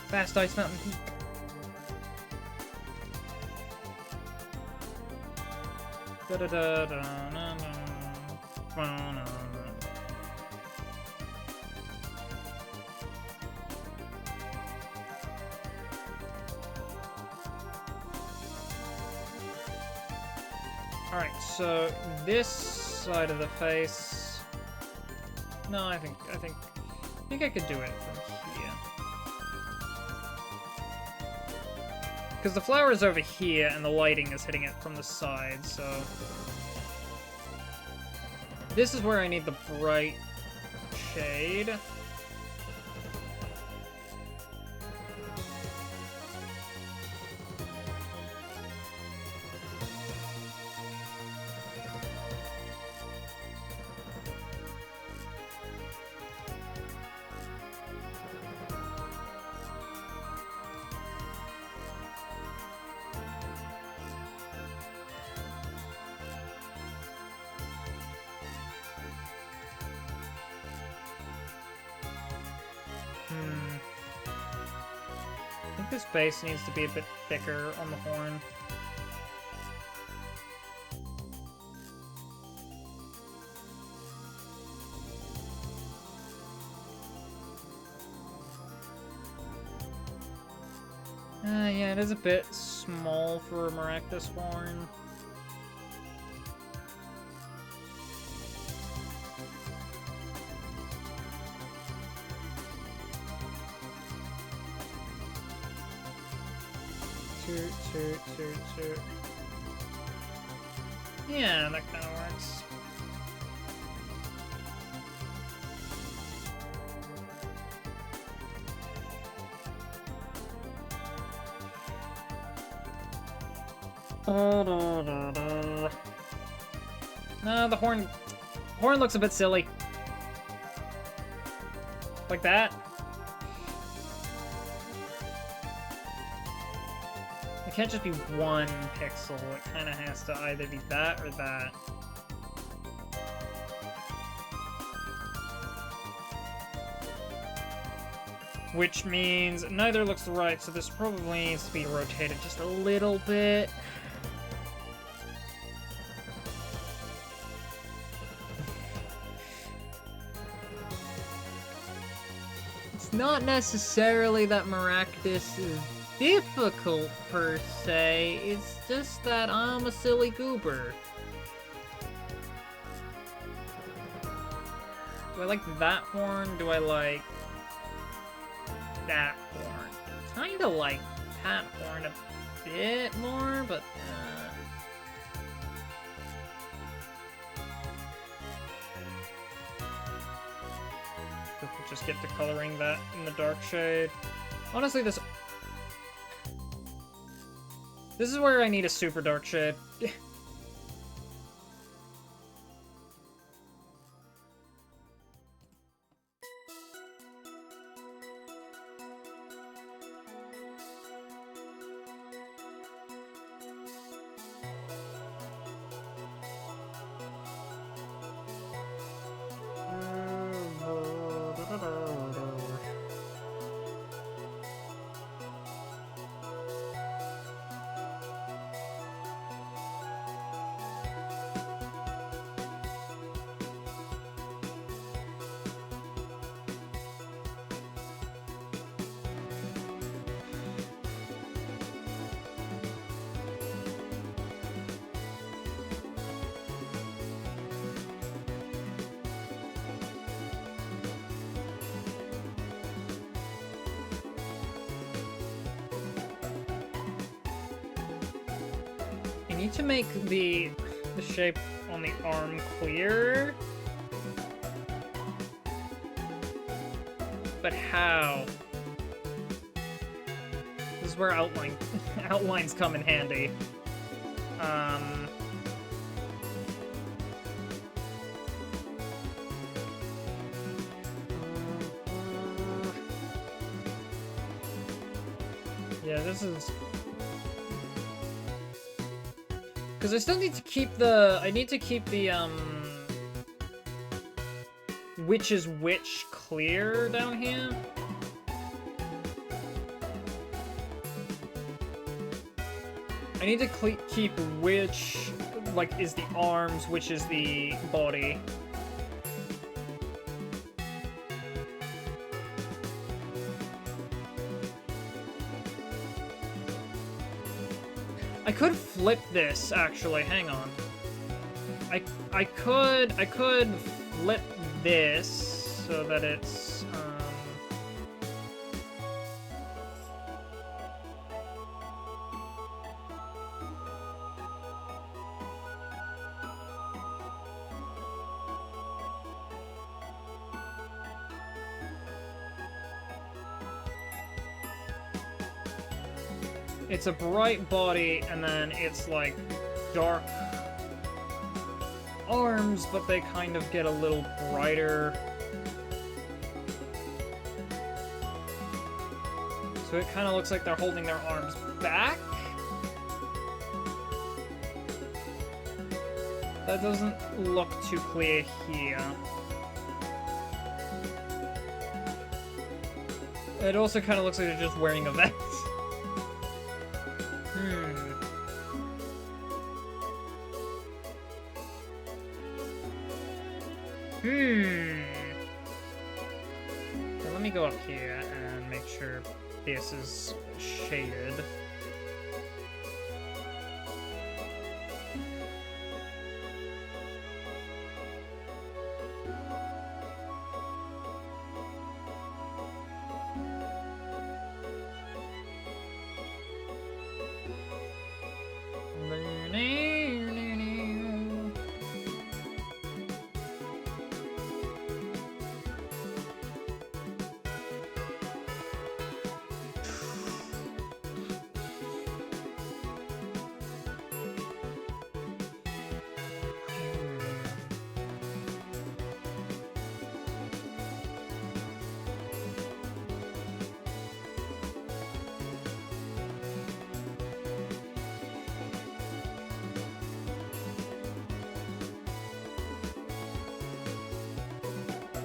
Fast Ice Mountain Peak. Da da da da da da. Alright, so this side of the face. No, I think I could do it from here. Because the flower is over here and the lighting is hitting it from the side, so this is where I need the bright shade. I think this base needs to be a bit thicker on the horn. Yeah, it is a bit small for a Maractus horn. Toot. Yeah, that kind of works. No, the horn looks a bit silly. Like that. It can't just be one pixel. It kind of has to either be that or that. Which means neither looks right, so this probably needs to be rotated just a little bit. It's not necessarily that Maractus is difficult per se, it's just that I'm a silly goober. Do I like that horn? Do I like that horn? Kinda like that horn a bit more, but just get to coloring that in the dark shade. Honestly, this is where I need a super dark shade. I need to make the shape on the arm clearer. But how? This is where outlines come in handy. Yeah, this is... Because I still need to keep the... which is which clear down here. I need to keep which, like, is the arms, which is the body. I could flip this, actually. Hang on. I could flip this so that it's, it's a bright body, and then it's, like, dark arms, but they kind of get a little brighter. So it kind of looks like they're holding their arms back. That doesn't look too clear here. It also kind of looks like they're just wearing a vest. So let me go up here and make sure this is shaded.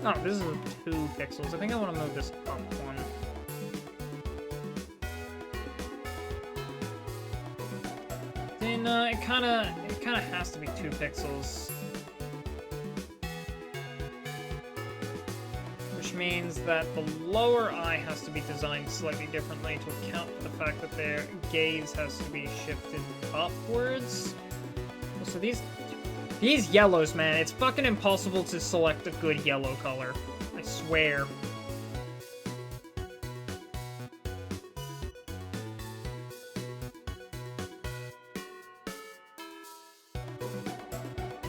Oh, this is 2 pixels. I think I want to move this up one. Then it kind of has to be 2 pixels, which means that the lower eye has to be designed slightly differently to account for the fact that their gaze has to be shifted upwards. So these yellows, man, it's fucking impossible to select a good yellow color. I swear.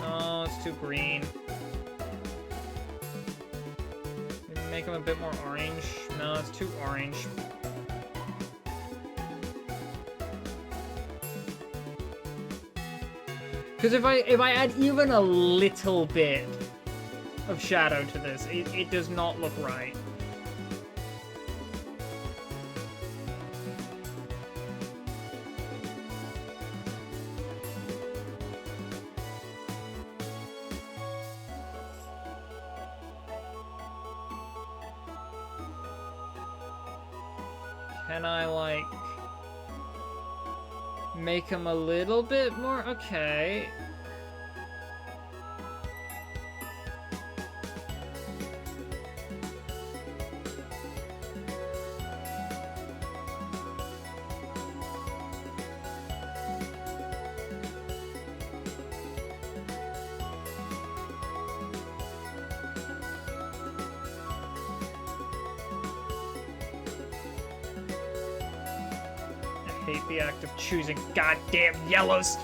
Oh, it's too green. Maybe make them a bit more orange. No, it's too orange. Because if I add even a little bit of shadow to this, it does not look right. Can I, like, make him a little bit more? Okay. I hate the act of choosing goddamn yellows.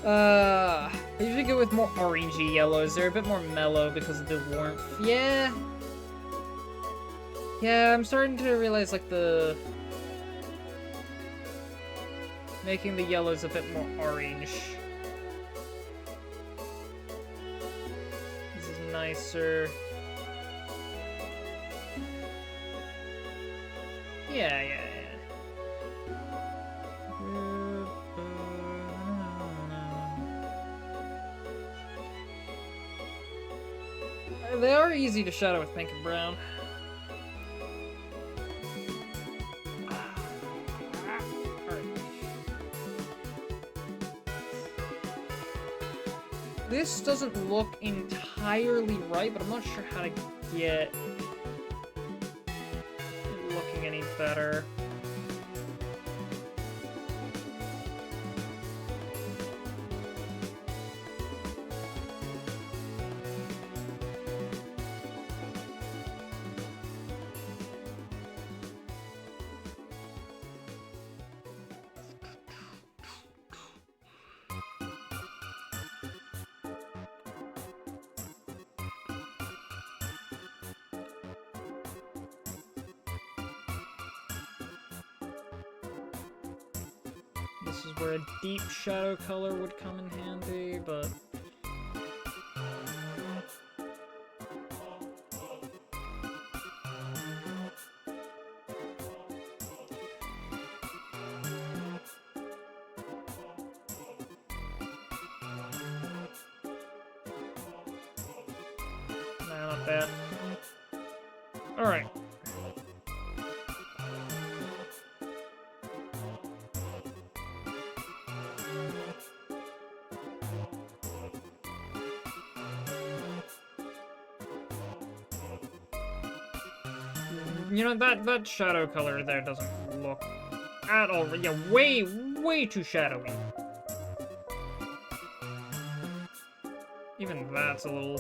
I usually go with more orangey yellows. They're a bit more mellow because of the warmth. Yeah. Yeah, I'm starting to realize, like, making the yellows a bit more orange. This is nicer. Yeah. They are easy to shadow with pink and brown. This doesn't look entirely right, but I'm not sure how to get it looking any better. This is where a deep shadow color would come in handy, but... Nah, not bad. Alright. You know, that shadow color there doesn't look at all... Yeah, way too shadowy. Even that's a little...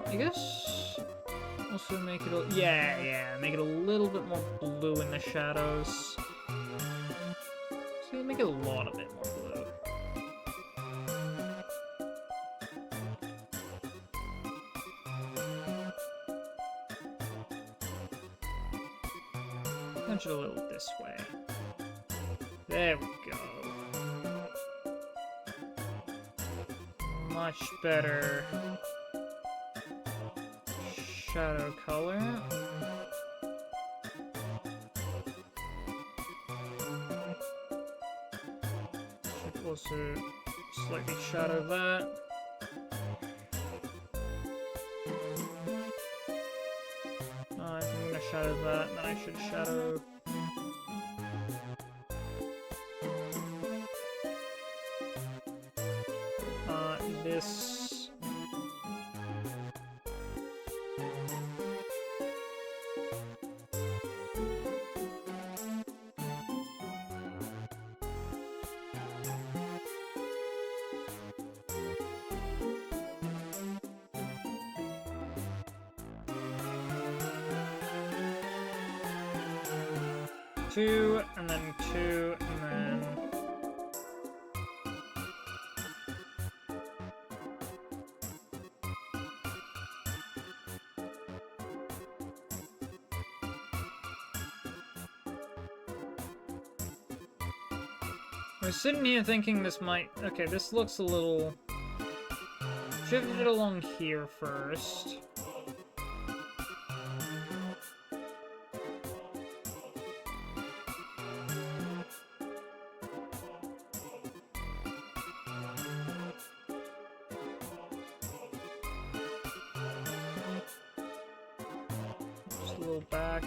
I guess... Also make it a... Yeah, make it a little bit more blue in the shadows. So make it a lot of it more blue. Punch it a little this way. There we go. Much better shadow color. Should also slightly shadow that. If I'm gonna shadow that, then I should shadow this. Two, and then two, and then... I was sitting here thinking this might... Okay, this looks a little... Shifted it along here first. Just a little back.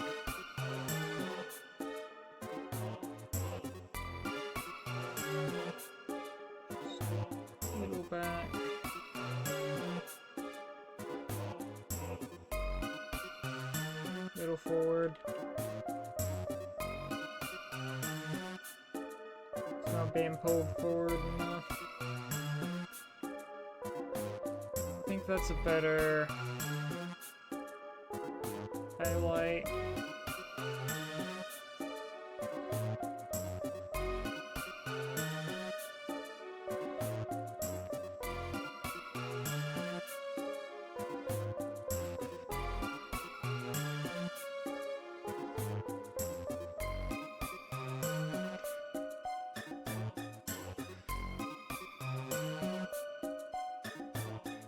Back. Little forward. It's not being pulled forward enough. I think that's a better highlight.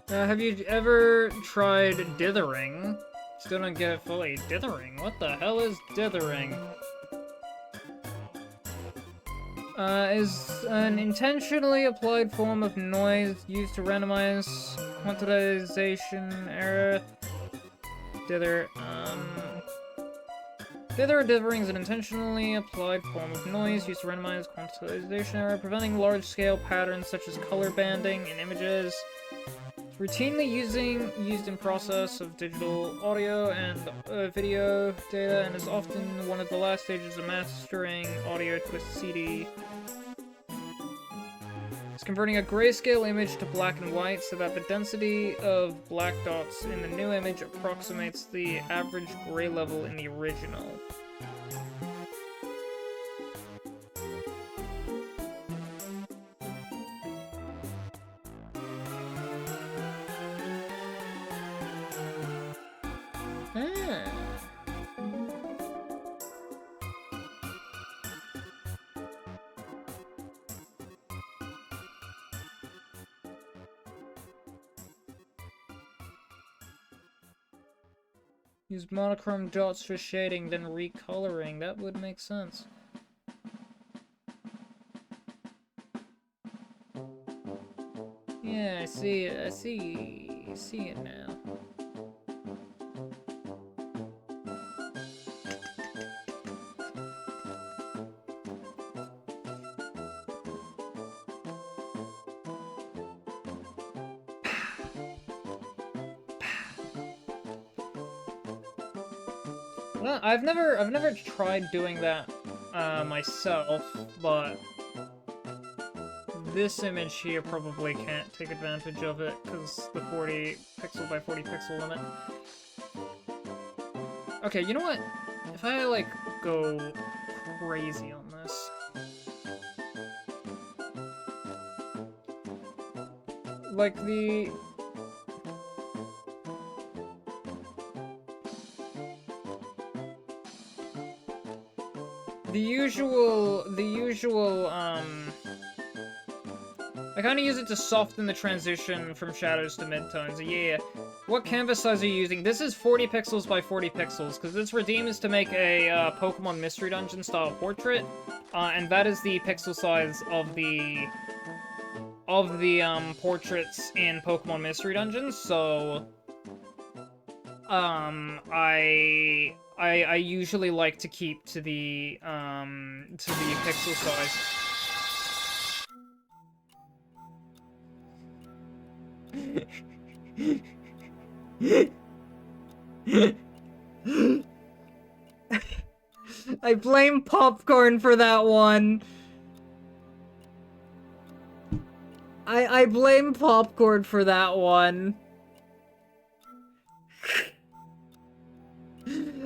Have you ever tried dithering? Still don't get it fully. Dithering? What the hell is dithering? Is an intentionally applied form of noise used to randomize quantization error. Dither, Dither or dithering is an intentionally applied form of noise used to randomize quantization error, preventing large-scale patterns such as color banding in images. Routinely used in process of digital audio and video data, and is often one of the last stages of mastering audio to a CD. It's converting a grayscale image to black and white so that the density of black dots in the new image approximates the average gray level in the original. Use monochrome dots for shading, then recoloring. That would make sense. Yeah, I see it. I see it now. Well, I've never tried doing that myself, but this image here probably can't take advantage of it because the 40 pixel by 40 pixel limit. Okay, you know what? If I like go crazy on this, like the usual, I kind of use it to soften the transition from shadows to midtones. Yeah. What canvas size are you using? This is 40 pixels by 40 pixels, because this redeem is to make a Pokemon Mystery Dungeon style portrait, and that is the pixel size of the portraits in Pokemon Mystery Dungeon. So I usually like to keep to the pixel size. I blame Popcorn for that one. I blame Popcorn for that one.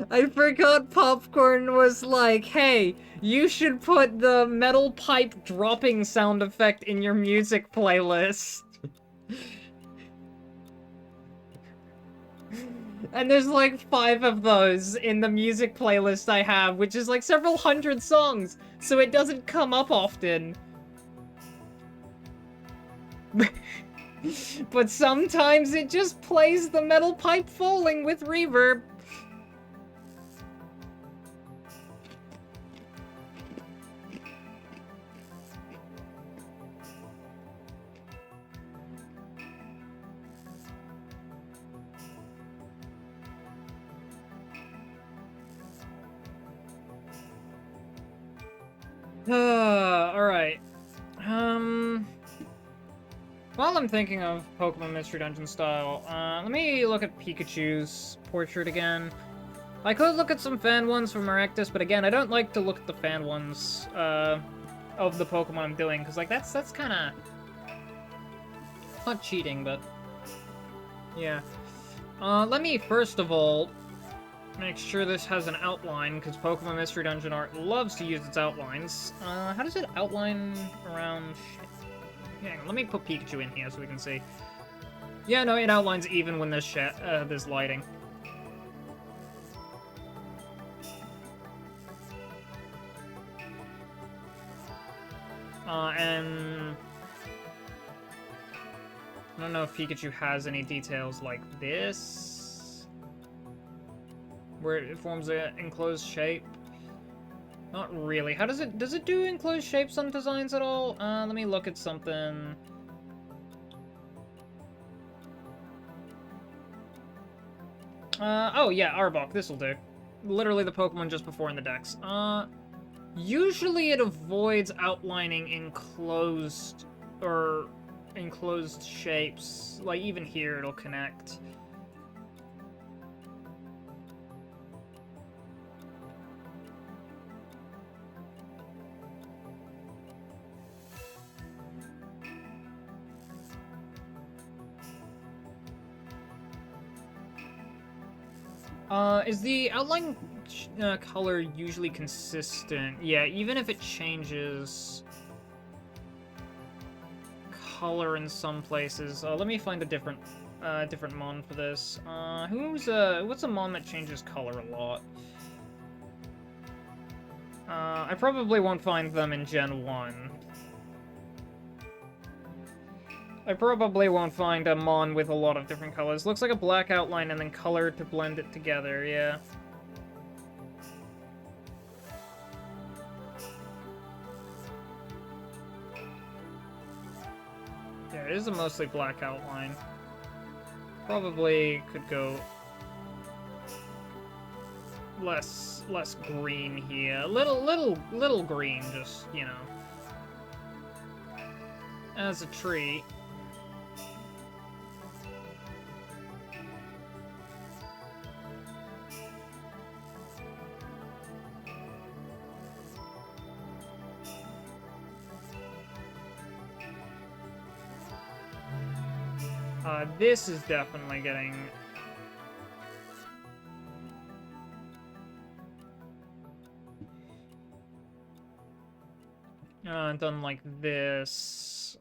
I forgot Popcorn was like, hey, you should put the metal pipe dropping sound effect in your music playlist. And there's like 5 of those in the music playlist I have, which is like several hundred songs, so it doesn't come up often. But sometimes it just plays the metal pipe falling with reverb. Alright. While I'm thinking of Pokemon Mystery Dungeon style, let me look at Pikachu's portrait again. I could look at some fan ones from Erectus, but again, I don't like to look at the fan ones, of the Pokemon I'm doing, because, like, that's kinda... not cheating, but... yeah. Let me, first of all, make sure this has an outline, because Pokemon Mystery Dungeon art loves to use its outlines. How does it outline around... hang on, let me put Pikachu in here so we can see. Yeah, no, it outlines even when there's there's lighting. And... I don't know if Pikachu has any details like this, where it forms an enclosed shape. Not really. How does it do enclosed shapes on designs at all? Let me look at something. Oh yeah, Arbok, this'll do. Literally the Pokemon just before in the decks. Usually it avoids outlining enclosed shapes. Like, even here it'll connect. Is the outline color usually consistent? Yeah, even if it changes color in some places. Let me find a different mon for this. What's a mon that changes color a lot? I probably won't find them in Gen 1. I probably won't find a mon with a lot of different colors. Looks like a black outline and then color to blend it together, yeah. Yeah, it is a mostly black outline. Probably could go less green here. Little green, just, you know, as a treat. This is definitely getting... done like this.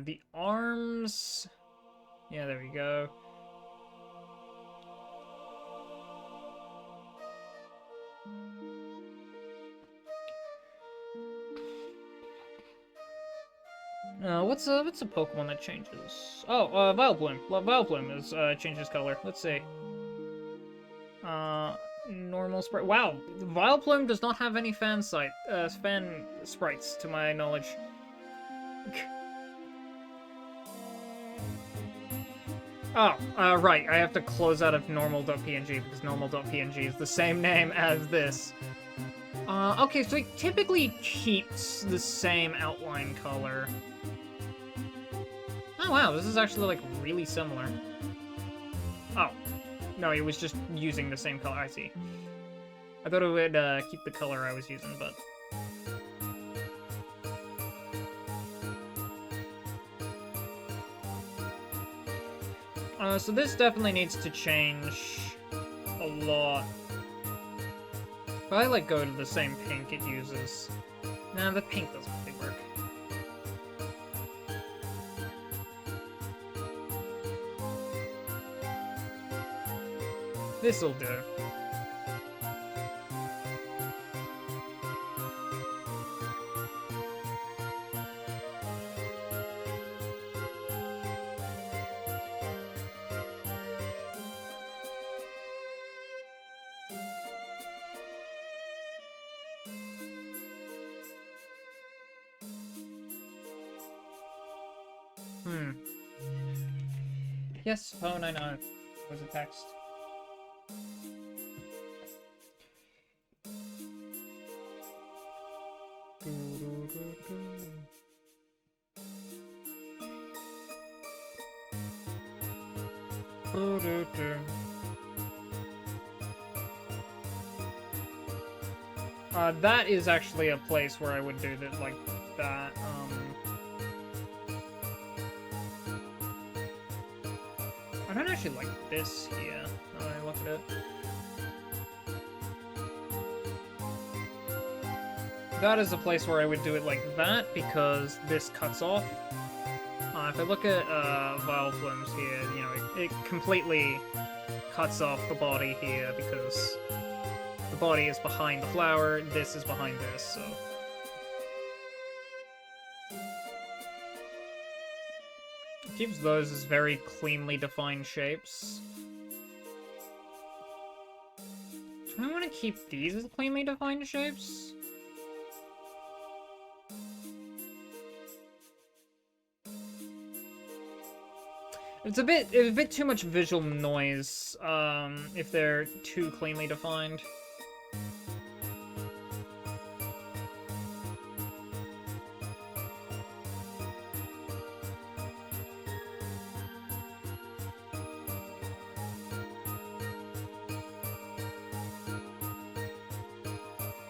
The arms... Yeah, there we go. What's a Pokemon that changes? Oh, Vileplume. Vileplume is changes color. Let's see. Normal sprite. Wow, Vileplume does not have any fan sprites, to my knowledge. Oh, right. I have to close out of normal.png because normal.png is the same name as this. Okay, so it typically keeps the same outline color. Oh wow, this is actually, like, really similar. Oh. No, it was just using the same color, I see. I thought it would, keep the color I was using, but... So this definitely needs to change a lot. If I, like, go to the same pink it uses... Nah, the pink doesn't really work. This'll do. Yes, phone, I know. It was a text. That is actually a place where I would do that, like that. I don't actually like this here. Now that I look at it. That is a place where I would do it like that, because this cuts off. If I look at Vileplume's here, you know, it completely cuts off the body here, because the body is behind the flower, this is behind this, so... It keeps those as very cleanly defined shapes. Do I want to keep these as cleanly defined shapes? It's a bit too much visual noise, if they're too cleanly defined.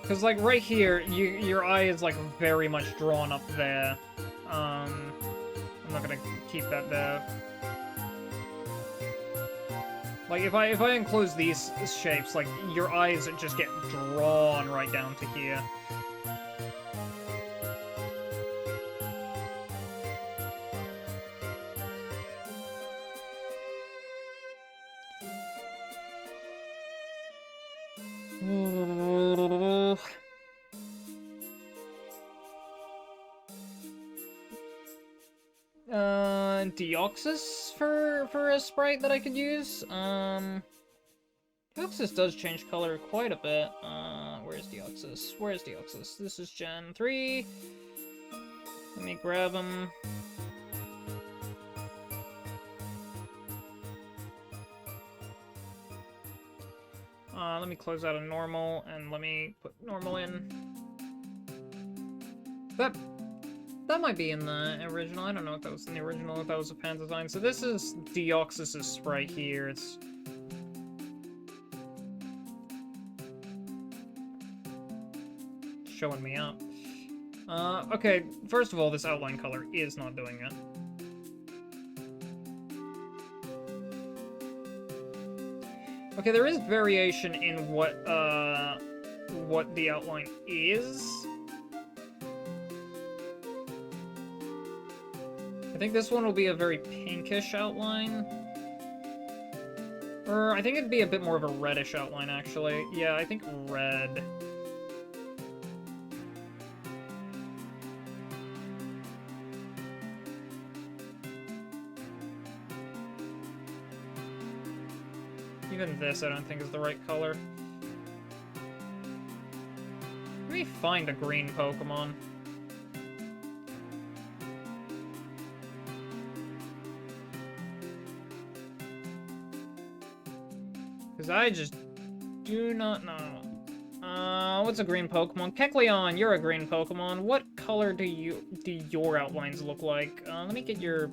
Because, like, right here, your eye is, like, very much drawn up there. I'm not gonna keep that there. Like, if I enclose these shapes, like, your eyes just get drawn right down to here. Deoxys for a sprite that I could use. Deoxys does change color quite a bit. Where's Deoxys? Where's Deoxys? This is Gen 3. Let me grab him. Let me close out a normal, and let me put normal in. That might be in the original. I don't know if that was in the original, if that was a pan design. So this is Deoxys' sprite here. It's... showing me up. Okay, first of all, this outline color is not doing it. Okay, there is variation in what the outline is. I think this one will be a very pinkish outline. Or I think it'd be a bit more of a reddish outline, actually. Yeah, I think red. Even this, I don't think is the right color. Let me find a green Pokemon. Because I just do not know. What's a green Pokemon? Kecleon, you're a green Pokemon. What color do your outlines look like? Let me get your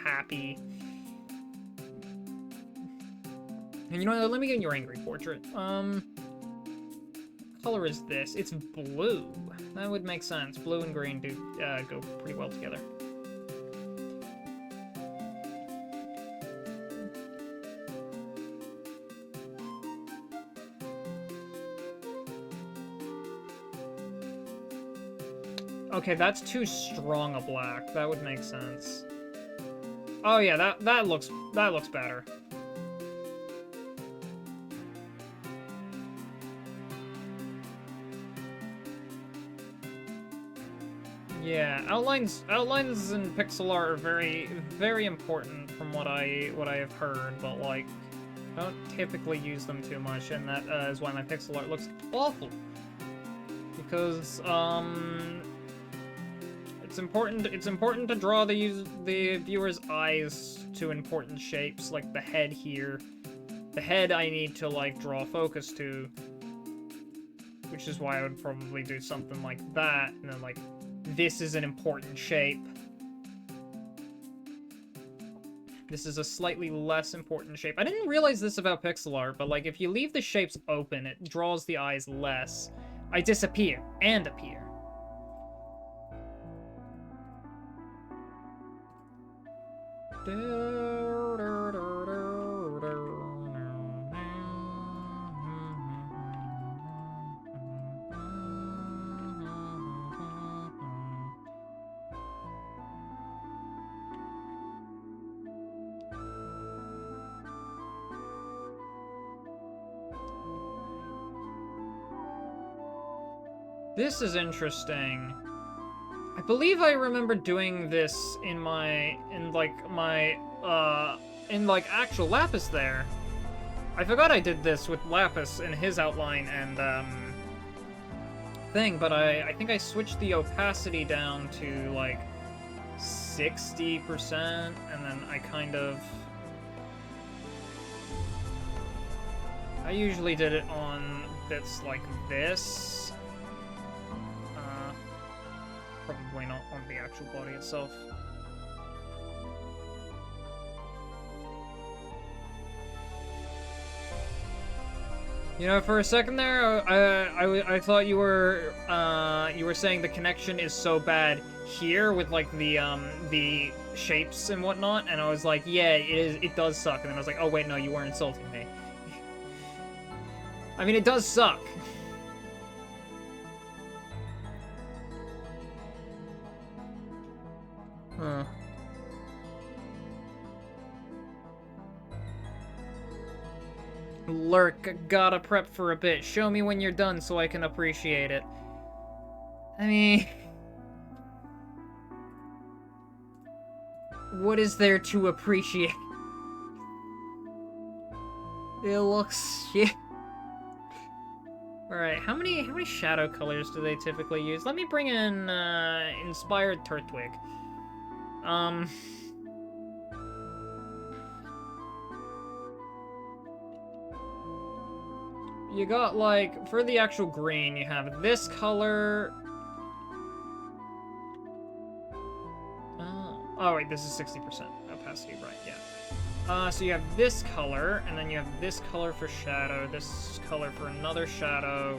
happy. And you know what, let me get your angry portrait. What color is this? It's blue. That would make sense. Blue and green do go pretty well together. Okay, that's too strong a black. That would make sense. Oh yeah, that looks better. Yeah, outlines in pixel art are very, very important from what I have heard, but like, I don't typically use them too much, and that is why my pixel art looks awful. Because it's important to draw the viewer's eyes to important shapes, like the head here. The head I need to like draw focus to, which is why I would probably do something like that, and then like. This is an important shape. This is a slightly less important shape. I didn't realize this about pixel art, but like if you leave the shapes open, it draws the eyes less. I disappear and appear. This is interesting. I believe I remember doing this in actual Lapis there. I forgot I did this with Lapis in his outline and, thing, but I think I switched the opacity down to, like, 60%, and then I kind of... I usually did it on bits like this. Probably not on the actual body itself. You know, for a second there, I thought you were saying the connection is so bad here with like the shapes and whatnot, and I was like, yeah, it does suck, and then I was like, oh wait, no, you weren't insulting me. I mean, it does suck. Huh. Lurk, gotta prep for a bit. Show me when you're done so I can appreciate it. I mean... What is there to appreciate? It looks shit. Alright, how many shadow colors do they typically use? Let me bring in inspired Turtwig. You got, like, for the actual green, you have this color. Oh, wait, this is 60% opacity, right, yeah. So you have this color, and then you have this color for shadow, this color for another shadow.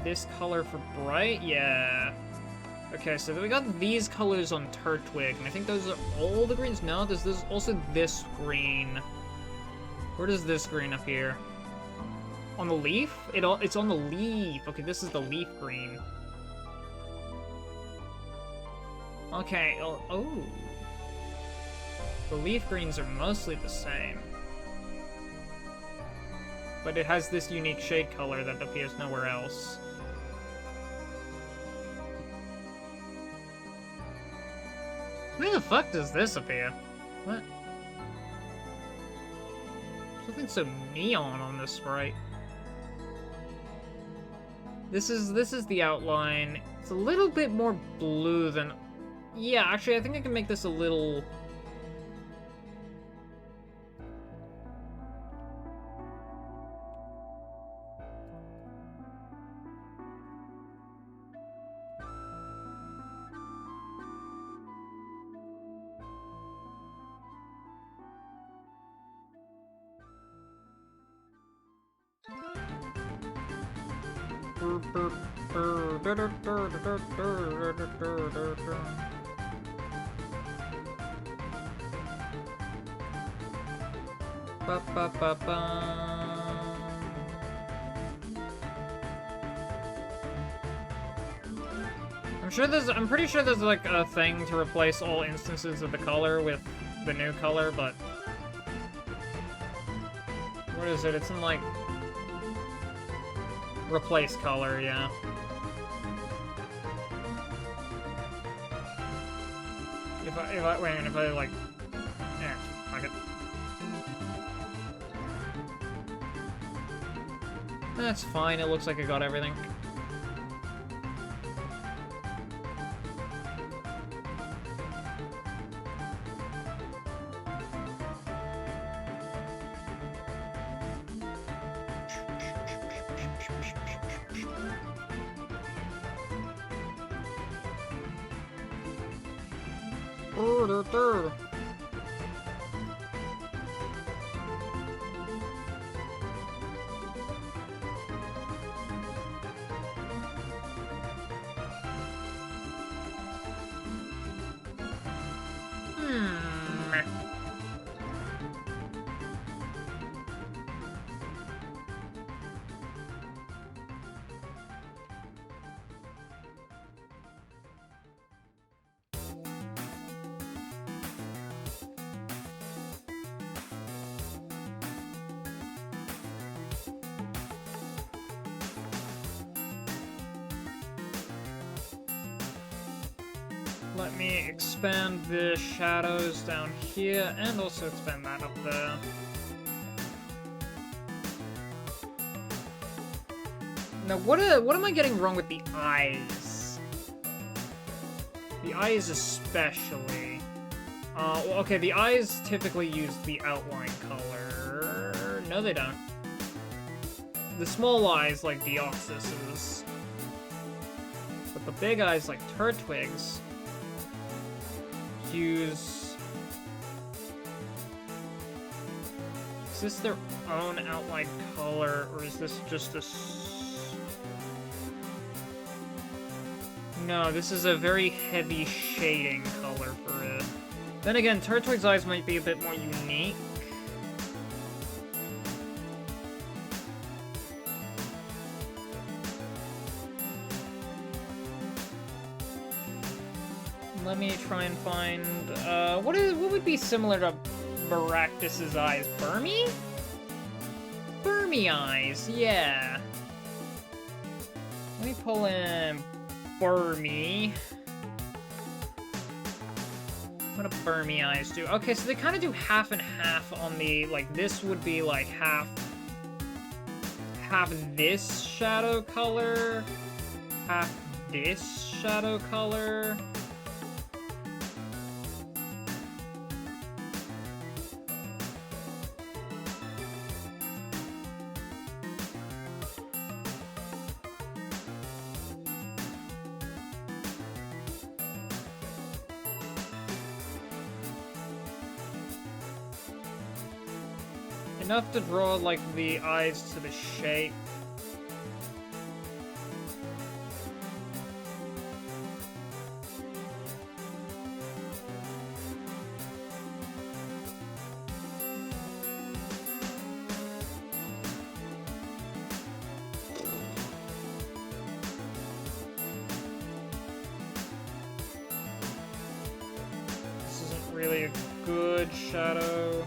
This color for bright, yeah. Okay, so we got these colors on Turtwig, and I think those are all the greens. No, there's also this green. Where does this green appear? On the leaf? It's on the leaf. Okay, this is the leaf green. Okay, oh. The leaf greens are mostly the same. But it has this unique shade color that appears nowhere else. Where the fuck does this appear? What? Something so neon on this sprite. This is the outline. It's a little bit more blue than... Yeah, actually, I think I can make this a little... I'm pretty sure there's like a thing to replace all instances of the color with the new color, but what is it? It's in like replace color, yeah. If I like, yeah, fuck it. That's fine. It looks like I got everything. Let me expand the shadows down here, and also expand that up there. Now, what am I getting wrong with the eyes? The eyes especially. Well, okay, the eyes typically use the outline color. No, they don't. The small eyes, like Deoxys's. But the big eyes, like Turtwig's, use... Is this their own outline color, or is this just a... No, this is a very heavy shading color for it. Then again, Turtwig's eyes might be a bit more unique. Let me try and find, what would be similar to Baractus's eyes? Burmy? Burmy eyes, yeah. Let me pull in Burmy. What do Burmy eyes do? Okay, so they kind of do half and half on the, like, this would be, like, half this shadow color, half this shadow color. Enough to draw, like, the eyes to the shape. This isn't really a good shadow.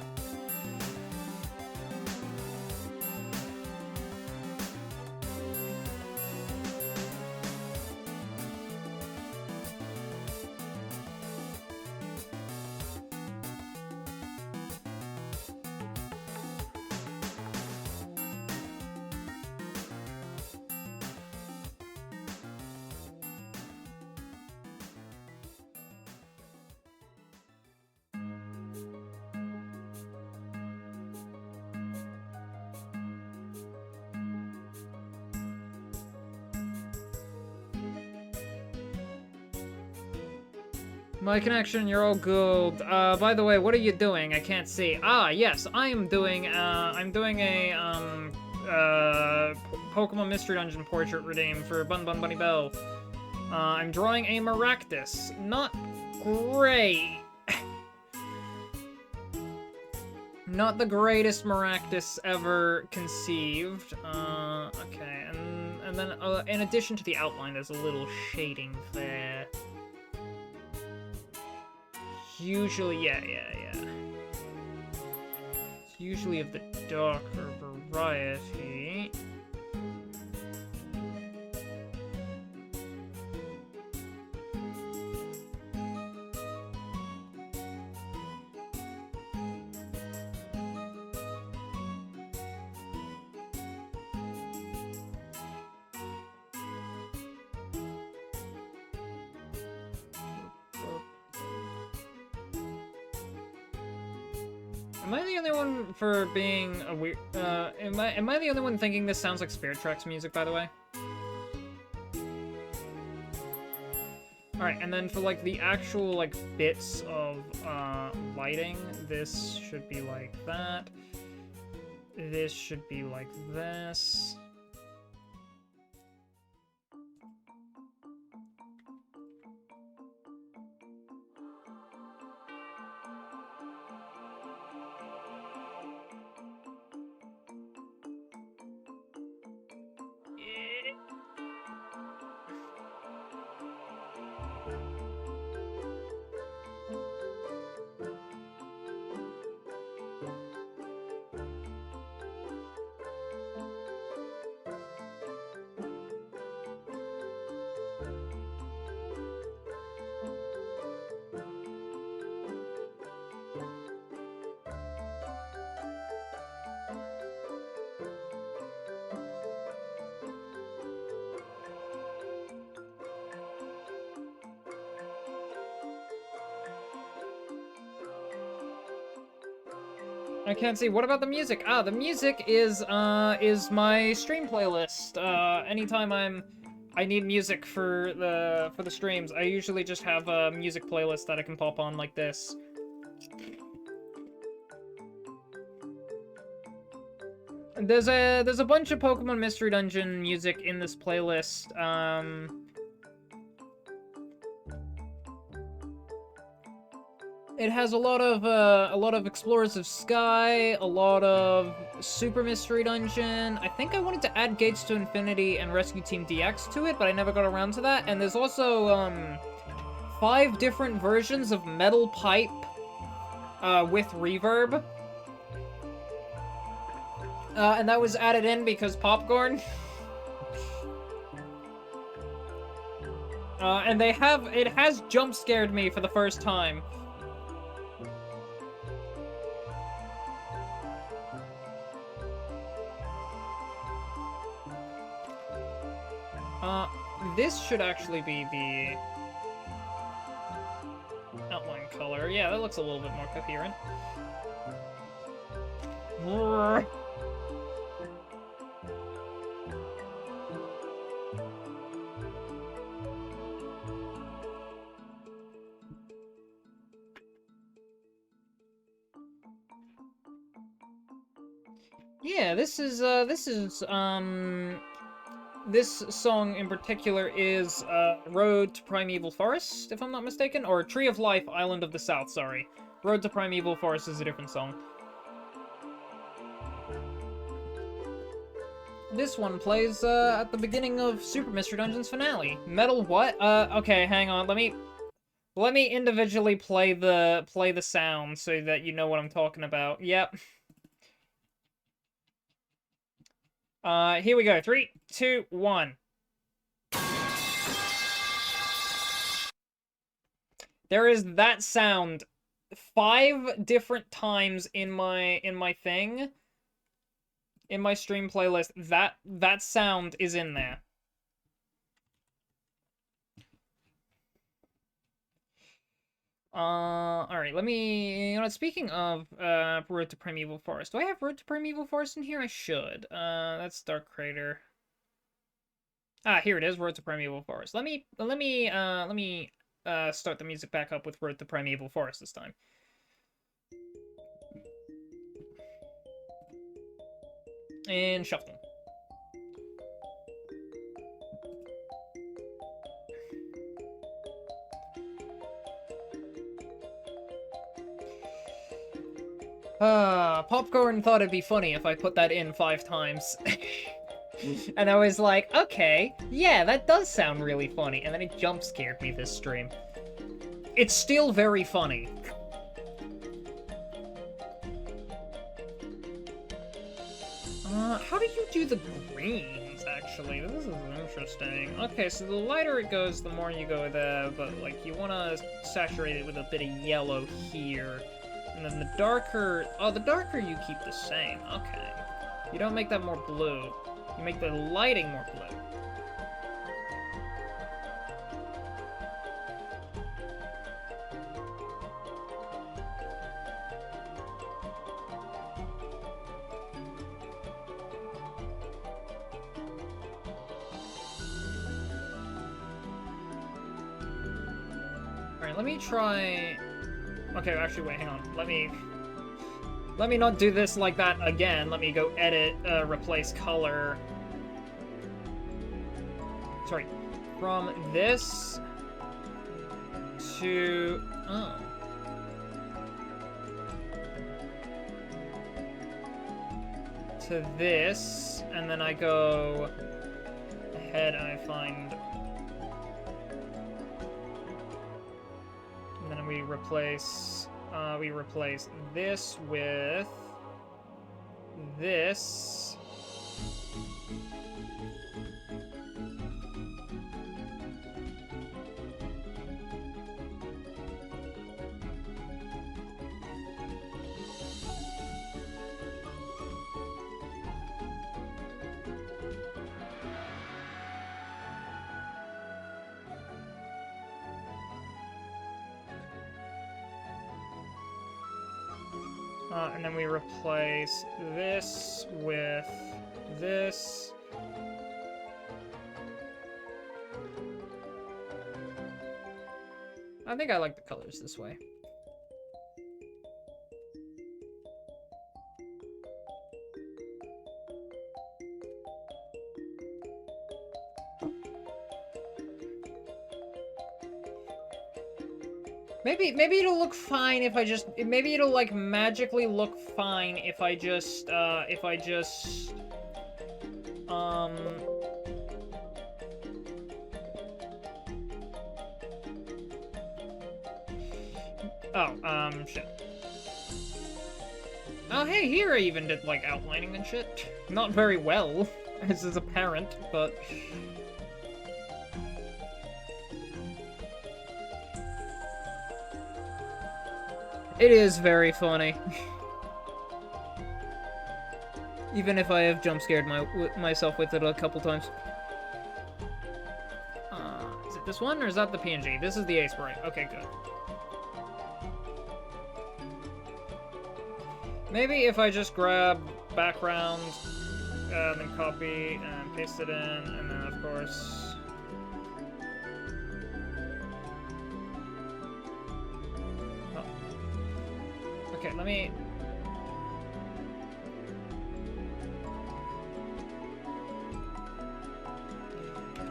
My connection, you're all good. By the way, what are you doing? I can't see. Ah, yes, I'm doing a, Pokemon Mystery Dungeon portrait redeem for Bun Bun Bunny Bell. I'm drawing a Maractus. Not great. Not the greatest Maractus ever conceived. Okay, and then, in addition to the outline, there's a little shading there. Usually, yeah. It's usually of the darker variety. Am I the only one for being a weird, am I the only one thinking this sounds like Spirit Tracks music, by the way? Alright, and then for, like, the actual, like, bits of, lighting, this should be like that. This should be like this. I can't see. What about the music? Ah, the music is my stream playlist. Anytime I need music for the streams, I usually just have a music playlist that I can pop on like this. There's a bunch of Pokemon Mystery Dungeon music in this playlist. It has a lot of Explorers of Sky, a lot of Super Mystery Dungeon. I think I wanted to add Gates to Infinity and Rescue Team DX to it, but I never got around to that. And there's also 5 different versions of Metal Pipe with reverb. And that was added in because Popcorn. And it has jump scared me for the first time. This should actually be the outline color. Yeah, that looks a little bit more coherent. Yeah, this song in particular is, Road to Primeval Forest, if I'm not mistaken, or Tree of Life, Island of the South, sorry. Road to Primeval Forest is a different song. This one plays, at the beginning of Super Mystery Dungeon's finale. Metal what? Okay, hang on, let me individually play the sound so that you know what I'm talking about. Yep. Here we go. 3, 2, 1. There is that sound 5 different times in my thing. In my stream playlist. That sound is in there. Alright, let me, speaking of, Road to Primeval Forest, do I have Road to Primeval Forest in here? I should. That's Dark Crater. Ah, here it is, Road to Primeval Forest. Let me start the music back up with Road to Primeval Forest this time. And shuffle. Popcorn thought it'd be funny if I put that in 5 times. And I was like, okay, yeah, that does sound really funny. And then it jump scared me this stream. It's still very funny. How do you do the greens, actually? This is interesting. Okay, so the lighter it goes, the more you go there, but, like, you want to saturate it with a bit of yellow here. And then the darker... Oh, the darker you keep the same. Okay. You don't make that more blue. You make the lighting more blue. Alright, let me try... Okay, actually, wait, hang on. Let me not do this like that again. Let me go edit, replace color. Sorry. From this to... Oh. To this, and then I go ahead and I find... And then we replace this with this. And then we replace this with this. I think I like the colors this way. Maybe it'll look fine if I just... Maybe it'll, like, magically look fine if I just... Oh, shit. Oh, hey, here I even did, like, outlining and shit. Not very well, as is apparent, but... It is very funny. Even if I have jump scared myself with it a couple times. it this one, or is that the PNG? This is the A sprite. Okay, good. Maybe if I just grab background, then copy and paste it in, and then of course... Oh. Okay, let me...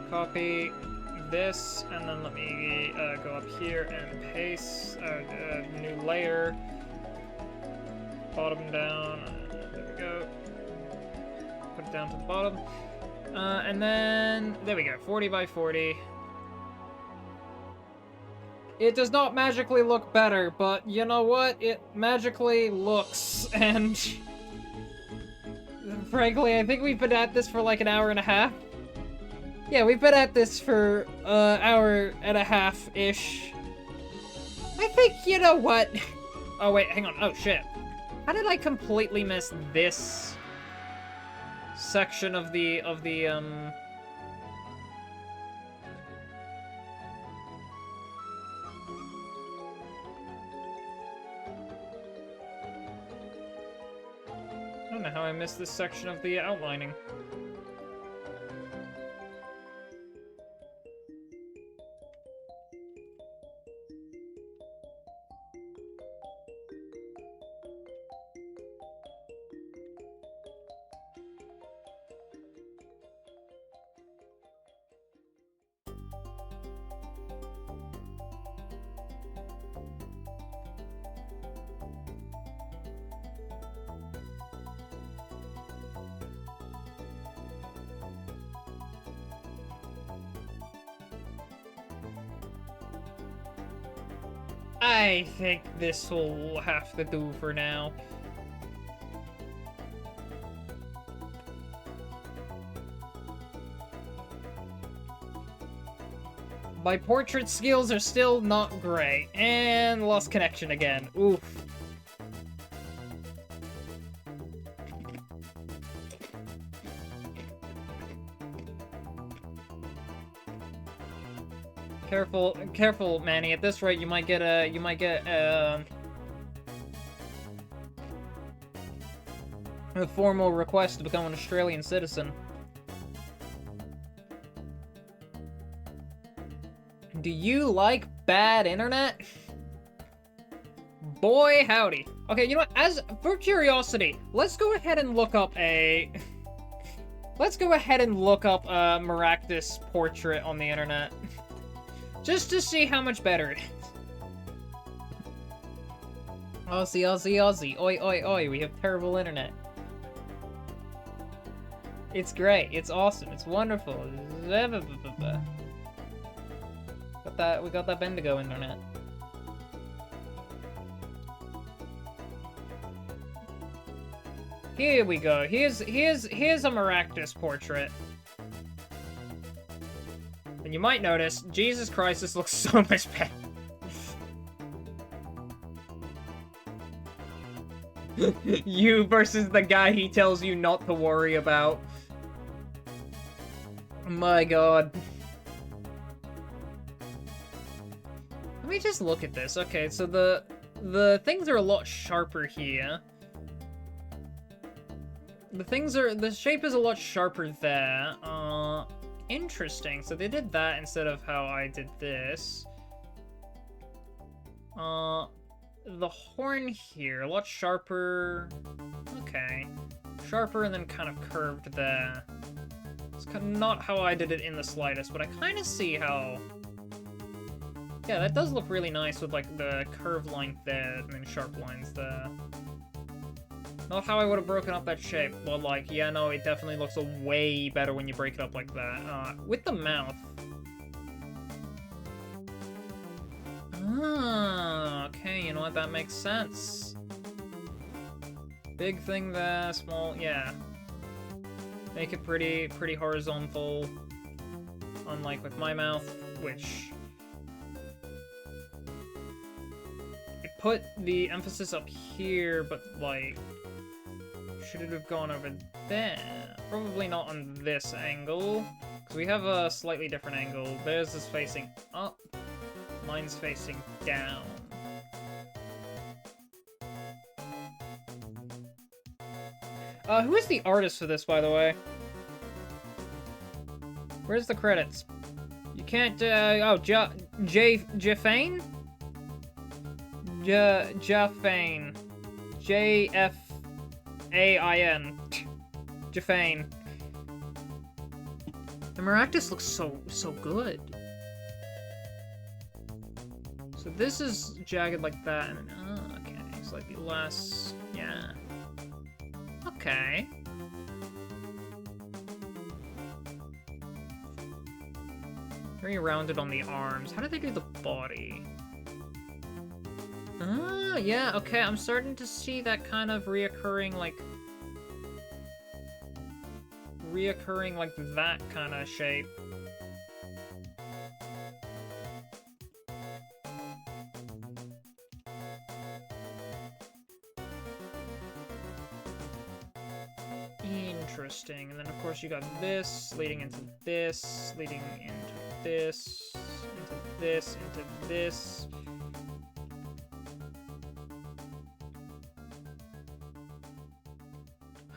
Copy this, and then let me go up here and paste a new layer. Bottom down, there we go. Put it down to the bottom. And then, there we go, 40 by 40. It does not magically look better, but you know what? It magically looks, and... frankly, I think we've been at this for like an hour and a half. Yeah, we've been at this for an hour and a half-ish. I think, you know what? Oh, wait, hang on. Oh, shit. How did I completely miss this section of the Oh I don't know how I missed this section of the outlining. I think this will have to do for now. My portrait skills are still not great, and lost connection again. Oof. Careful, Manny. At this rate, you might get a formal request to become an Australian citizen. Do you like bad internet? Boy, howdy. Okay, you know what? For curiosity, let's go ahead and look up a Maractus portrait on the internet. Just to see how much better it is. Aussie, Aussie, Aussie. Oi, oi, oi. We have terrible internet. It's great. It's awesome. It's wonderful. We got that Bendigo internet. Here we go. Here's a Maractus portrait. And you might notice, Jesus Christ, this looks so much better. You versus the guy he tells you not to worry about. My god. Let me just look at this. Okay, so the things are a lot sharper here. The shape is a lot sharper there. Interesting. So they did that instead of how I did this. The horn here, a lot sharper. Okay. Sharper and then kind of curved there. It's kind of not how I did it in the slightest, but I kind of see how... Yeah, that does look really nice with, like, the curved line there and then sharp lines there. Not how I would have broken up that shape, but, like, yeah, no, it definitely looks way better when you break it up like that. With the mouth. Ah, okay, you know what, that makes sense. Big thing there, small, yeah. Make it pretty horizontal. Unlike with my mouth, which... It put the emphasis up here, but, like... Should it have gone over there? Probably not on this angle, So we have a slightly different angle. Theirs is facing up. Mine's facing down. Who is the artist for this, by the way? Where's the credits? You can't, Jafane? Jafane. J-F-A-I-N. Jafane. The Maractus looks so good. So this is jagged like that, and okay, slightly less, yeah. Okay. Very rounded on the arms. How did they do the body? Ah, yeah, okay, I'm starting to see that kind of reoccurring, like that kind of shape. Interesting. And then of course you got this leading into this, leading into this, into this, into this.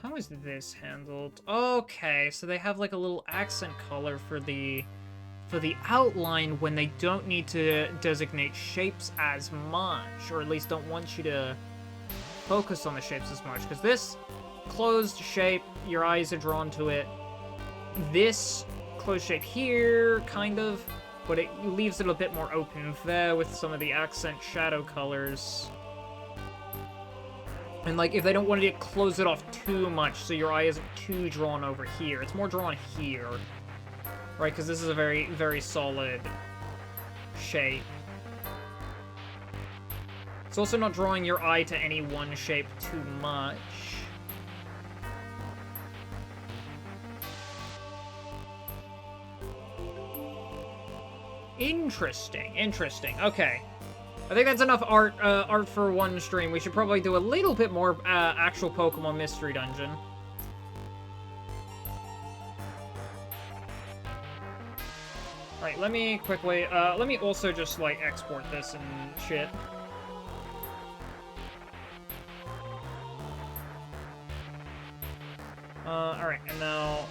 How is this handled? Okay, so they have like a little accent color for the outline when they don't need to designate shapes as much, or at least don't want you to focus on the shapes as much, because this closed shape, your eyes are drawn to it. This closed shape here, kind of, but it leaves it a bit more open there with some of the accent shadow colors. And, like, if they don't want to close it off too much so your eye isn't too drawn over here, it's more drawn here. Right, because this is a very, very solid shape. It's also not drawing your eye to any one shape too much. Interesting, interesting. Okay. I think that's enough art for one stream. We should probably do a little bit more actual Pokemon Mystery Dungeon. Alright, let me quickly, let me also just, like, export this and shit. Alright, and now...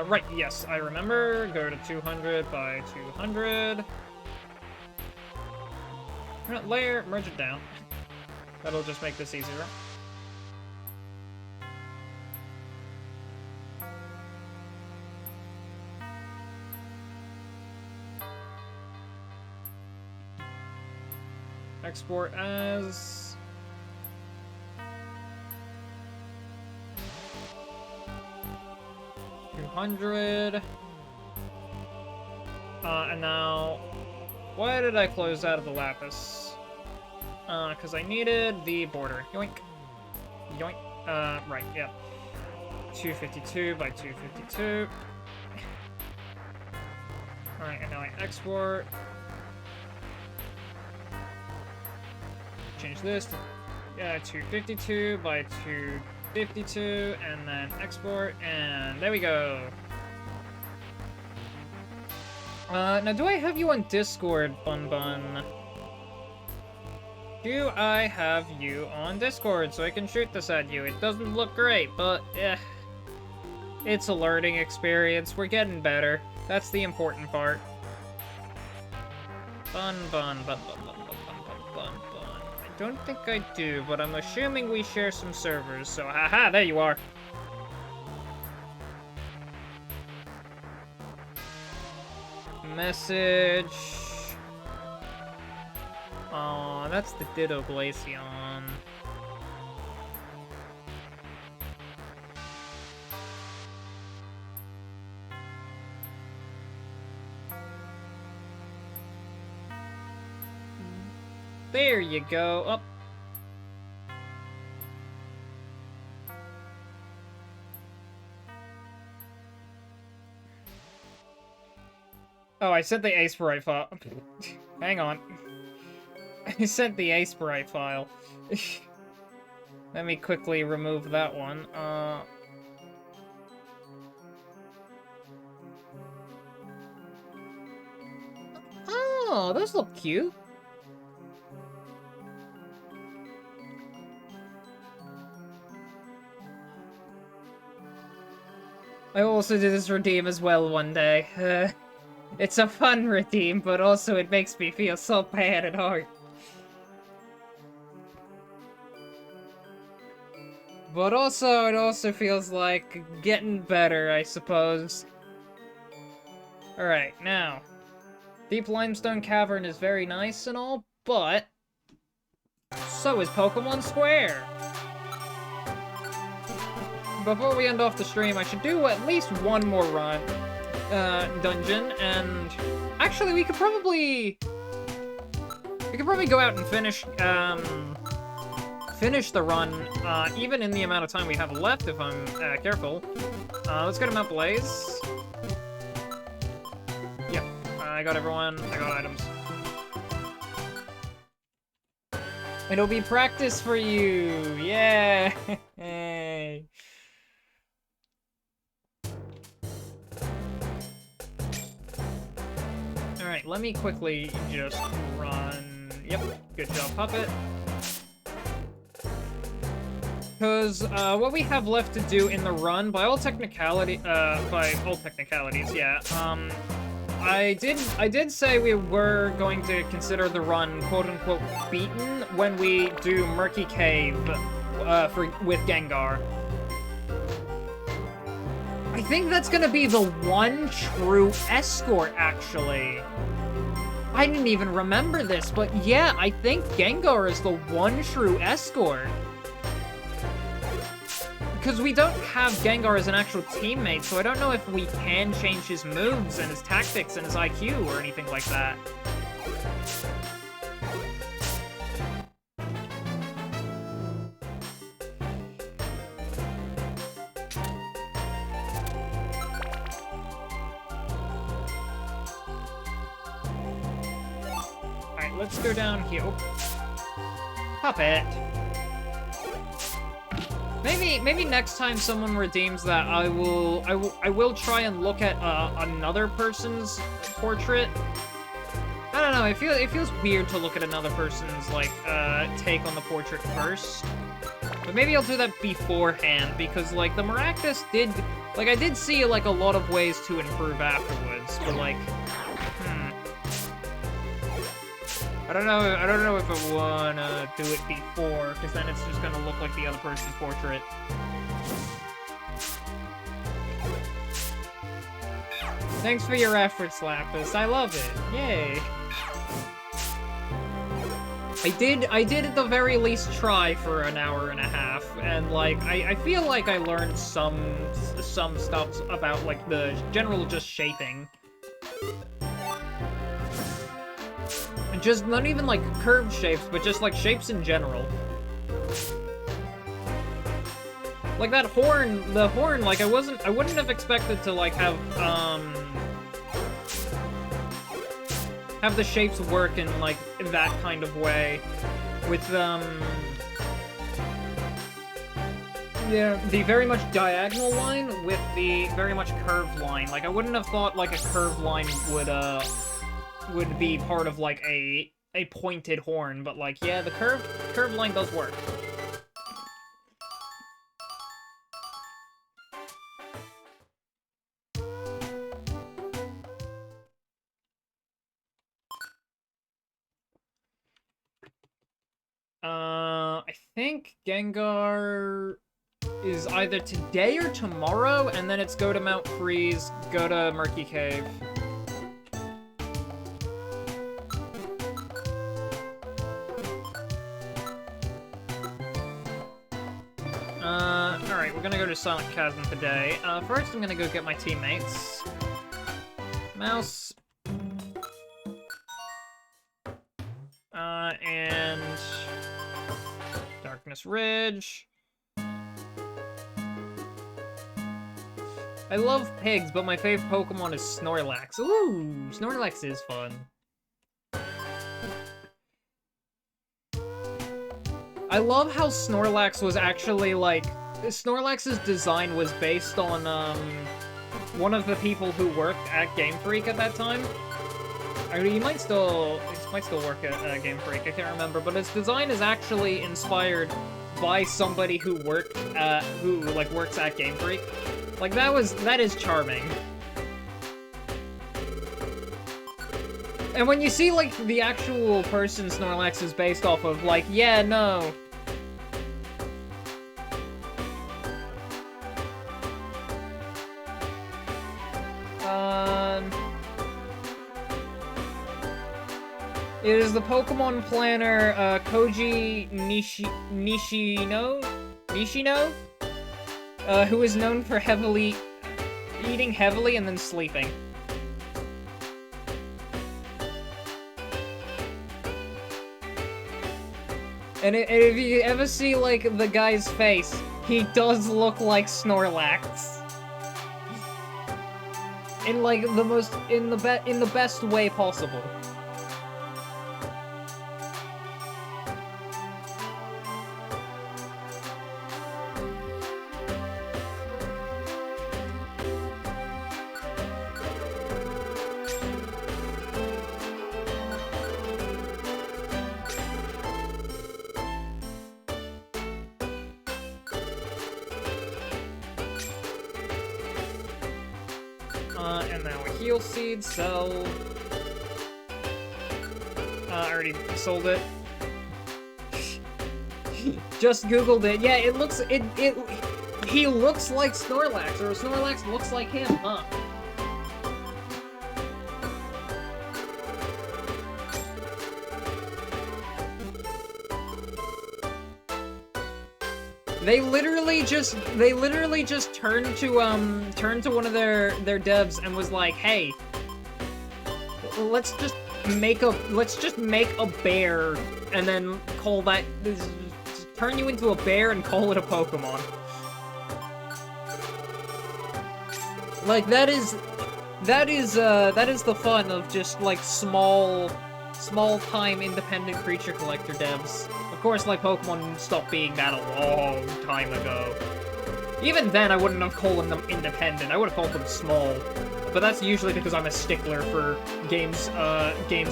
right, yes, I remember. Go to 200 by 200. Layer, merge it down. That'll just make this easier. Export as... $200. And now... Why did I close out of the Lapis? Because I needed the border. Yoink. Yoink. Right, yeah. 252 by 252. Alright, and now I export. Change this to 252 by 252, and then export, and there we go. Now do I have you on Discord, Bun Bun? Do I have you on Discord so I can shoot this at you? It doesn't look great, but it's a learning experience. We're getting better. That's the important part. Bun Bun, Bun Bun, Bun Bun, Bun Bun, Bun Bun. I don't think I do, but I'm assuming we share some servers, so haha, there you are. Message. Oh, that's the Ditto Glaceon. There you go. Up. Oh, I sent the Aspirite file. Hang on. I sent the Aspirite file. Let me quickly remove that one. Oh, those look cute. I also did this redeem as well one day. It's a fun redeem, but also it makes me feel so bad at heart. But also, it also feels like getting better, I suppose. Alright, now. Deep Limestone Cavern is very nice and all, but so is Pokemon Square. Before we end off the stream, I should do at least one more run, dungeon, and actually we could probably go out and finish the run, even in the amount of time we have left if I'm careful. Let's go to Mount Blaze. Yep, I got everyone, I got items. It'll be practice for you, yeah! Alright, let me quickly just run... Yep, good job, Puppet. Because, what we have left to do in the run, by all technicalities, yeah, I did say we were going to consider the run, quote-unquote, beaten when we do Murky Cave, with Gengar. I think that's gonna be the one true escort, actually. I didn't even remember this, but yeah, I think Gengar is the one true escort. Because we don't have Gengar as an actual teammate, so I don't know if we can change his moves and his tactics and his IQ or anything like that. Alright, let's go down here. Oh. Puppet. Maybe next time someone redeems that, I will try and look at another person's portrait. I don't know. It feels weird to look at another person's like take on the portrait first. But maybe I'll do that beforehand because like the Maractus I did see like a lot of ways to improve afterwards. But like, I don't know if I wanna do it before, because then it's just gonna look like the other person's portrait. Thanks for your efforts, Lapis. I love it. Yay. I did at the very least try for an hour and a half, and like I feel like I learned some stuff about like the general just shaping. Just not even like curved shapes, but just like shapes in general. Like that horn, the horn, like I wouldn't have expected to like have the shapes work in like that kind of way with yeah, the very much diagonal line with the very much curved line. Like I wouldn't have thought like a curved line would be part of, like, a pointed horn, but, like, yeah, the curved line does work. I think Gengar is either today or tomorrow, and then it's go to Mount Freeze, go to Murky Cave. Alright, we're gonna go to Silent Chasm today. First I'm gonna go get my teammates. Mouse. And... Darkness Ridge. I love pigs, but my favorite Pokemon is Snorlax. Ooh, Snorlax is fun. I love how Snorlax was actually, like... Snorlax's design was based on, one of the people who worked at Game Freak at that time. I mean, he might still work at Game Freak. I can't remember, but its design is actually inspired by somebody who works at Game Freak. Like that is charming. And when you see like the actual person Snorlax is based off of, like, yeah, no. It is the Pokemon planner, Koji Nishino, who is known for eating heavily and then sleeping. And if you ever see, like, the guy's face, he does look like Snorlax. In, like, in the best way possible. And now a heal seed, sell. I already sold it. Just Googled it. Yeah, he looks like Snorlax, or Snorlax looks like him, huh? They literally just turned to one of their devs and was like, "Hey, let's just make a bear and then call that turn you into a bear and call it a Pokemon." Like that is the fun of just like small time independent creature collector devs. Of course, like, Pokemon stopped being that a long time ago. Even then, I wouldn't have called them independent. I would have called them small. But that's usually because I'm a stickler for games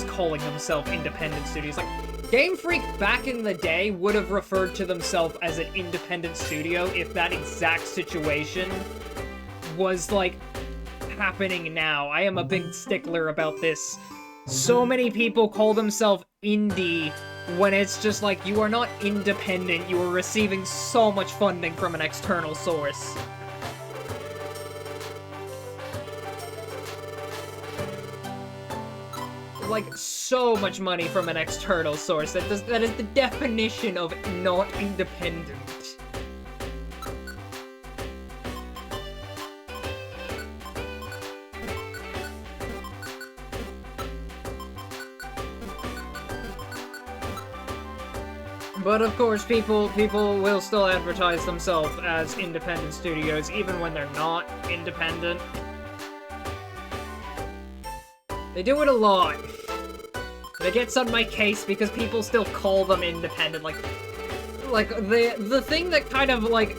calling themselves independent studios. Like, Game Freak back in the day would have referred to themselves as an independent studio if that exact situation was, like, happening now. I am a big stickler about this. So many people call themselves indie when it's just like, you are not independent, you are receiving so much funding from an external source. Like, so much money from an external source. That is the definition of not independent. But of course, people will still advertise themselves as independent studios, even when they're not independent. They do it a lot. It gets on my case because people still call them independent. Like the thing that kind of like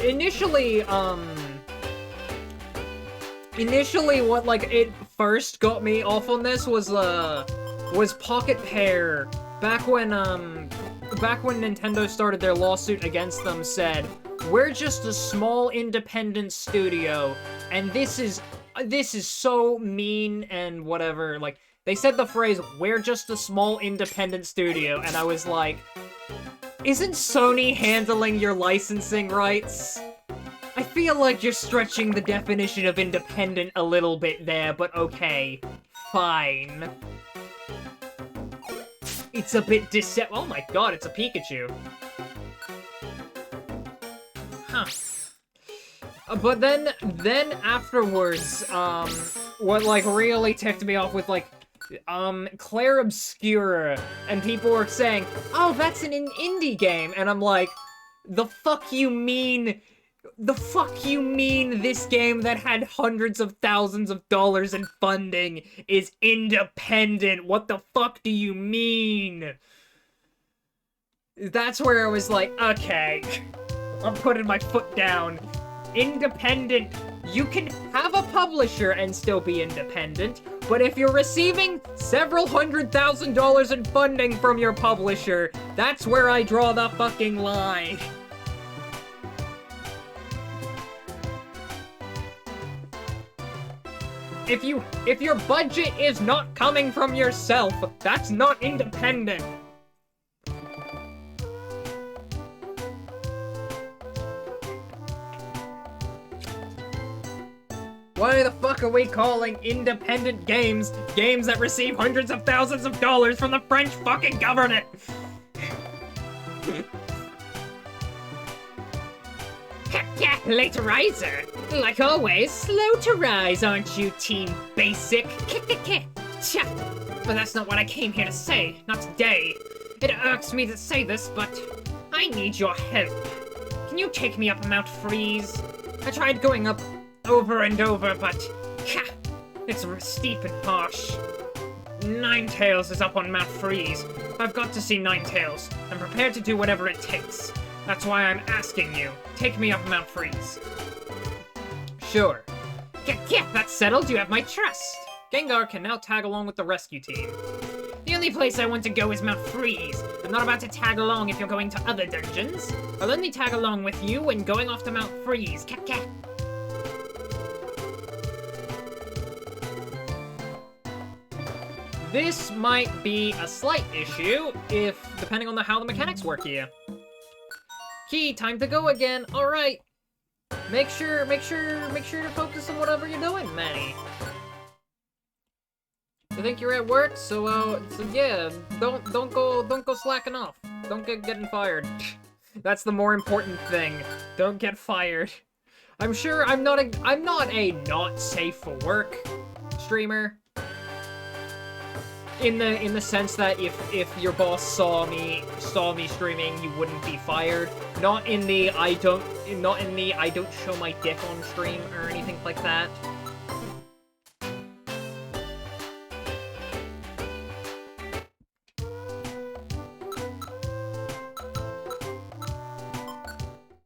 initially what like it first got me off on this was Pocket Pair. Back when Nintendo started their lawsuit against them, said, "We're just a small independent studio, and this is so mean and whatever." Like, they said the phrase, "We're just a small independent studio," and I was like, isn't Sony handling your licensing rights? I feel like you're stretching the definition of independent a little bit there, but okay, fine. It's a bit oh my god, it's a Pikachu. Huh. But then afterwards, what, like, really ticked me off with, like, Claire Obscura, and people were saying, "Oh, that's an indie game," and I'm like, the fuck you mean this game that had hundreds of thousands of dollars in funding is independent? What the fuck do you mean? That's where I was like, okay, I'm putting my foot down. Independent. You can have a publisher and still be independent. But if you're receiving several $100,000 in funding from your publisher, that's where I draw the fucking line. If your budget is not coming from yourself, that's not independent. Why the fuck are we calling independent games games that receive hundreds of thousands of dollars from the French fucking government? Yeah, late riser. Like always, slow to rise, aren't you, Team Basic? Tcha. But that's not what I came here to say, not today. It irks me to say this, but I need your help. Can you take me up Mount Freeze? I tried going up over and over, but it's steep and harsh. Ninetales is up on Mount Freeze. I've got to see Ninetales. I'm prepared to do whatever it takes. That's why I'm asking you. Take me up Mount Freeze. Sure. Yeah, that's settled. You have my trust. Gengar can now tag along with the rescue team. The only place I want to go is Mount Freeze. I'm not about to tag along if you're going to other dungeons. I'll only tag along with you when going off to Mount Freeze. This might be a slight issue, depending on how the mechanics work here. Key, time to go again. All right. Make sure to focus on whatever you're doing, Manny. I think you're at work, so yeah, don't go slacking off. Don't getting fired. That's the more important thing. Don't get fired. I'm sure I'm not a not safe for work streamer. In the sense that if your boss saw me streaming, you wouldn't be fired. Not in the I don't show my dick on stream or anything like that.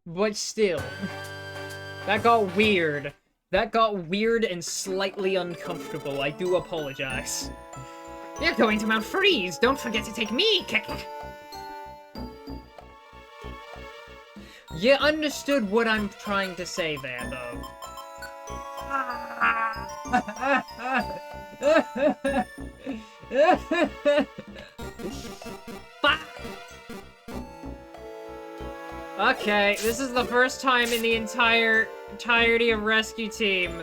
But still, that got weird. That got weird and slightly uncomfortable. I do apologize. You're going to Mount Freeze. Don't forget to take me. You understood what I'm trying to say there, though. Okay, this is the first time in the entirety of Rescue Team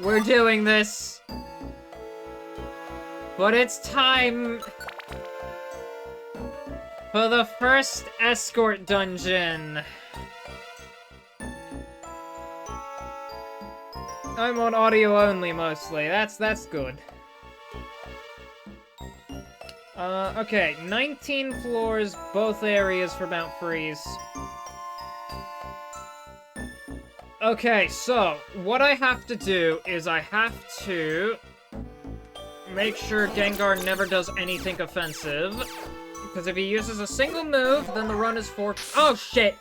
we're doing this. But it's time for the first escort dungeon. I'm on audio only mostly. That's good. Okay, 19 floors, both areas for Mount Freeze. Okay, so what I have to do is I have to make sure Gengar never does anything offensive. Because if he uses a single move, then the run is for— oh shit!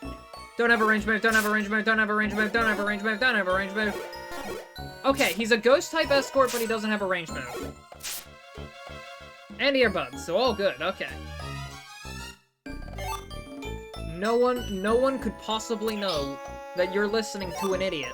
Don't have a range move, don't have a range move, don't have a range move, don't have a range move, don't have a range move. Okay, he's a ghost type escort, but he doesn't have a range move. And earbuds, so all good, okay. No one could possibly know that you're listening to an idiot.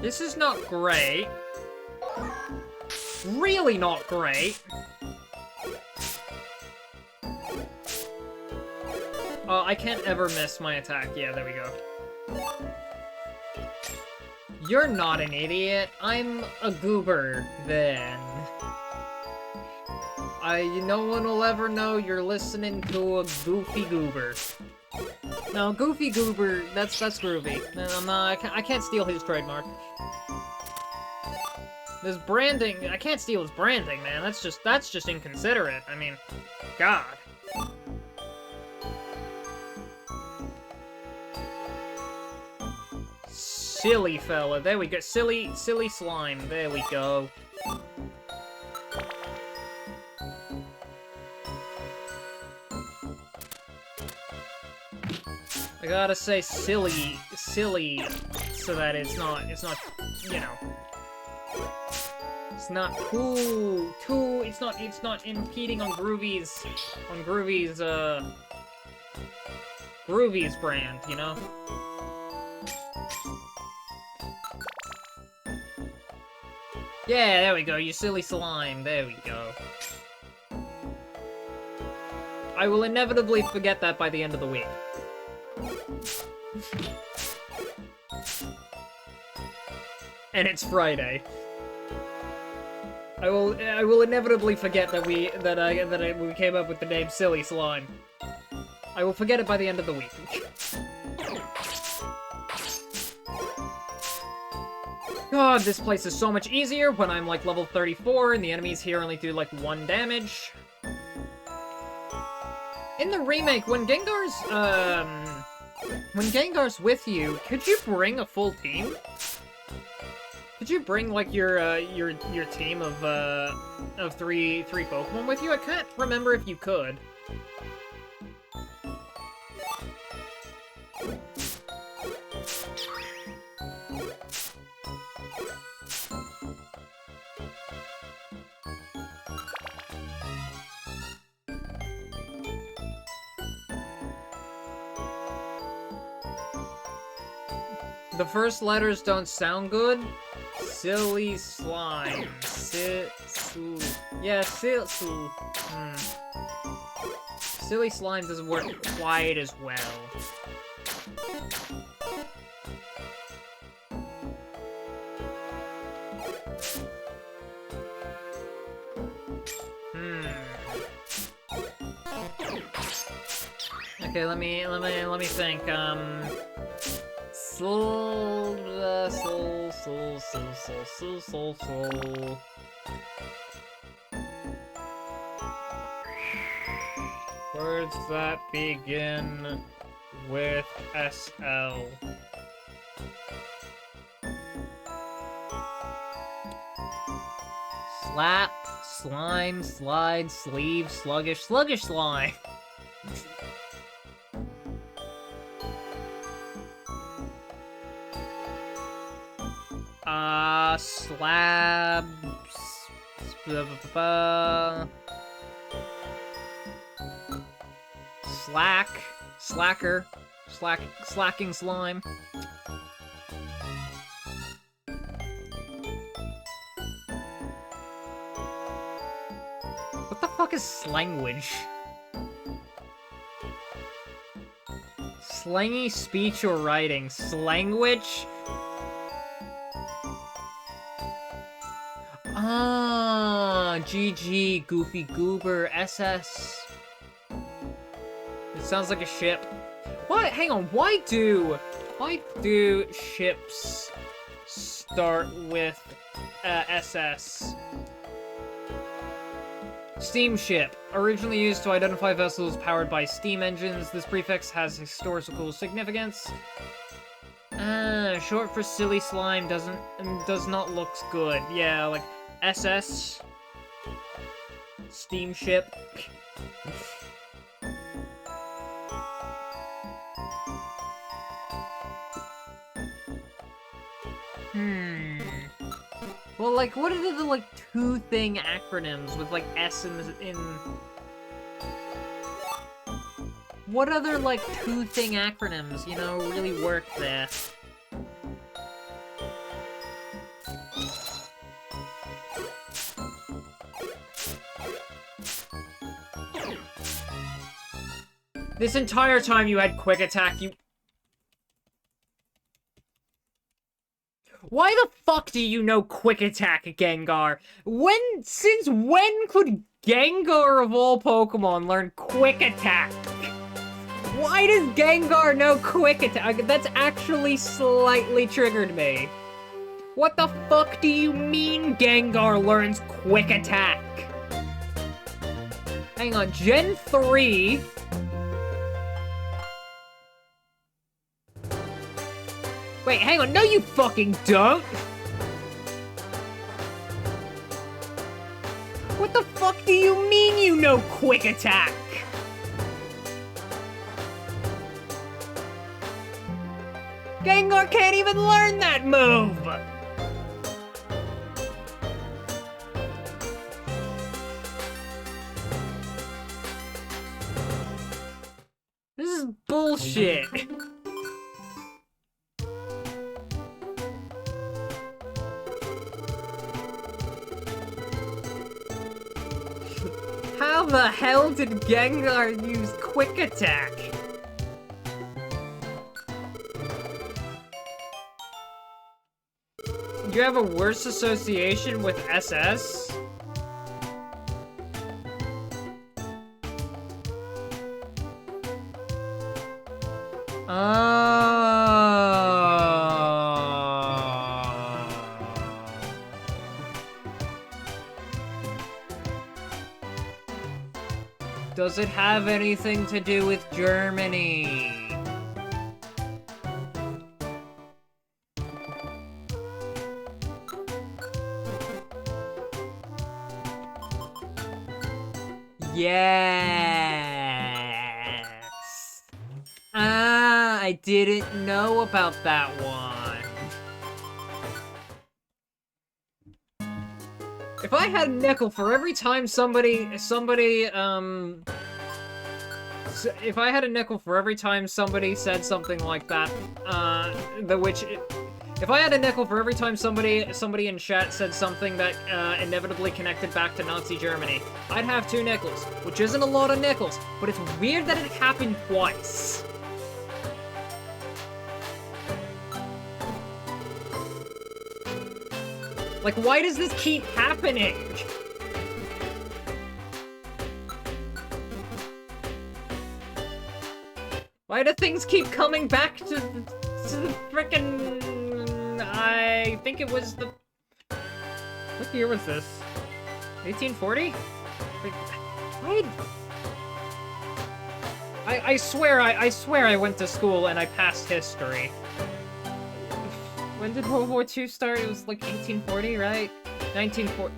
This is not great. Really not great. Oh, I can't ever miss my attack. Yeah, there we go. You're not an idiot. I'm a goober, then. No one will ever know you're listening to a goofy goober. No, Goofy Goober, that's groovy. I can't steal his trademark. This branding, I can't steal his branding, man. That's just inconsiderate. I mean, God. silly fella. There we go. Silly slime. There we go. I gotta say silly, so that it's not, you know. It's not it's not impeding on Groovy's brand, you know? Yeah, there we go, you silly slime, there we go. I will inevitably forget that by the end of the week. And it's Friday. I will inevitably forget that we came up with the name Silly Slime. I will forget it by the end of the week. God, this place is so much easier when I'm like level 34 and the enemies here only do like 1 damage. In the remake, when Gengar's with you, could you bring a full team? Could you bring like your team of three Pokemon with you? I can't remember if you could. The first letters don't sound good. Silly slime. Yeah, Silly slime doesn't work quite as well. Okay, let me think. Soul. Words that begin with SL. Slap, slime, slide, sleeve, sluggish slime. Slab... Slacking slime. What the fuck is slangwich? Slangy speech or writing. Slangwich? GG, Goofy Goober, SS. It sounds like a ship. What? Hang on, why do ships start with SS? Steamship. Originally used to identify vessels powered by steam engines, this prefix has historical significance. Short for silly slime does not look good. Yeah, like SS. Steamship. Well, like, what are the, like, two-thing acronyms with, like, S in... What other, like, two-thing acronyms, you know, really work there? This entire time you had Quick Attack, you... Why the fuck do you know Quick Attack, Gengar? Since when could Gengar of all Pokemon learn Quick Attack? Why does Gengar know Quick Attack? That's actually slightly triggered me. What the fuck do you mean Gengar learns Quick Attack? Hang on, Gen 3... Wait, hang on. No, you fucking don't! What the fuck do you mean you know quick attack? Gengar can't even learn that move! This is bullshit. How the hell did Gengar use quick attack? You have a worse association with SS? Does it have anything to do with Germany? Yes. I didn't know about that one. If I had a nickel for every time if I had a nickel for every time somebody said something like that, if I had a nickel for every time somebody in chat said something that inevitably connected back to Nazi Germany, I'd have 2 nickels, which isn't a lot of nickels, but it's weird that it happened twice. Like, why does this keep happening? Why do things keep coming back to the frickin'... I think it was the... What year was this? 1840? Why? I swear I went to school and I passed history. When did World War II start? It was like 1840, right? 1940.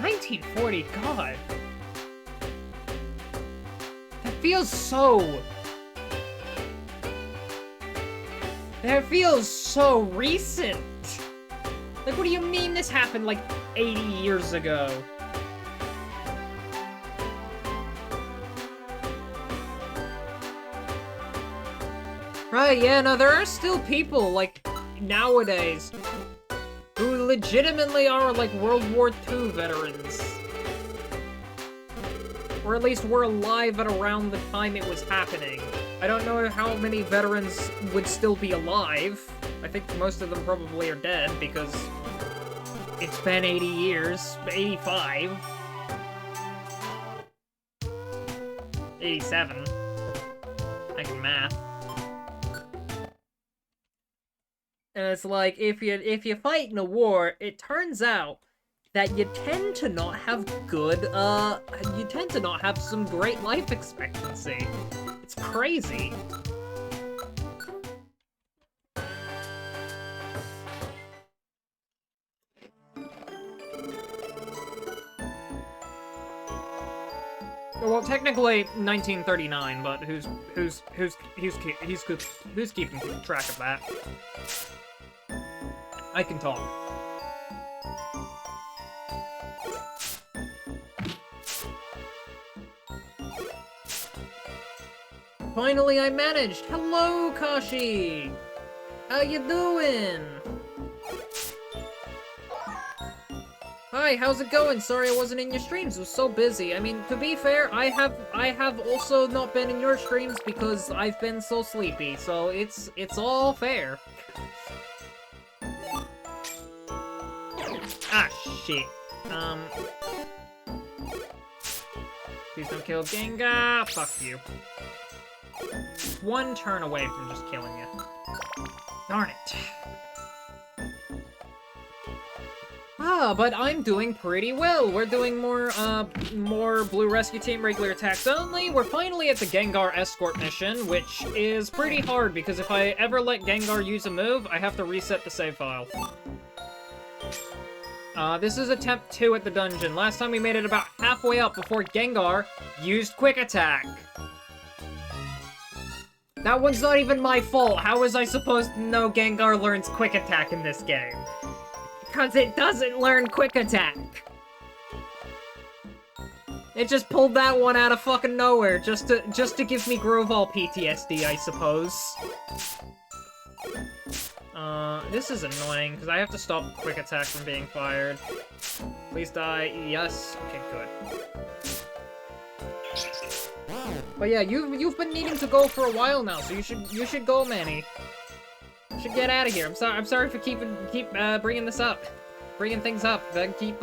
1940, God. That feels so... That feels so recent! Like, what do you mean this happened, like, 80 years ago? Right, yeah, no, there are still people, like, nowadays, who legitimately are, like, World War II veterans. Or at least were alive at around the time it was happening. I don't know how many veterans would still be alive. I think most of them probably are dead, because it's been 80 years. 85. 87. I can math. And it's like, if you fight in a war, it turns out that you tend to not have you tend to not have some great life expectancy. It's crazy. Well, technically 1939, but who's keeping track of that? I can talk. Finally, I managed! Hello, Kashi! How you doing? Hi, how's it going? Sorry I wasn't in your streams, I was so busy. I mean, to be fair, I have also not been in your streams because I've been so sleepy, so it's all fair. Ah, shit. Please don't kill Gengar! Fuck you. One turn away from just killing you. Darn it. But I'm doing pretty well. We're doing more Blue Rescue Team regular attacks only. We're finally at the Gengar Escort mission, which is pretty hard, because if I ever let Gengar use a move, I have to reset the save file. This is attempt 2 at the dungeon. Last time we made it about halfway up before Gengar used Quick Attack. That one's not even my fault. How was I supposed to know Gengar learns Quick Attack in this game? Because it doesn't learn Quick Attack. It just pulled that one out of fucking nowhere, just to give me Grovall PTSD, I suppose. This is annoying, because I have to stop Quick Attack from being fired. Please die. Yes. Okay, good. But yeah, you've been needing to go for a while now, so you should go, Manny. You should get out of here. I'm sorry for keep bringing this up, bringing things up that keep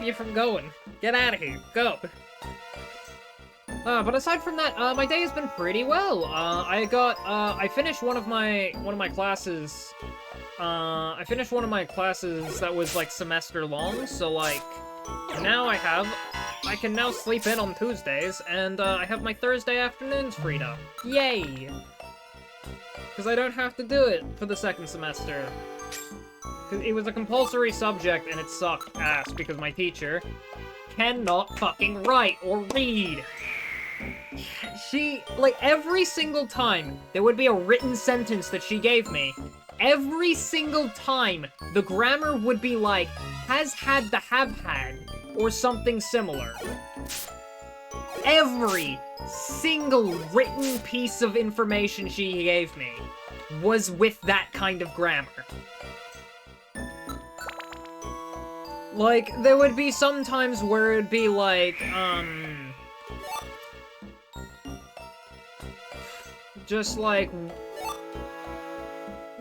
you from going. Get out of here. Go. But aside from that, my day has been pretty well. I finished one of my classes. I finished one of my classes that was like semester long, so like now I can now sleep in on Tuesdays, and I have my Thursday afternoons freed up. Yay! Because I don't have to do it for the second semester. Because it was a compulsory subject, and it sucked ass because my teacher cannot fucking write or read. She, like, every single time there would be a written sentence that she gave me, every single time the grammar would be like, has had the have had, or something similar. Every single written piece of information she gave me was with that kind of grammar. Like, there would be some times where it'd be like, just like,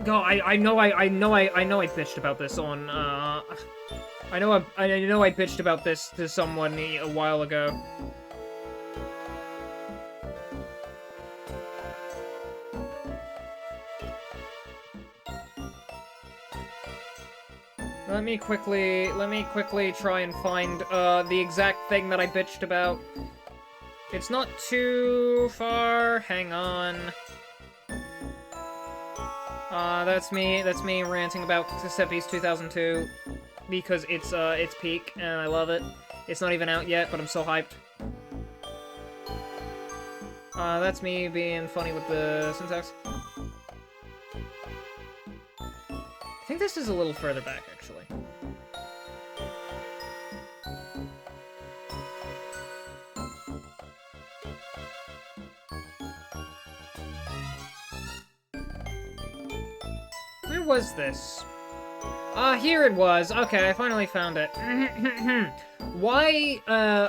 God, I know I bitched about this on, I know I bitched about this to someone a while ago. Let me quickly try and find, the exact thing that I bitched about. It's not too far, hang on. That's me ranting about Giuseppe's 2002, because it's peak, and I love it. It's not even out yet, but I'm so hyped. That's me being funny with the syntax. I think this is a little further back, actually. Where was this? Here it was. Okay, I finally found it. Why,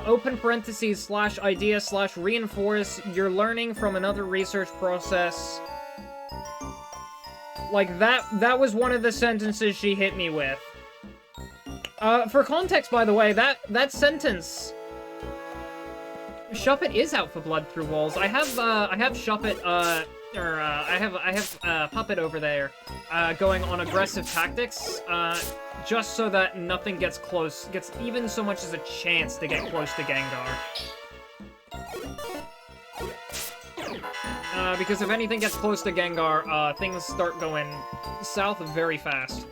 open parentheses / idea / reinforce your learning from another research process. Like, that was one of the sentences she hit me with. For context, by the way, that sentence... Shuppet is out for Blood Through Walls. I have Shuppet, I have Puppet over there, going on aggressive tactics, just so that nothing gets even so much as a chance to get close to Gengar. Because if anything gets close to Gengar, things start going south very fast.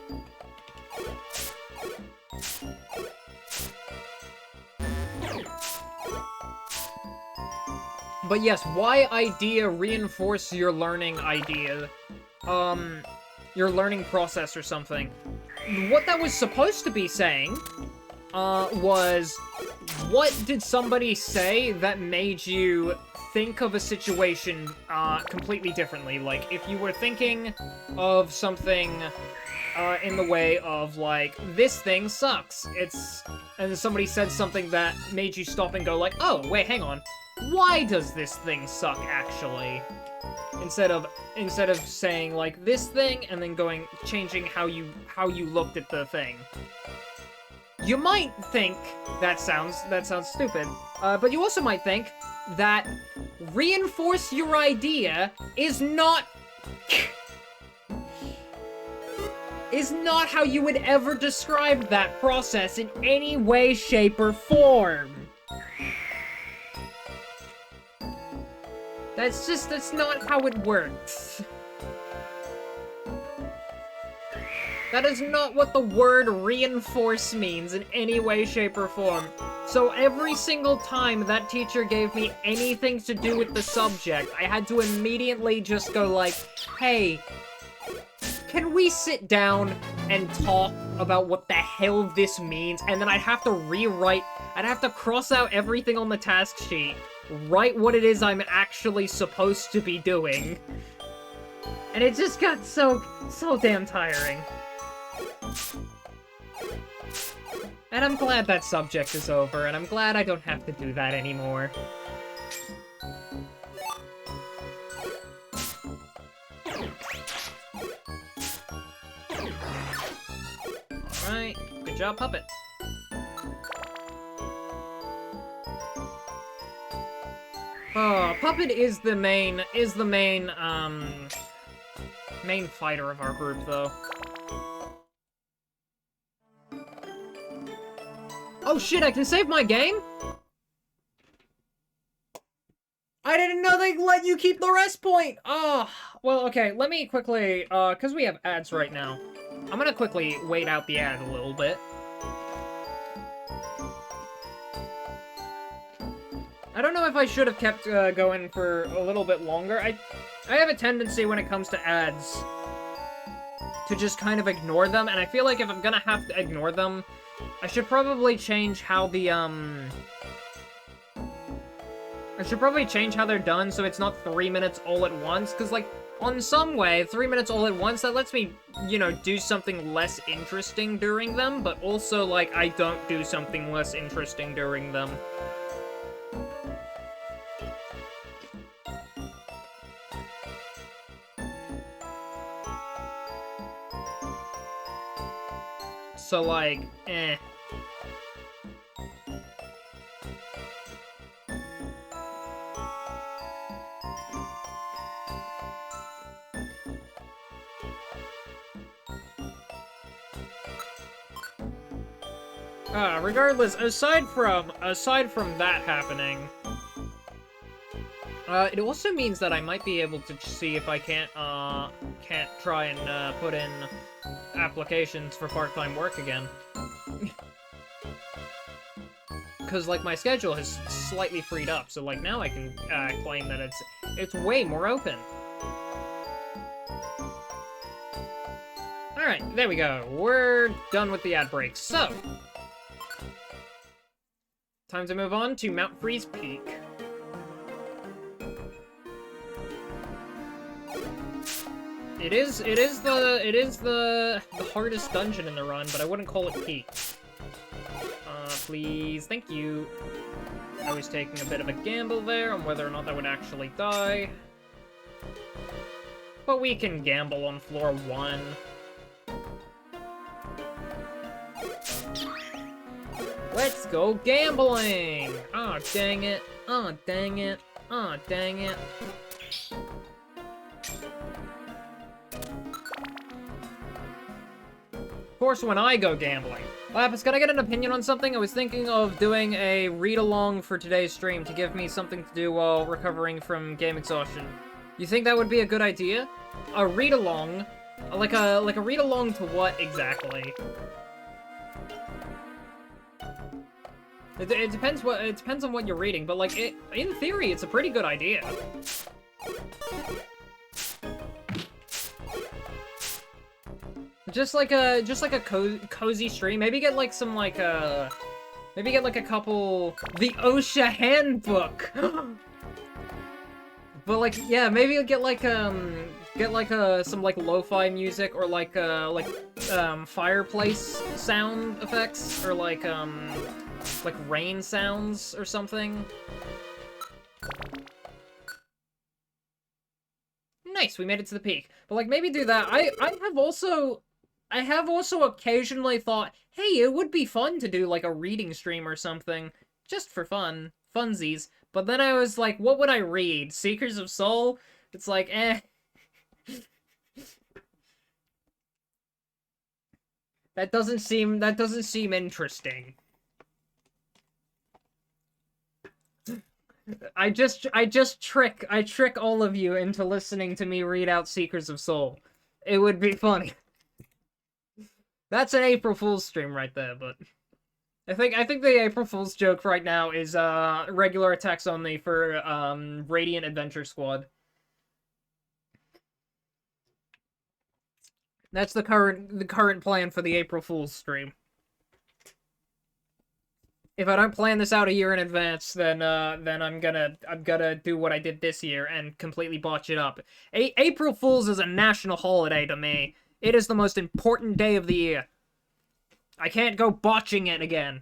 But yes, why idea reinforce your learning idea? Your learning process or something. What that was supposed to be saying, was, what did somebody say that made you think of a situation, completely differently? Like, if you were thinking of something, in the way of, like, this thing sucks, and somebody said something that made you stop and go like, oh, wait, hang on. Why does this thing suck, actually? Instead of saying, like, this thing, and then changing how you looked at the thing. You might think that sounds stupid, but you also might think that reinforce your idea is not... is not how you would ever describe that process in any way, shape, or form. That's not how it works. That is not what the word reinforce means in any way, shape, or form. So every single time that teacher gave me anything to do with the subject, I had to immediately just go like, hey, can we sit down and talk about what the hell this means? And then I'd have to I'd have to cross out everything on the task sheet, write what it is I'm actually supposed to be doing. And it just got so damn tiring. And I'm glad that subject is over, and I'm glad I don't have to do that anymore. Alright, good job, Puppet. Oh, Puppet is the main fighter of our group, though. Oh shit, I can save my game? I didn't know they let you keep the rest point! Oh, well, okay, let me quickly, cause we have ads right now. I'm gonna quickly wait out the ad a little bit. I don't know if I should have kept going for a little bit longer. I have a tendency when it comes to ads to just kind of ignore them, and I feel like if I'm gonna have to ignore them, I should probably change how the, I should probably change how they're done so it's not 3 minutes all at once, because, like, on some way, 3 minutes all at once, that lets me, you know, do something less interesting during them, but also, like, I don't do something less interesting during them. So, like, eh. Regardless, aside from that happening, it also means that I might be able to see if I can't try and, put in applications for part-time work again. Because, like, my schedule has slightly freed up, so, like, now I can, claim that it's way more open. Alright, there we go. We're done with the ad breaks. So, time to move on to Mount Freeze Peak. It is the hardest dungeon in the run, but I wouldn't call it peak. Please, thank you. I was taking a bit of a gamble there on whether or not I would actually die. But we can gamble on floor 1. Let's go gambling! Aw, dang it. Aw, dang it. Aw, dang it. Of course, when I go gambling. Lapis, can I get an opinion on something? I was thinking of doing a read-along for today's stream to give me something to do while recovering from game exhaustion. You think that would be a good idea? A read-along? Like a read-along to what exactly? It depends on what you're reading, but like in theory, it's a pretty good idea. Just like a cozy stream. Maybe get like some like maybe get like a couple the OSHA handbook. But like yeah, maybe get like some like lo-fi music or like fireplace sound effects or like rain sounds or something. Nice, we made it to the peak. But like maybe do that. I have also occasionally thought, hey, it would be fun to do, like, a reading stream or something. Just for fun. Funsies. But then I was like, what would I read? Seekers of Soul? It's like, eh. That doesn't seem interesting. I trick all of you into listening to me read out Seekers of Soul. It would be funny. That's an April Fool's stream right there, but I think the April Fool's joke right now is regular attacks only for Radiant Adventure Squad. That's the current plan for the April Fool's stream. If I don't plan this out a year in advance, then I'm gonna do what I did this year and completely botch it up. April Fool's is a national holiday to me. It is the most important day of the year. I can't go botching it again.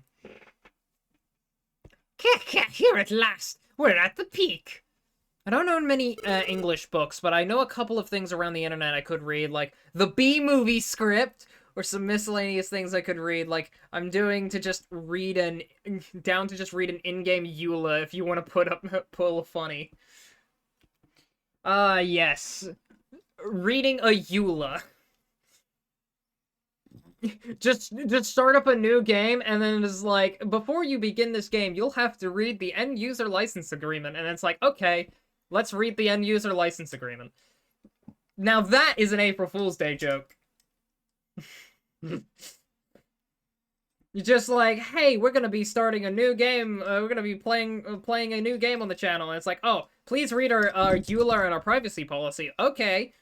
Here at last, we're at the peak. I don't own many English books, but I know a couple of things around the internet I could read, like the B-movie script, or some miscellaneous things I could read, like I'm doing to just read an in-game EULA if you want to pull a funny. Yes. Reading a EULA. Just start up a new game, and then it's like, before you begin this game, you'll have to read the end-user license agreement, and it's like, okay, let's read the end-user license agreement. Now that is an April Fool's Day joke. You're just like, hey, we're gonna be starting a new game, we're gonna be playing a new game on the channel, and it's like, oh, please read our EULA and our privacy policy. Okay.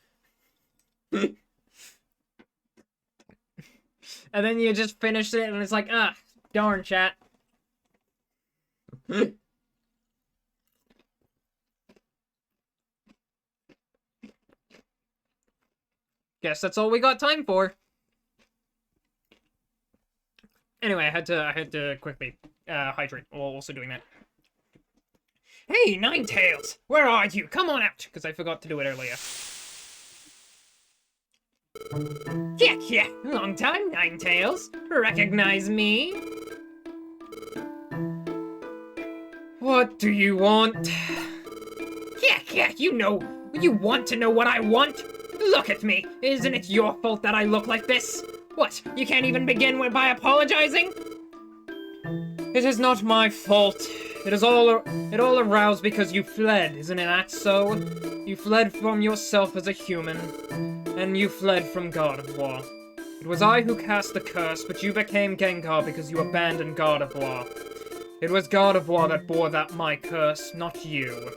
And then you just finish it, and it's like, ah, darn, chat. Guess that's all we got time for. Anyway, I had to quickly hydrate while also doing that. Hey, Ninetales, where are you? Come on out. Because I forgot to do it earlier. Yeah, long time, Ninetales. Recognize me? What do you want? Yeah, you want to know what I want? Look at me. Isn't it your fault that I look like this? What, you can't even begin by apologizing? It is not my fault. It all aroused because you fled, isn't it that so? You fled from yourself as a human, and you fled from God of War. It was I who cast the curse, but you became Gengar because you abandoned God of War. It was God of War that bore my curse, not you.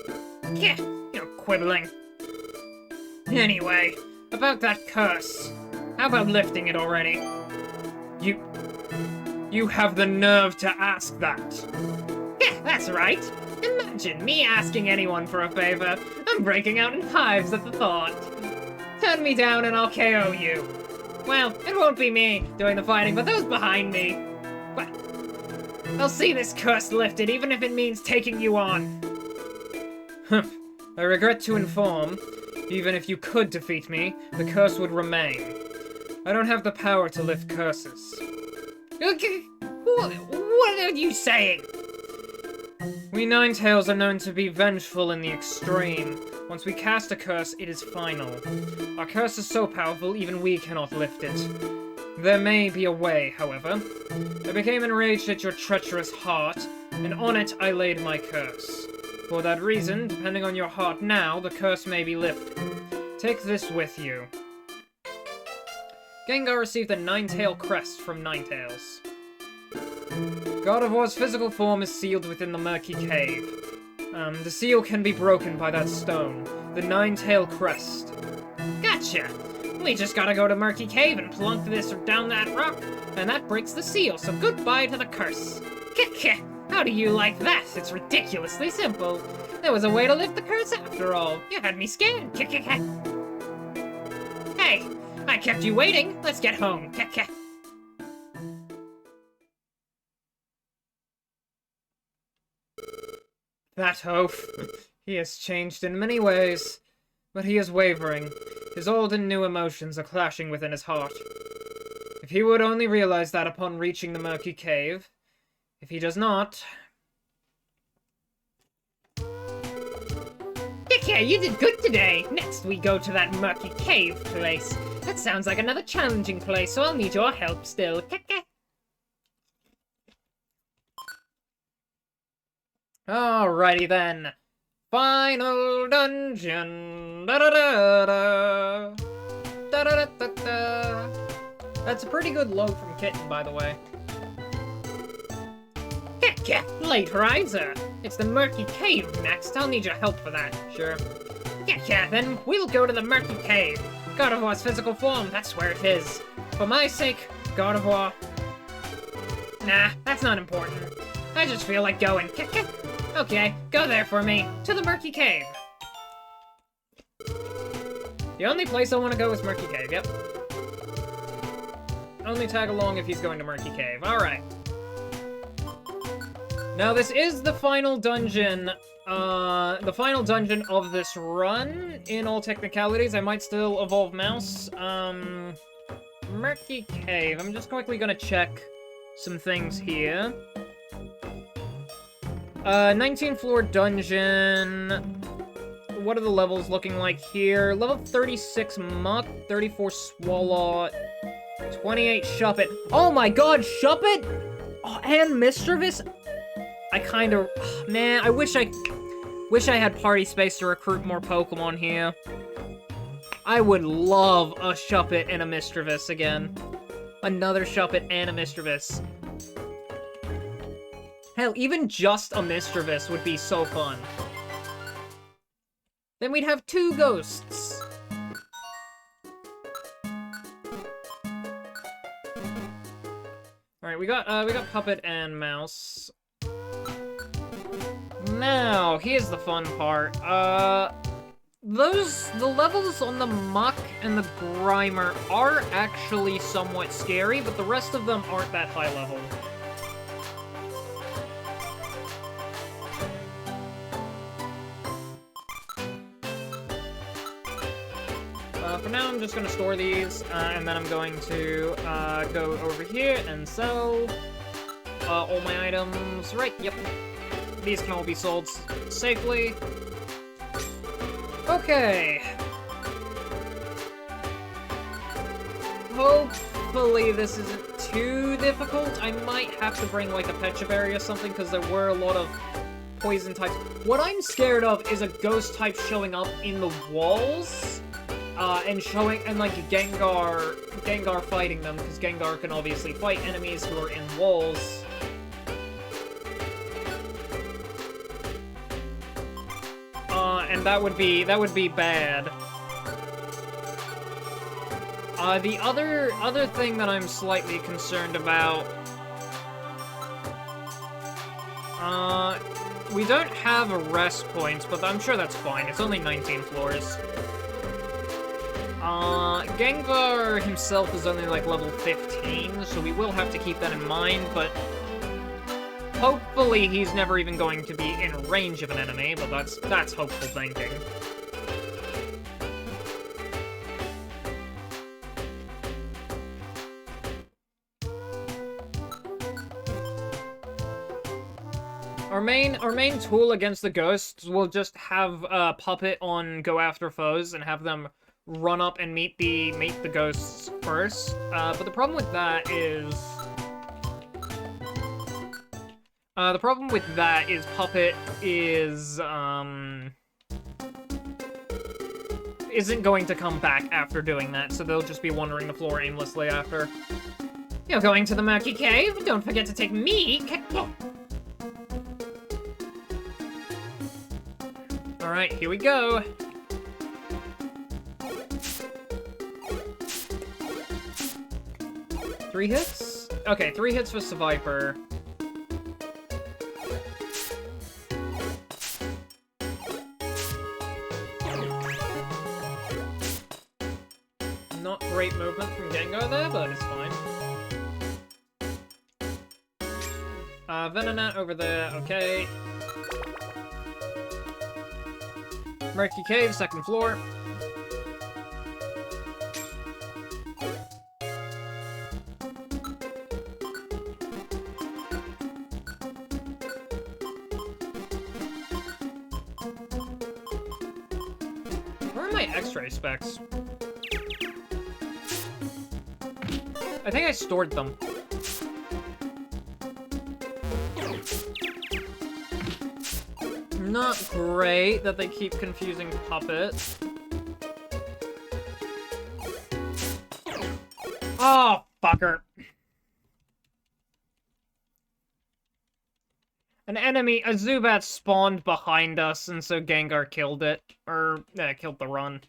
Yeah, you're quibbling. Anyway, about that curse. How about lifting it already? You have the nerve to ask that. Yeah, that's right. Imagine me asking anyone for a favor. I'm breaking out in hives at the thought. Turn me down and I'll KO you. Well, it won't be me doing the fighting, but those behind me. But I'll see this curse lifted, even if it means taking you on. I regret to inform, even if you could defeat me, the curse would remain. I don't have the power to lift curses. What are you saying? We Ninetales are known to be vengeful in the extreme. Once we cast a curse, it is final. Our curse is so powerful, even we cannot lift it. There may be a way, however. I became enraged at your treacherous heart, and on it I laid my curse. For that reason, depending on your heart now, the curse may be lifted. Take this with you. Gengar received the Ninetail crest from Ninetales. God of War's physical form is sealed within the Murky Cave. The seal can be broken by that stone, the Ninetail crest. Gotcha! We just gotta go to Murky Cave and plunk this down that rock, and that breaks the seal, so goodbye to the curse. How do you like that? It's ridiculously simple. There was a way to lift the curse after all. You had me scared. Hey, I kept you waiting. Let's get home. That oaf. He has changed in many ways, but he is wavering. His old and new emotions are clashing within his heart. If he would only realize that upon reaching the Murky Cave. If he does not... Yeah, you did good today. Next, we go to that murky cave place. That sounds like another challenging place, so I'll need your help still. Alrighty then. Final dungeon. Da da da da. Da da da da da. That's a pretty good load from Kitten, by the way. Late riser. It's the murky cave next. I'll need your help for that. Sure. Then we'll go to the murky cave. God of War's physical form, that's where it is. For my sake, God of War. Nah, that's not important. I just feel like going. Okay, go there for me. To the murky cave. The only place I want to go is Murky Cave, yep. Only tag along if he's going to Murky Cave. Alright. Now, this is the final dungeon, of this run, in all technicalities. I might still evolve Mouse. Murky Cave. I'm just quickly gonna check some things here. 19th floor dungeon. What are the levels looking like here? Level 36 Muck, 34 Swallow, 28 Shuppet. Oh my god, Shuppet? Oh, and Mischievous? I kind of... Man, I wish I had party space to recruit more Pokemon here. I would love a Shuppet and a Mischievous again. Another Shuppet and a Mischievous. Hell, even just a Mischievous would be so fun. Then we'd have 2 ghosts. Alright, we got Puppet and Mouse. Now, here's the fun part. The levels on the Muck and the Grimer are actually somewhat scary, but the rest of them aren't that high level. For now, I'm just going to store these, and then I'm going to go over here and sell all my items. Right, yep. These can all be sold safely. Okay. Hopefully this isn't too difficult. I might have to bring, like, a Pecha Berry or something, because there were a lot of poison types. What I'm scared of is a ghost type showing up in the walls. And like Gengar fighting them, because Gengar can obviously fight enemies who are in walls. And that would be bad. The other thing that I'm slightly concerned about, we don't have rest points, but I'm sure that's fine. It's only 19 floors. Gengar himself is only, like, level 15, so we will have to keep that in mind, but hopefully he's never even going to be in range of an enemy, but that's hopeful thinking. Our main tool against the ghosts will just have Puppet on Go After Foes and have them run up and meet the ghosts first. But the problem with that is Puppet isn't going to come back after doing that, so they'll just be wandering the floor aimlessly after. You're going to the murky cave? Don't forget to take me. Alright, here we go. Three hits? Okay, 3 hits for Seviper. Not great movement from Gengar there, but it's fine. Venonat over there, okay. Murky Cave, 2nd floor. Where are my X-ray specs? I think I stored them. Not great that they keep confusing Puppet. Oh, fucker. An enemy, a Zubat spawned behind us, and so Gengar killed it. Or, killed the run.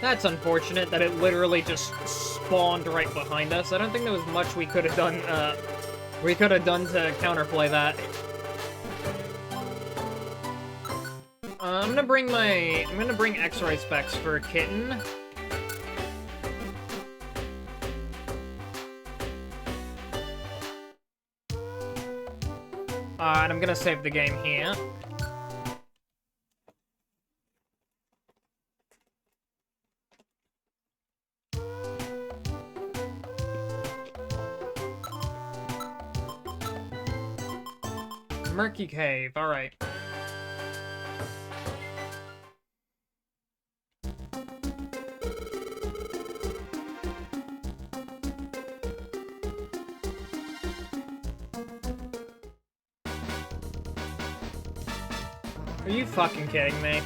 That's unfortunate that it literally just spawned right behind us. I don't think there was much we could have done, to counterplay that. I'm gonna bring X-ray specs for Kitten. And I'm gonna save the game here. Murky Cave, alright. Are you fucking kidding me?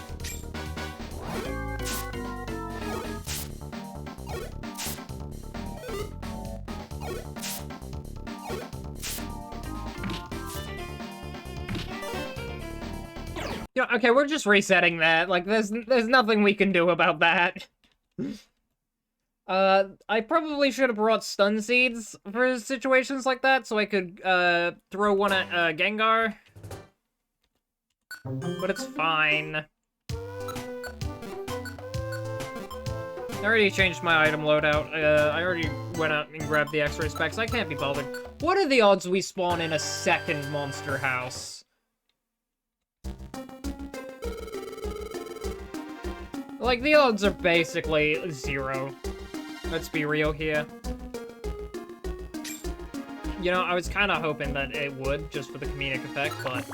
Yeah, okay, we're just resetting that. Like, there's nothing we can do about that. I probably should have brought stun seeds for situations like that, so I could, throw one at, Gengar. But it's fine. I already changed my item loadout. I already went out and grabbed the X-ray specs. I can't be bothered. What are the odds we spawn in a second monster house? Like, the odds are basically 0. Let's be real here. You know, I was kind of hoping that it would, just for the comedic effect, but...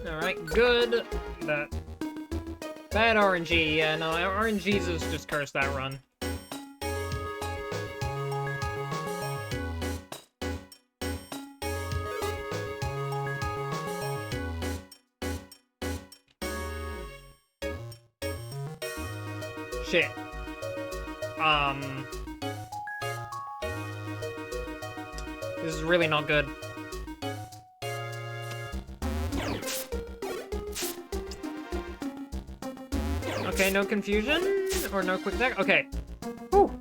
Alright, good. Bad RNG. Yeah, no, RNG's just cursed that run. Shit. This is really not good. Okay, no confusion? Or no quick attack? Okay. Whew.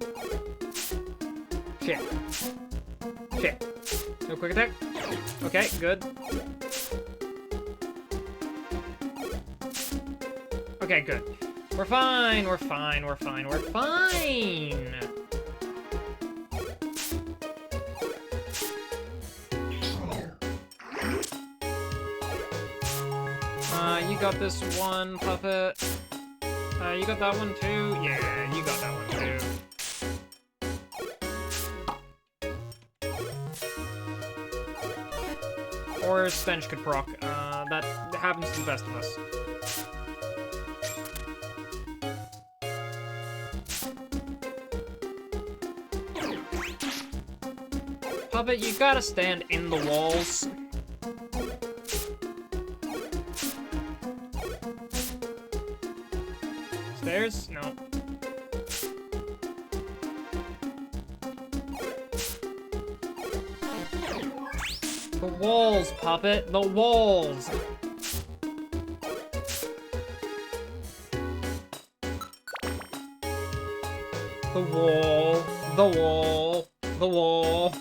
Shit. Shit. No quick attack? Okay, good. Okay, good. We're fine, we're fine, we're fine, we're fine! You got this one, Puppet. You got that one too? Yeah, you got that one too. Or Stench could proc. That happens to the best of us. Puppet, you gotta stand in the walls. Stairs? No. The walls, Puppet. The walls. The wall. The wall. The wall.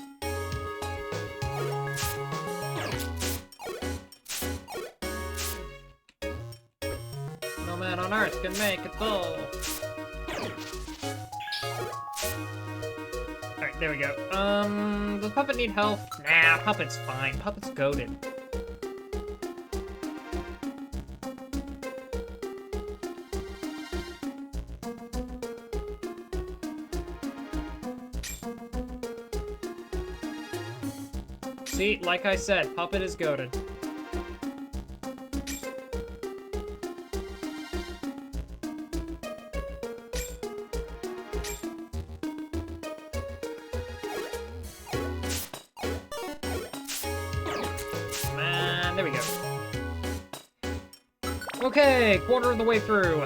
No man on earth can make it full. Alright, there we go. Does Puppet need health? Nah, Puppet's fine. Puppet's goated. See, like I said, Puppet is goated. Man, there we go. Okay, quarter of the way through.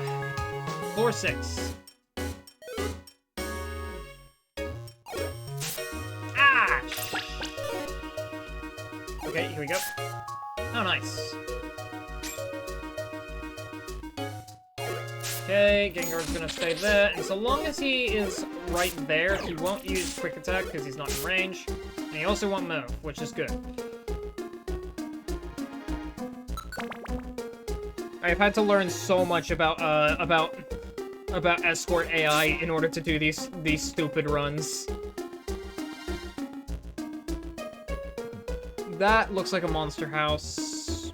Floor 6. Ah! Okay, here we go. Oh, nice. Okay, Gengar's gonna stay there, and so long as he is right there, he won't use Quick Attack because he's not in range, and he also won't move, which is good. I've had to learn so much about Escort AI in order to do these stupid runs. That looks like a monster house.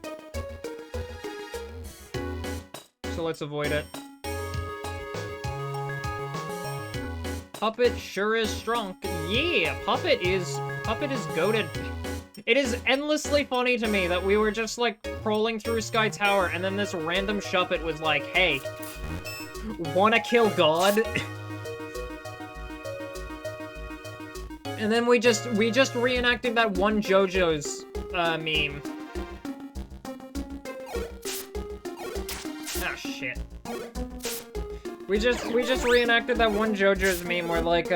So let's avoid it. Puppet sure is strong. Yeah, Puppet is goated. It is endlessly funny to me that we were just, like, crawling through Sky Tower, and then this random Shuppet was like, hey, wanna kill God? And then we just reenacted that one JoJo's, meme. Oh, shit. We just reenacted that one JoJo's meme where, like,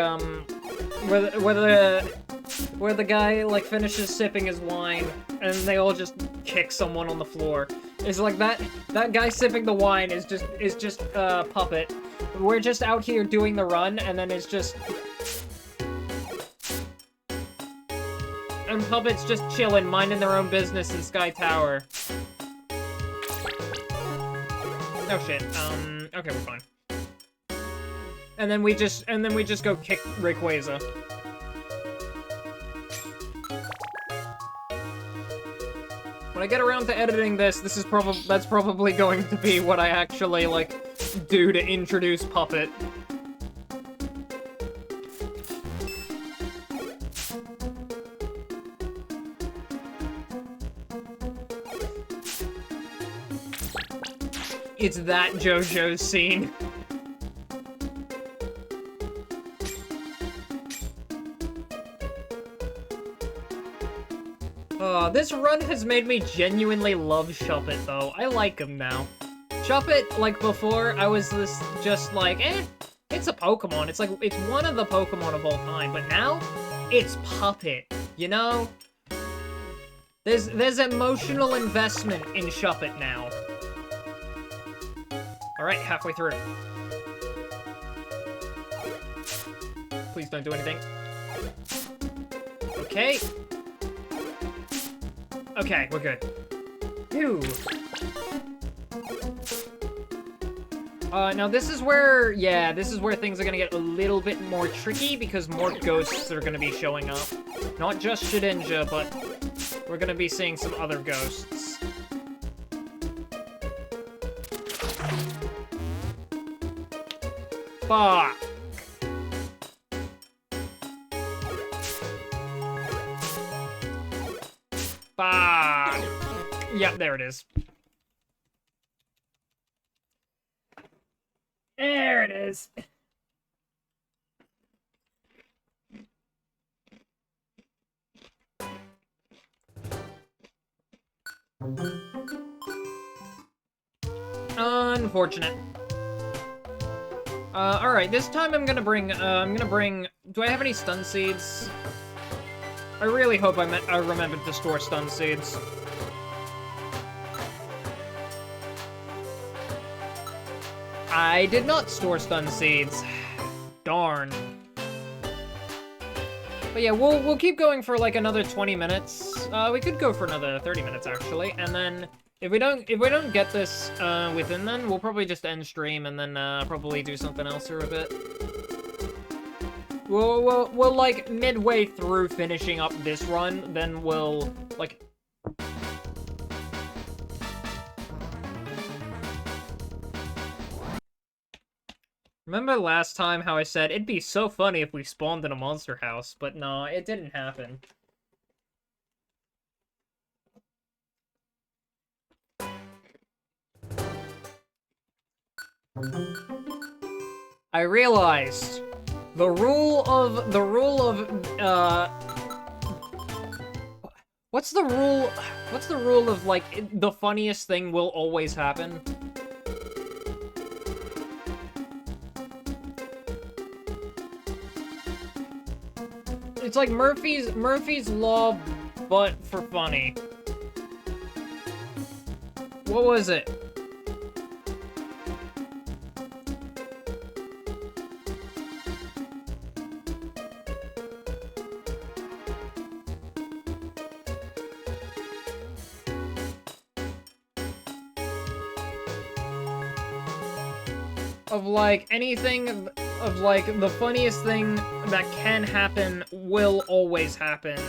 where the guy, like, finishes sipping his wine, and they all just kick someone on the floor. It's like that guy sipping the wine is just Puppet. We're just out here doing the run, and then it's just... And Puppet's just chilling, minding their own business in Sky Tower. Oh shit, okay, we're fine. And then we just go kick Rayquaza. When I get around to editing this, that's probably going to be what I actually, like, do to introduce Puppet. It's that JoJo's scene. This run has made me genuinely love Shuppet, though. I like him now. Shuppet, like before, I was just like, it's a Pokemon. It's like, it's one of the Pokemon of all time. But now, it's Puppet, you know? There's emotional investment in Shuppet now. Alright, halfway through. Please don't do anything. Okay. Okay, we're good. Phew. Now this is where, yeah, this is where things are gonna get a little bit more tricky because more ghosts are gonna be showing up. Not just Shedinja, but we're gonna be seeing some other ghosts. Fuck. Fuck. Yep, there it is. There it is. Unfortunate. Alright, this time I'm gonna bring, do I have any stun seeds? I really hope I remembered to store stun seeds. I did not store stun seeds. Darn. But yeah, we'll keep going for like another 20 minutes. We could go for another 30 minutes actually, and then if we don't get this within then, we'll probably just end stream and then probably do something else for a bit. We'll like midway through finishing up this run, then we'll like. Remember last time how I said it'd be so funny if we spawned in a monster house, but no, it didn't happen. I realized the rule of, what's the rule of, like, the funniest thing will always happen? It's like Murphy's Law, but for funny. What was it? Of, like, anything, of, like, the funniest thing that can happen will always happen.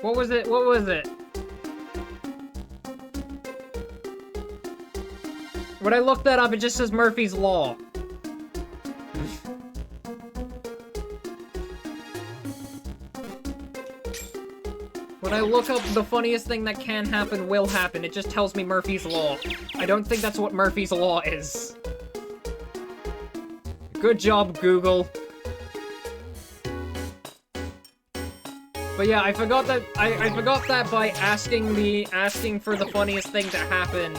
What was it? What was it? When I looked that up, it just says Murphy's Law. When I look up the funniest thing that can happen will happen, it just tells me Murphy's Law. I don't think that's what Murphy's Law is. Good job, Google. But yeah, I forgot that I forgot that by asking for the funniest thing to happen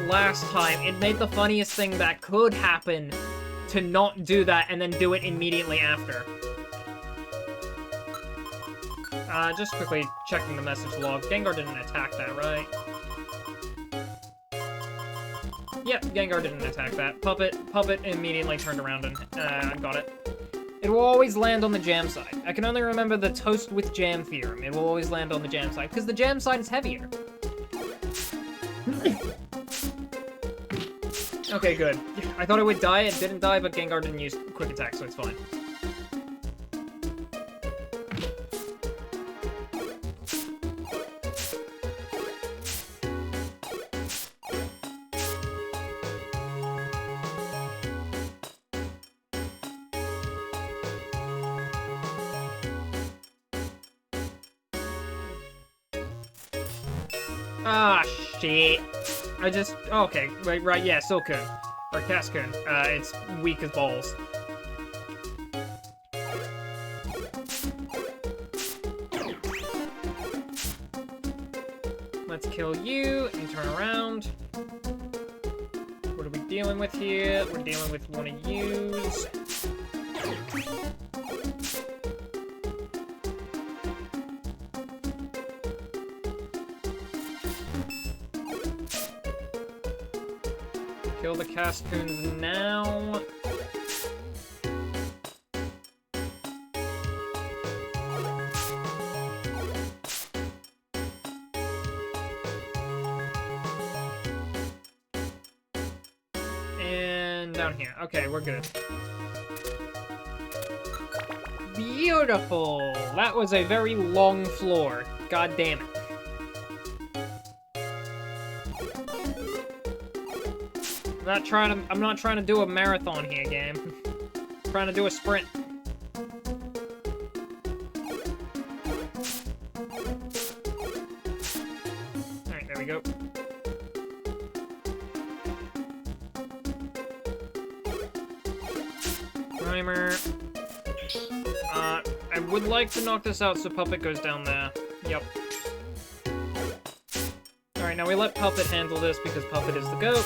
last time, it made the funniest thing that could happen to not do that and then do it immediately after. Just quickly checking the message log. Gengar didn't attack that, right? Yep, Gengar didn't attack that. Puppet immediately turned around and got it. It will always land on the jam side. I can only remember the toast with jam theorem. It will always land on the jam side, because the jam side is heavier. Okay, good. I thought it would die, it didn't die, but Gengar didn't use quick attack, so it's fine. Ah, shit. I just... Okay, right, yeah, Silcoon. Or Cascoon. It's weak as balls. Let's kill you and turn around. What are we dealing with here? We're dealing with one of yous. Kill the Cascoons now. And down here. Okay, we're good. Beautiful! That was a very long floor. God damn it. I'm not trying to do a marathon here, game. I'm trying to do a sprint. Alright, there we go. Primer. I would like to knock this out so Puppet goes down there. Yep. Alright, now we let Puppet handle this because Puppet is the GOAT.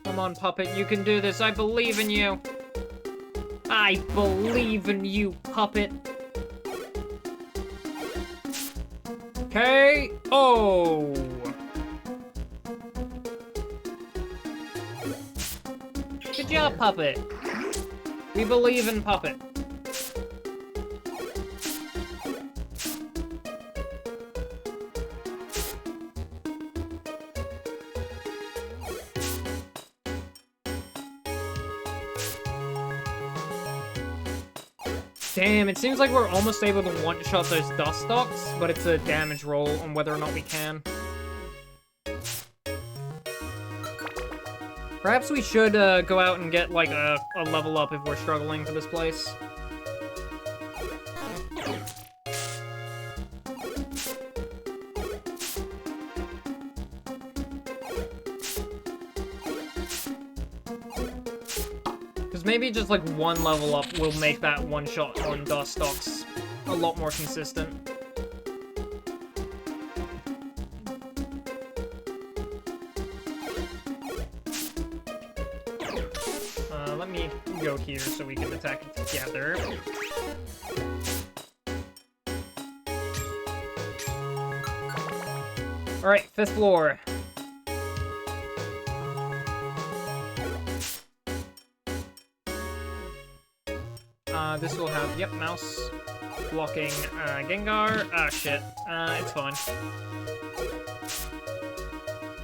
Come on, Puppet, you can do this. I believe in you. I believe in you, Puppet. K.O. Good job, Puppet. We believe in Puppet. Damn, it seems like we're almost able to one-shot those dust stocks, but it's a damage roll on whether or not we can. Perhaps we should go out and get, like, a level up if we're struggling for this place. Because maybe just, like, one level up will make that one shot on dust stocks a lot more consistent. Let me go here so we can attack it together. Alright, 5th floor. This will have, yep, mouse blocking Gengar. Ah, shit. It's fine.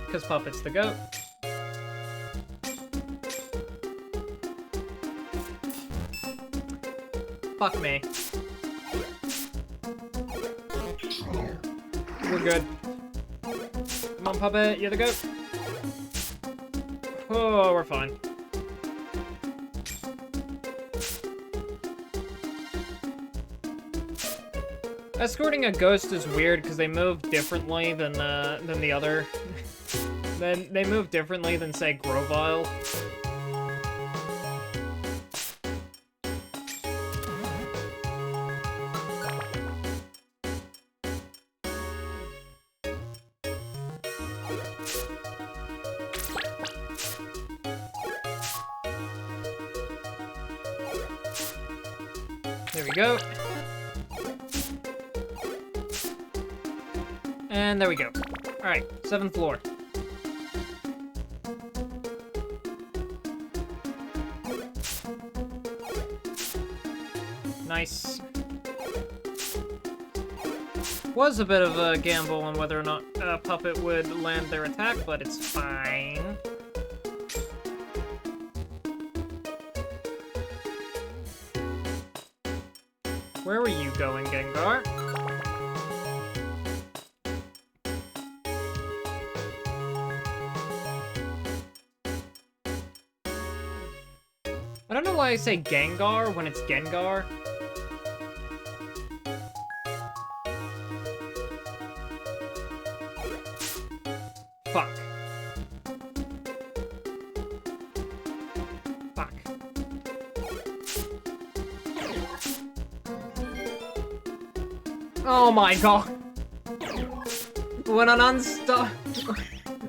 Because Puppet's the goat. Fuck me. We're good. Come on, Puppet, you're the goat. Oh, we're fine. Escorting a ghost is weird because they move differently than the other. Then they move differently than, say, Grovyle. There we go. And there we go. Alright, 7th floor. Nice. Was a bit of a gamble on whether or not Puppet would land their attack, but it's fine. Where were you going, Gengar? I don't know why I say Gengar when it's Gengar. Fuck. Fuck. Oh my god. When an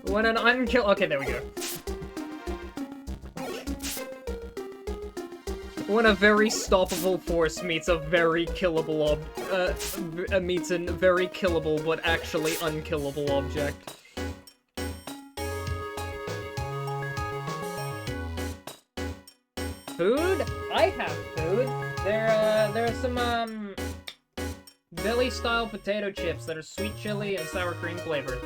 when an unkill- okay, there we go. When a very stoppable force meets a very killable meets a very killable but actually unkillable object. Food? I have food. There are some, deli-style potato chips that are sweet chili and sour cream flavored.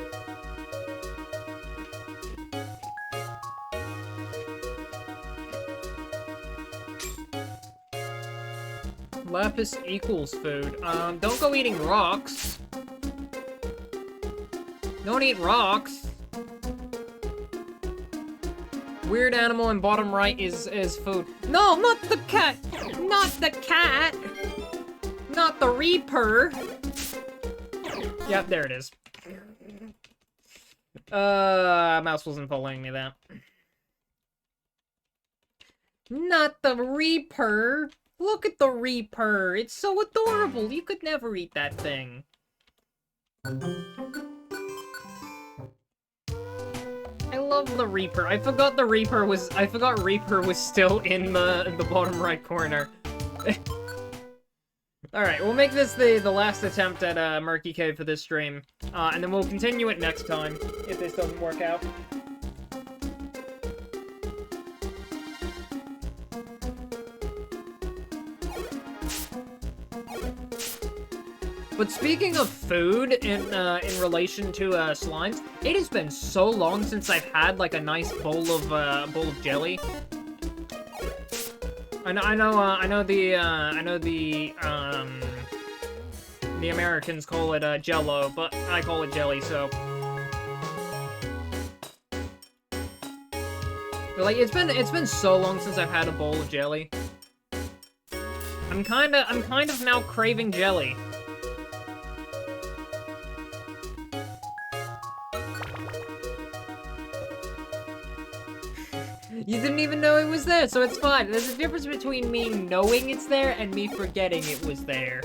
Lapis equals food. Don't go eating rocks. Don't eat rocks. Weird animal in bottom right is food. No, not the cat! Not the cat! Not the Reaper! Yep, there it is. Mouse wasn't following me that. Not the Reaper! Look at the Reaper! It's so adorable! You could never eat that thing. I love the Reaper. I forgot Reaper was still in the bottom right corner. Alright, we'll make this the last attempt at Murky Cave for this stream. And then we'll continue it next time, if this doesn't work out. But speaking of food in relation to slimes, it has been so long since I've had like a nice bowl of jelly. I know the Americans call it, Jello, but I call it jelly, so. But, like, it's been so long since I've had a bowl of jelly. I'm kind of now craving jelly. You didn't even know it was there, so it's fine. There's a difference between me knowing it's there and me forgetting it was there.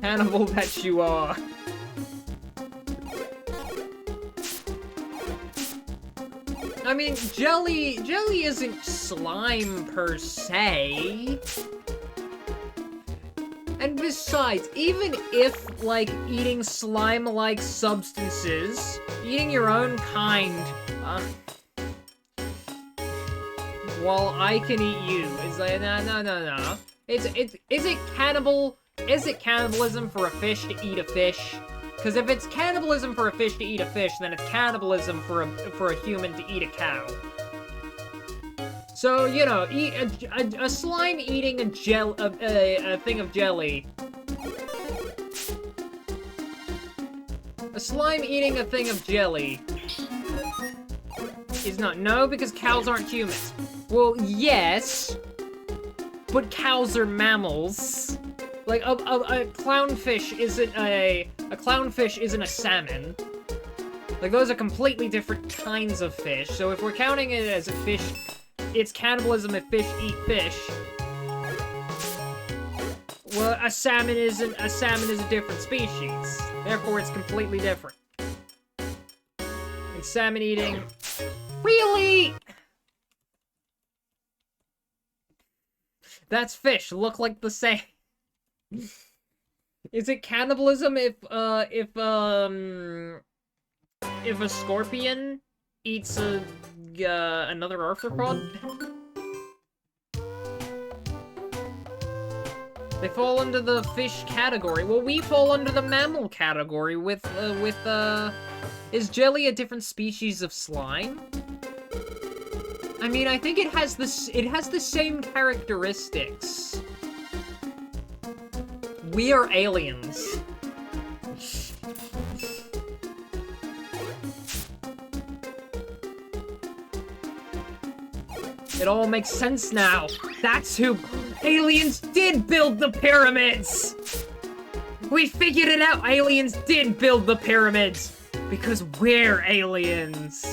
Hannibal that you are. I mean, jelly isn't slime per se. And besides, even if, like, eating slime-like substances, eating your own kind, while I can eat you, is like, no. Is it cannibalism for a fish to eat a fish? Because if it's cannibalism for a fish to eat a fish, then it's cannibalism for a human to eat a cow. So, you know, eat a slime eating a thing of jelly. A slime eating a thing of jelly is not. No, because cows aren't humans. Well, yes, but cows are mammals. Like a clownfish isn't a clownfish isn't a salmon. Like, those are completely different kinds of fish. So if we're counting it as a fish, it's cannibalism if fish eat fish. Well, a salmon is a different species. Therefore, it's completely different. And salmon eating, really? That's fish. Look like the same. Is it cannibalism if a scorpion eats another arthropod? They fall under the fish category. Well, we fall under the mammal category is jelly a different species of slime? I mean, I think it has the same characteristics. We are aliens. It all makes sense now. That's who aliens did build the pyramids. We figured it out. Aliens did build the pyramids because we're aliens.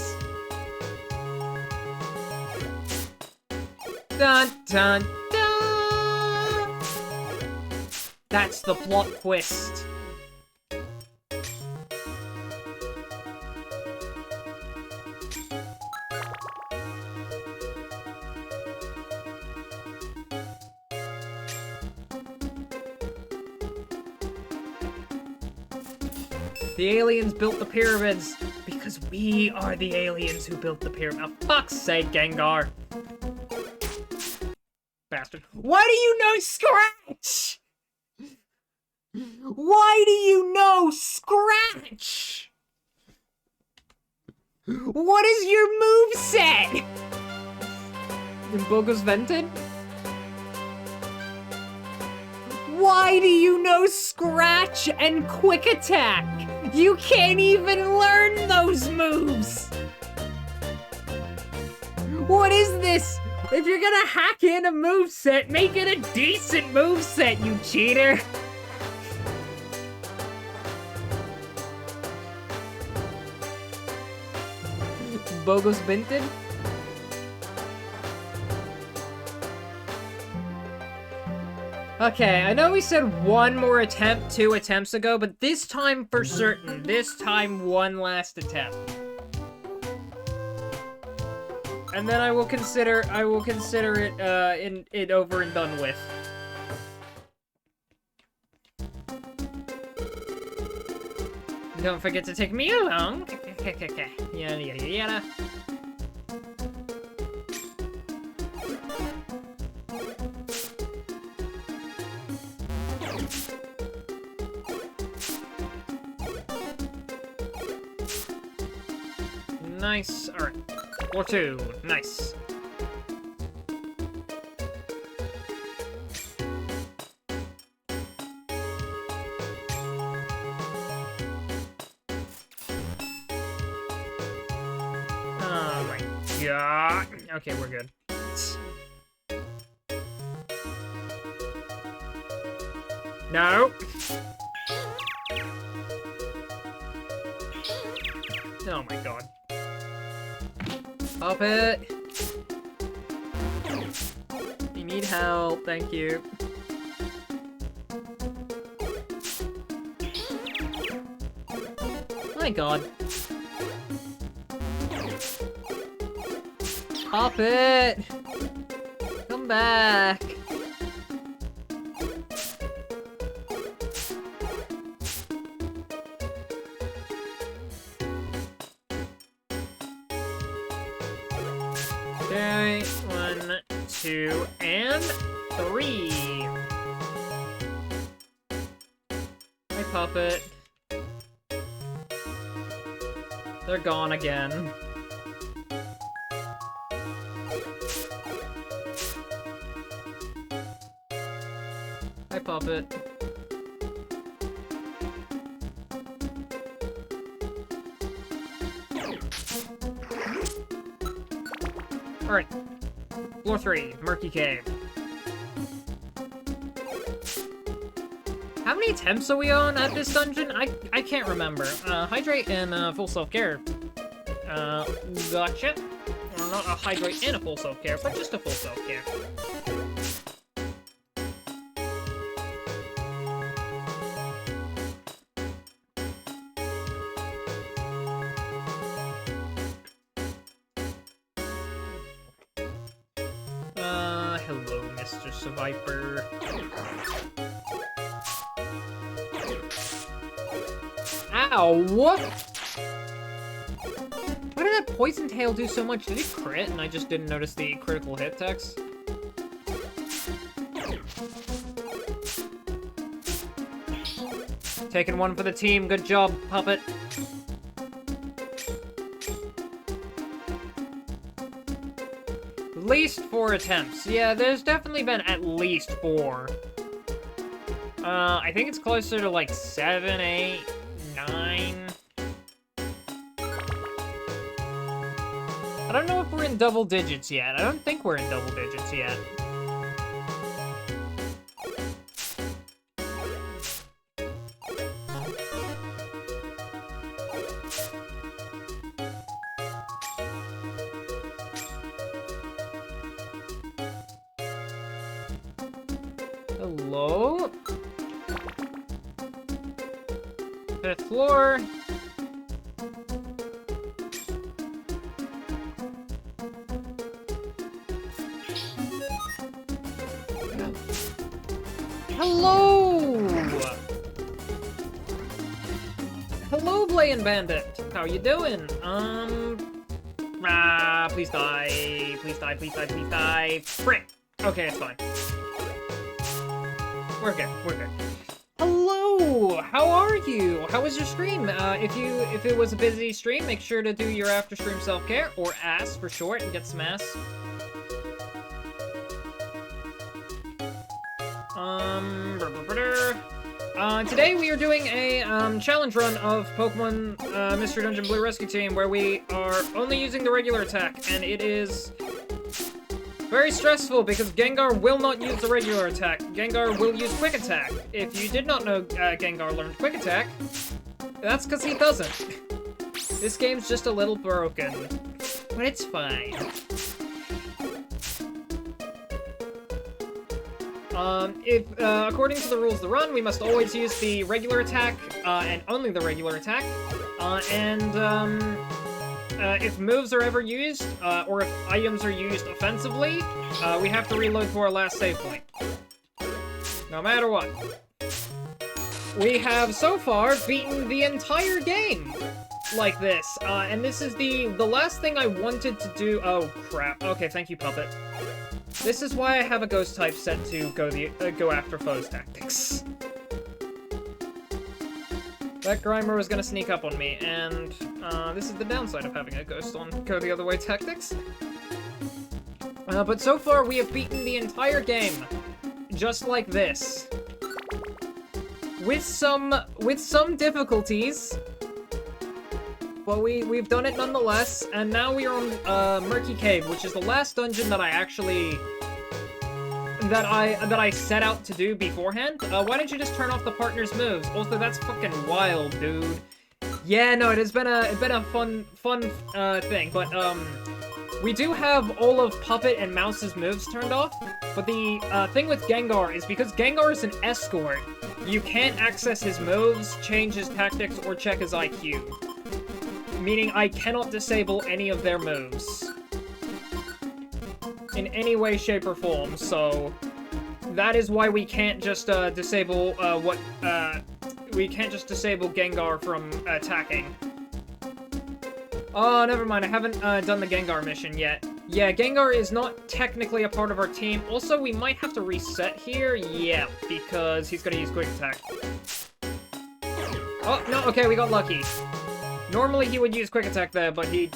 Dun dun dun. That's the plot twist. The aliens built the pyramids because we are the aliens who built the pyramid. Oh, fuck's sake, Gengar. Bastard. Why do you know Scratch? Why do you know Scratch? What is your moveset? Bogus Vented? Why do you know Scratch and Quick Attack? You can't even learn those moves! What is this? If you're gonna hack in a moveset, make it a decent moveset, you cheater! Bogus Vented? Okay, I know we said one more attempt 2 attempts ago, but this time for certain. This time, one last attempt. And then I will consider it over and done with. Don't forget to take me along. Yada yada yada. Nice. Alright. Floor 2. Nice. Oh my god. Okay, we're good. No. Oh my god. Pop it. You need help, thank you. My god. Pop it! Come back! Okay, 1, 2, and 3. Hi, Puppet. They're gone again. Hi, Puppet. Alright. Floor 3, Murky Cave. How many attempts are we on at this dungeon? I can't remember. Hydrate and full self-care. Gotcha. Well, not a hydrate and a full self-care, but just a full self-care. Hello, Mr. Survivor. Ow! What? Why did that poison tail do so much? Did it crit and I just didn't notice the critical hit text? Taking one for the team. Good job, Puppet. At least 4 attempts. Yeah, there's definitely been at least 4. I think it's closer to like 7, 8, 9. I don't know if we're in double digits yet. I don't think we're in double digits yet. Hello? 5th floor. Hello! Hello, Blaine Bandit. How you doing? Please die. Please die, please die, please die. Frick. Okay, it's fine. We're good, we're good. Hello! How are you? How was your stream? If it was a busy stream, make sure to do your after-stream self-care, or ASS for short, and get some ass. Today we are doing a, challenge run of Pokemon, Mystery Dungeon Blue Rescue Team, where we are only using the regular attack, and it is very stressful because Gengar will not use the regular attack. Gengar will use Quick Attack. If you did not know Gengar learned Quick Attack, that's because he doesn't. This game's just a little broken, but it's fine. According to the rules of the run, we must always use the regular attack, and only the regular attack. If moves are ever used, or if items are used offensively, we have to reload to our last save point. No matter what. We have, so far, beaten the entire game like this. And this is the last thing I wanted to do. Oh, crap. Okay, thank you, Puppet. This is why I have a ghost type set to go after foes tactics. That Grimer was gonna sneak up on me, and this is the downside of having a ghost on go the other way tactics. But so far, we have beaten the entire game, just like this. With some difficulties, but we've done it nonetheless, and now we are on Murky Cave, which is the last dungeon that I actually that I set out to do beforehand. Why don't you just turn off the partner's moves? Also, that's fucking wild, dude. Yeah, no, it's been a fun thing, but we do have all of Puppet and Mouse's moves turned off. But the thing with Gengar is because Gengar is an escort, you can't access his moves, change his tactics, or check his IQ. Meaning I cannot disable any of their moves in any way, shape, or form, so that is why we can't just disable we can't just disable Gengar from attacking. Oh, never mind, I haven't done the Gengar mission yet. Yeah, Gengar is not technically a part of our team. Also, we might have to reset here, yeah, because he's gonna use Quick Attack. Oh, no, okay, we got lucky. Normally he would use Quick Attack there, but he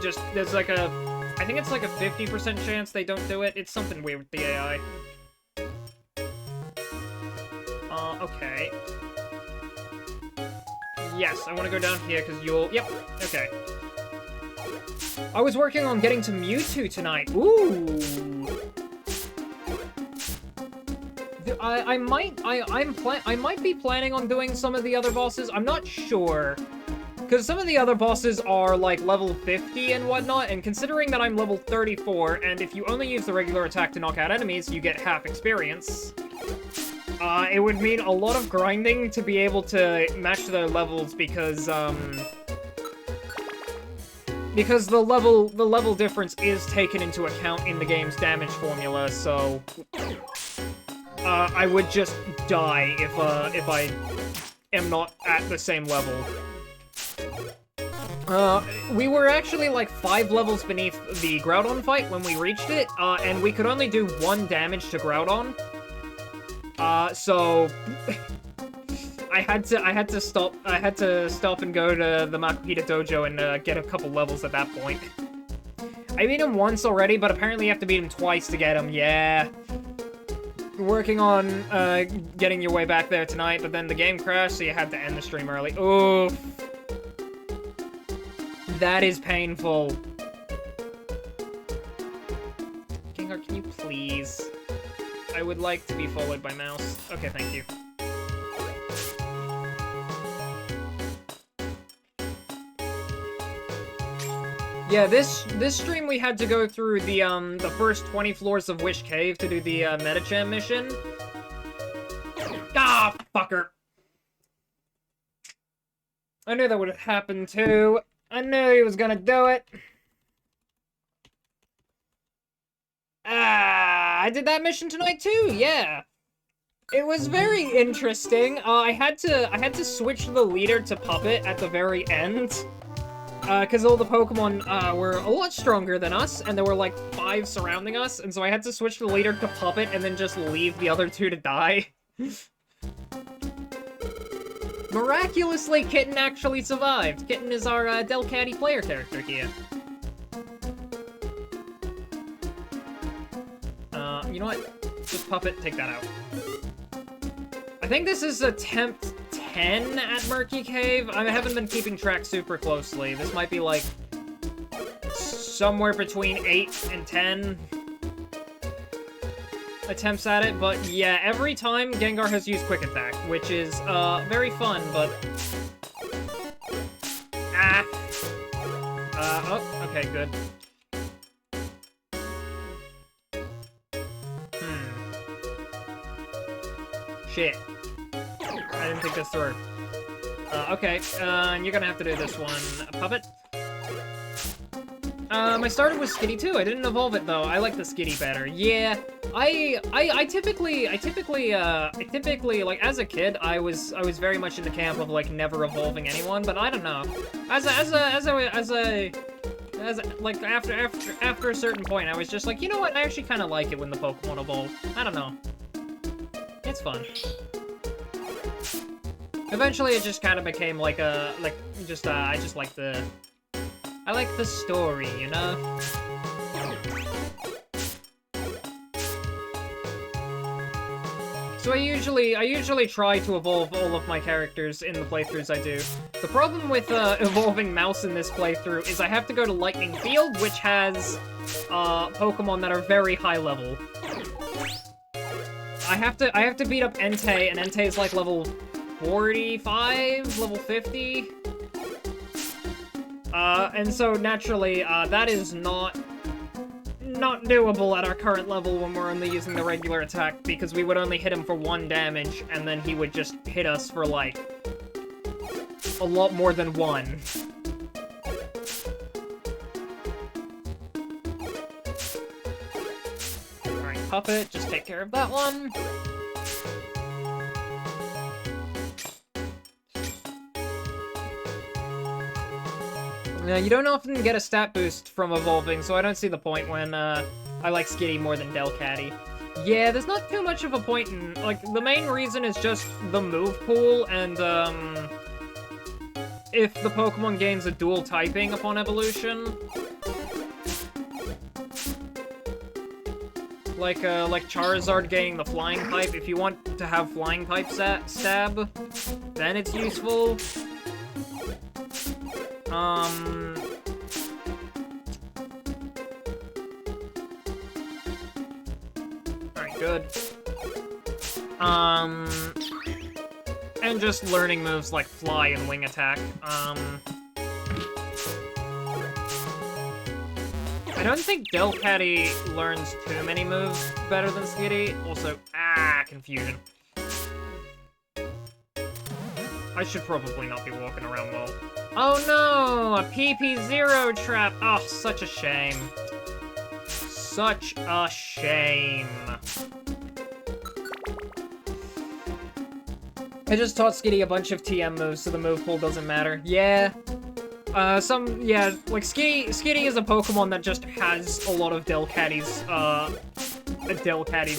just, there's like a, I think it's like a 50% chance they don't do it. It's something weird with the AI. Okay. Yes, I want to go down here, because you'll, yep, okay. I was working on getting to Mewtwo tonight. Ooh! I might be planning on doing some of the other bosses. I'm not sure. Because some of the other bosses are, like, level 50 and whatnot, and considering that I'm level 34, and if you only use the regular attack to knock out enemies, you get half experience, it would mean a lot of grinding to be able to match their levels, because the level difference is taken into account in the game's damage formula, so I would just die if I am not at the same level. We were actually like 5 levels beneath the Groudon fight when we reached it, and we could only do 1 damage to Groudon. So I had to stop and go to the Makuhita Dojo and get a couple levels at that point. I beat him once already, but apparently you have to beat him twice to get him. Yeah. Working on getting your way back there tonight, but then the game crashed, so you had to end the stream early. Oof. That is painful. Gengar, can you please? I would like to be followed by Mouse. Okay, thank you. Yeah, this stream we had to go through the first 20 floors of Wish Cave to do the Metacham mission. Ah, fucker. I knew that would have happened too. I knew he was gonna do it. I did that mission tonight too, yeah. It was very interesting. I had to switch the leader to Puppet at the very end. Because all the Pokemon were a lot stronger than us, and there were like 5 surrounding us, and so I had to switch the leader to Puppet and then just leave the other 2 to die. Miraculously, Kitten actually survived. Kitten is our Delcatty player character here. You know what? Just Puppet, take that out. I think this is attempt 10 at Murky Cave. I haven't been keeping track super closely. This might be like somewhere between 8 and 10 attempts at it, but yeah, every time Gengar has used Quick Attack, which is very fun, but oh, okay, good. Shit. I didn't think this through. Okay, you're gonna have to do this one. Puppet? I started with Skitty too. I didn't evolve it though. I like the Skitty better. Yeah, I typically, like, as a kid, I was very much in the camp of, like, never evolving anyone, but I don't know. Like, after a certain point, I was just like, you know what, I actually kind of like it when the Pokemon evolve. I don't know. It's fun. Eventually, it just kind of became like I like the story, you know? So I usually try to evolve all of my characters in the playthroughs I do. The problem with evolving Mouse in this playthrough is I have to go to Lightning Field, which has Pokemon that are very high level. I have to beat up Entei, and Entei is like level 45, level 50. And so naturally, that is not doable at our current level when we're only using the regular attack, because we would only hit him for 1 damage, and then he would just hit us for, like, a lot more than 1. Alright, Puppet, just take care of that one. Now, you don't often get a stat boost from evolving, so I don't see the point when, I like Skitty more than Delcatty. Yeah, there's not too much of a point in, like, the main reason is just the move pool, and, if the Pokemon gains a dual typing upon evolution. Like Charizard gaining the Flying Type, if you want to have Flying Type stab, then it's useful. Alright, good. And just learning moves like Fly and Wing Attack. I don't think Delcatty learns too many moves better than Skitty. Also, confusion. I should probably not be walking around well. Oh no! A PP0 trap! Oh, such a shame. Such a shame. I just taught Skitty a bunch of TM moves, so the move pool doesn't matter. Yeah. Like, Skitty is a Pokemon that just has a lot of Delcatty's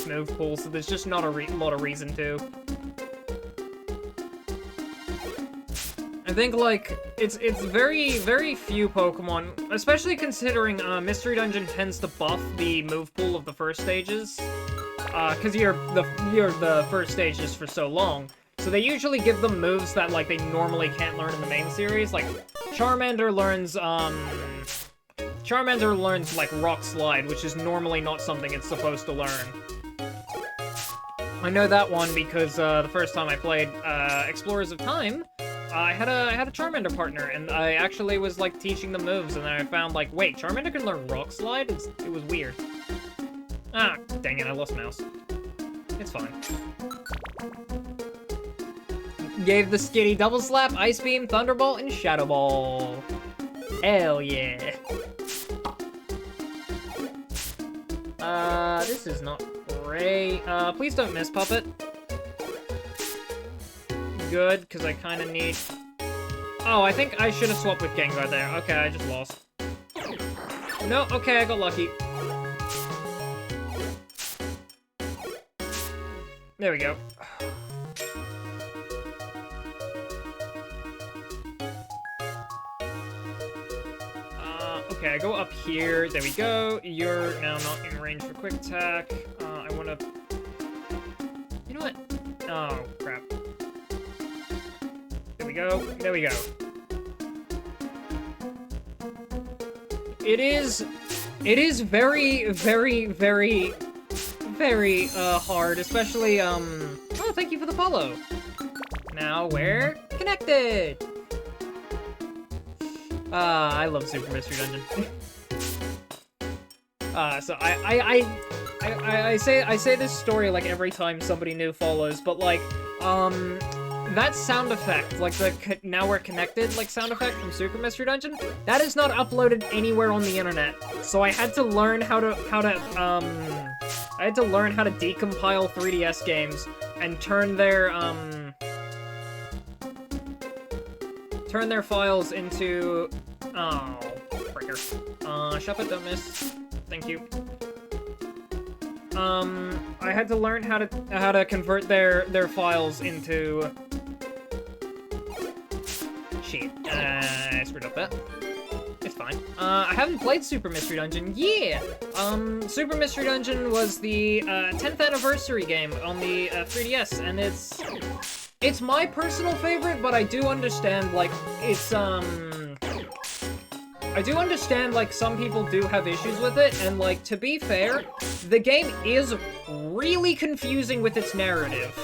move pool, so there's just not a lot of reason to. I think, like, it's very, very few Pokemon, especially considering, Mystery Dungeon tends to buff the move pool of the first stages, cause you're the first stages for so long, so they usually give them moves that, like, they normally can't learn in the main series, like, Charmander learns, like, Rock Slide, which is normally not something it's supposed to learn. I know that one because, the first time I played, Explorers of Time, I had a Charmander partner, and I actually was, like, teaching the moves, and then I found, like, wait, Charmander can learn Rock Slide? It was weird. Ah, dang it, I lost Mouse. It's fine. Gave the Skitty Double Slap, Ice Beam, Thunderbolt, and Shadow Ball. Hell yeah. This is not great. Please don't miss, Puppet. Good, because I kind of need... Oh, I think I should have swapped with Gengar there. Okay, I just lost. No, okay, I got lucky. There we go. Okay, I go up here. There we go. You're now not in range for quick attack. I want to... You know what? Oh, crap. There we go. There we go. It is very, very, very, very, hard, especially, Oh, thank you for the follow. Now we're connected. I love Super Mystery Dungeon. So I say this story like every time somebody new follows, but like, that sound effect, like the now we're connected, like sound effect from Super Mystery Dungeon, that is not uploaded anywhere on the internet. So I had to learn how to decompile 3DS games and turn their files into... Oh, fricker. Shuffle, don't miss. Thank you. I had to learn how to convert their files into cheat. I screwed up that. It's fine. I haven't played Super Mystery Dungeon. Yeah! Super Mystery Dungeon was the 10th anniversary game on the 3DS, and it's my personal favorite, but I do understand, like, it's, I do understand, like, some people do have issues with it, and, like, to be fair, the game is really confusing with its narrative.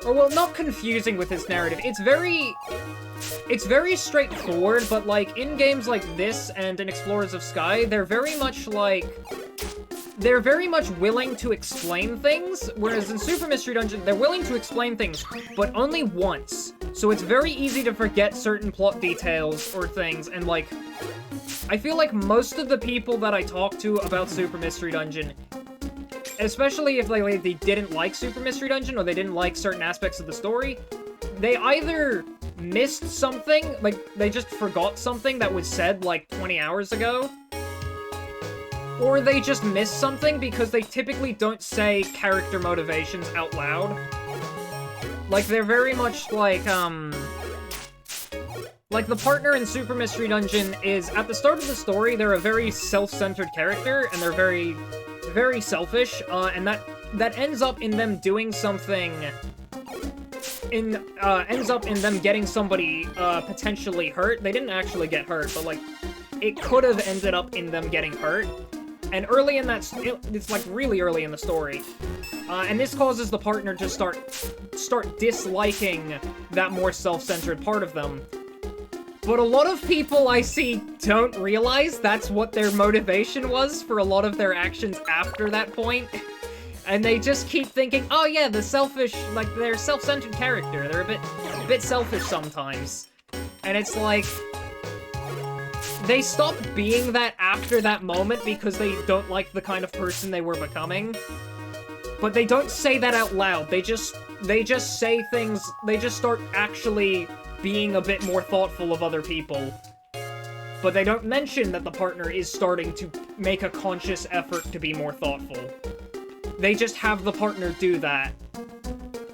Or, well, not confusing with its narrative. It's very straightforward, but, like, in games like this and in Explorers of Sky, they're very much, like... They're very much willing to explain things, whereas in Super Mystery Dungeon, they're willing to explain things, but only once. So it's very easy to forget certain plot details or things, and, like... I feel like most of the people that I talk to about Super Mystery Dungeon, especially if like, they didn't like Super Mystery Dungeon, or they didn't like certain aspects of the story, they either missed something, like, they just forgot something that was said, like, 20 hours ago, or they just missed something because they typically don't say character motivations out loud. Like, they're very much like, like, the partner in Super Mystery Dungeon is, at the start of the story, they're a very self-centered character, and they're very, very selfish, and that ends up in them doing something... ends up in them getting somebody, potentially hurt. They didn't actually get hurt, but, like, it could have ended up in them getting hurt. And early in that, it's like really early in the story. And this causes the partner to start disliking that more self-centered part of them. But a lot of people I see don't realize that's what their motivation was for a lot of their actions after that point. And they just keep thinking, oh yeah, the selfish, like, they're self-centered character. They're a bit selfish sometimes. And it's like... They stop being that after that moment because they don't like the kind of person they were becoming. But they don't say that out loud. They just say things, they just start actually being a bit more thoughtful of other people. But they don't mention that the partner is starting to make a conscious effort to be more thoughtful. They just have the partner do that.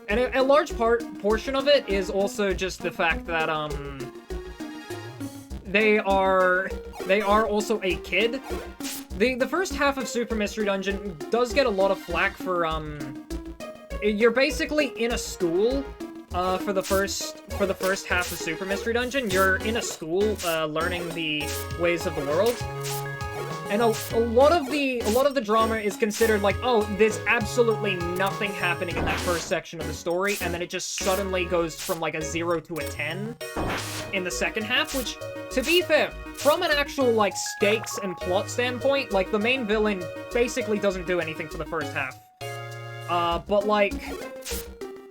And a large portion of it is also just the fact that, they are also a kid. The first half of Super Mystery Dungeon does get a lot of flack for, you're basically in a school, for the first half of Super Mystery Dungeon. You're in a school, learning the ways of the world. And a lot of the drama is considered like, oh, there's absolutely nothing happening in that first section of the story, and then it just suddenly goes from like a 0 to a 10 in the second half, which, to be fair, from an actual, like, stakes and plot standpoint, like, the main villain basically doesn't do anything for the first half. But, like,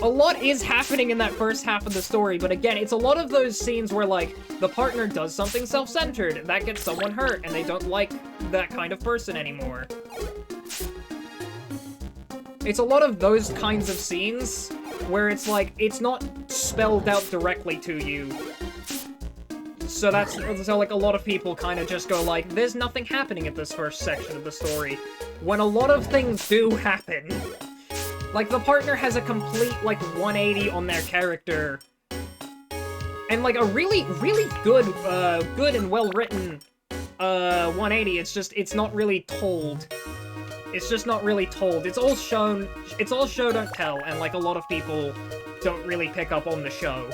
a lot is happening in that first half of the story, but again, it's a lot of those scenes where, like, the partner does something self-centered, and that gets someone hurt, and they don't like that kind of person anymore. It's a lot of those kinds of scenes where it's, like, it's not spelled out directly to you. So like, a lot of people kind of just go like, there's nothing happening at this first section of the story, when a lot of things do happen. Like, the partner has a complete, like, 180 on their character. And, like, a really, really good and well-written, 180. It's just, it's not really told. It's just not really told. It's all show, don't tell, and, like, a lot of people don't really pick up on the show.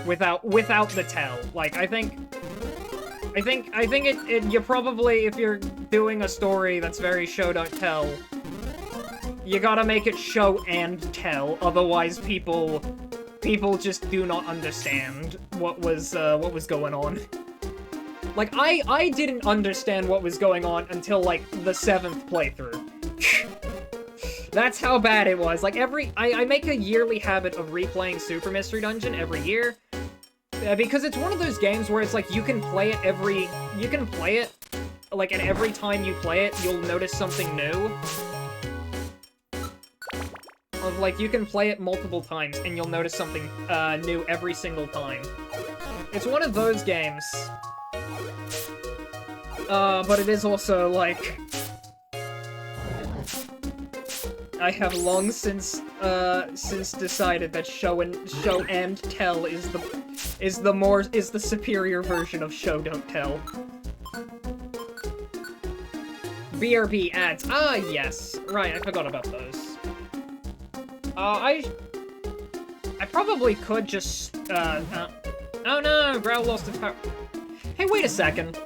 Without the tell. Like, I think you probably, if you're doing a story that's very show don't tell, you gotta make it show and tell, otherwise people just do not understand what was going on. Like, I didn't understand what was going on until, like, the 7th playthrough. That's how bad it was. Like, I make a yearly habit of replaying Super Mystery Dungeon every year. Because it's one of those games where it's like, you can play it, like, and every time you play it, you'll notice something new. Of, like, you can play it multiple times, and you'll notice something, new every single time. It's one of those games. But it is also, like... I have long since decided that show and tell is the superior version of show don't tell. BRB ads. Ah, yes. Right, I forgot about those. I probably could just, oh no, Growl lost its power. Hey, wait a second.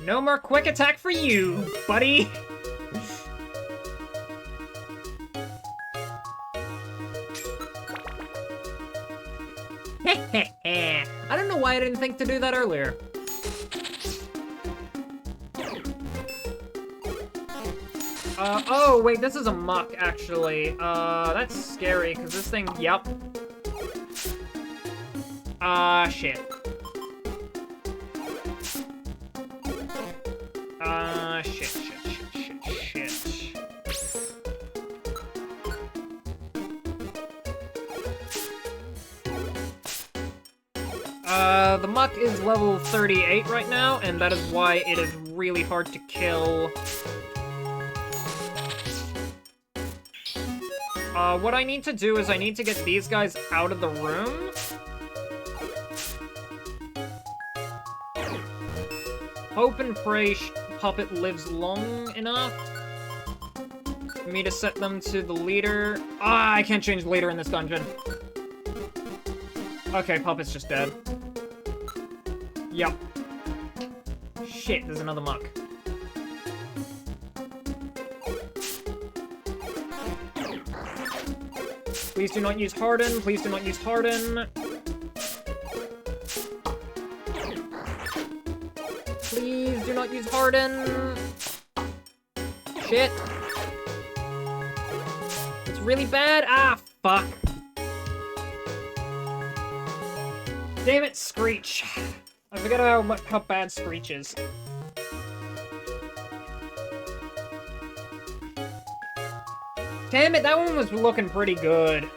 No more quick attack for you, buddy. I don't know why I didn't think to do that earlier. Oh, wait, this is a muck, actually. That's scary, because this thing, yep. Shit. Shit. The muck is level 38 right now, and that is why it is really hard to kill. What I need to do is I need to get these guys out of the room. Hope and pray Puppet lives long enough for me to set them to the leader. Ah, I can't change the leader in this dungeon. Okay, Puppet's just dead. Yep. Shit, there's another muck. Please do not use Harden. Please do not use Harden. Please do not use Harden. Shit. It's really bad. Ah, fuck. Damn it, Screech. I forgot how bad Screech is. Damn it, that one was looking pretty good.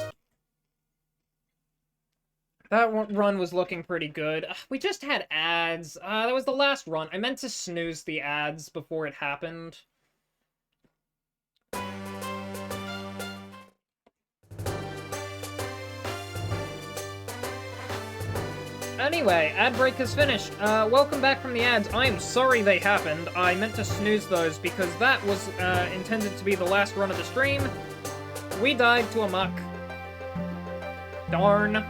That run was looking pretty good. We just had ads. That was the last run. I meant to snooze the ads before it happened. Anyway, ad break is finished. Welcome back from the ads. I am sorry they happened. I meant to snooze those because that was intended to be the last run of the stream. We died to a muck. Darn.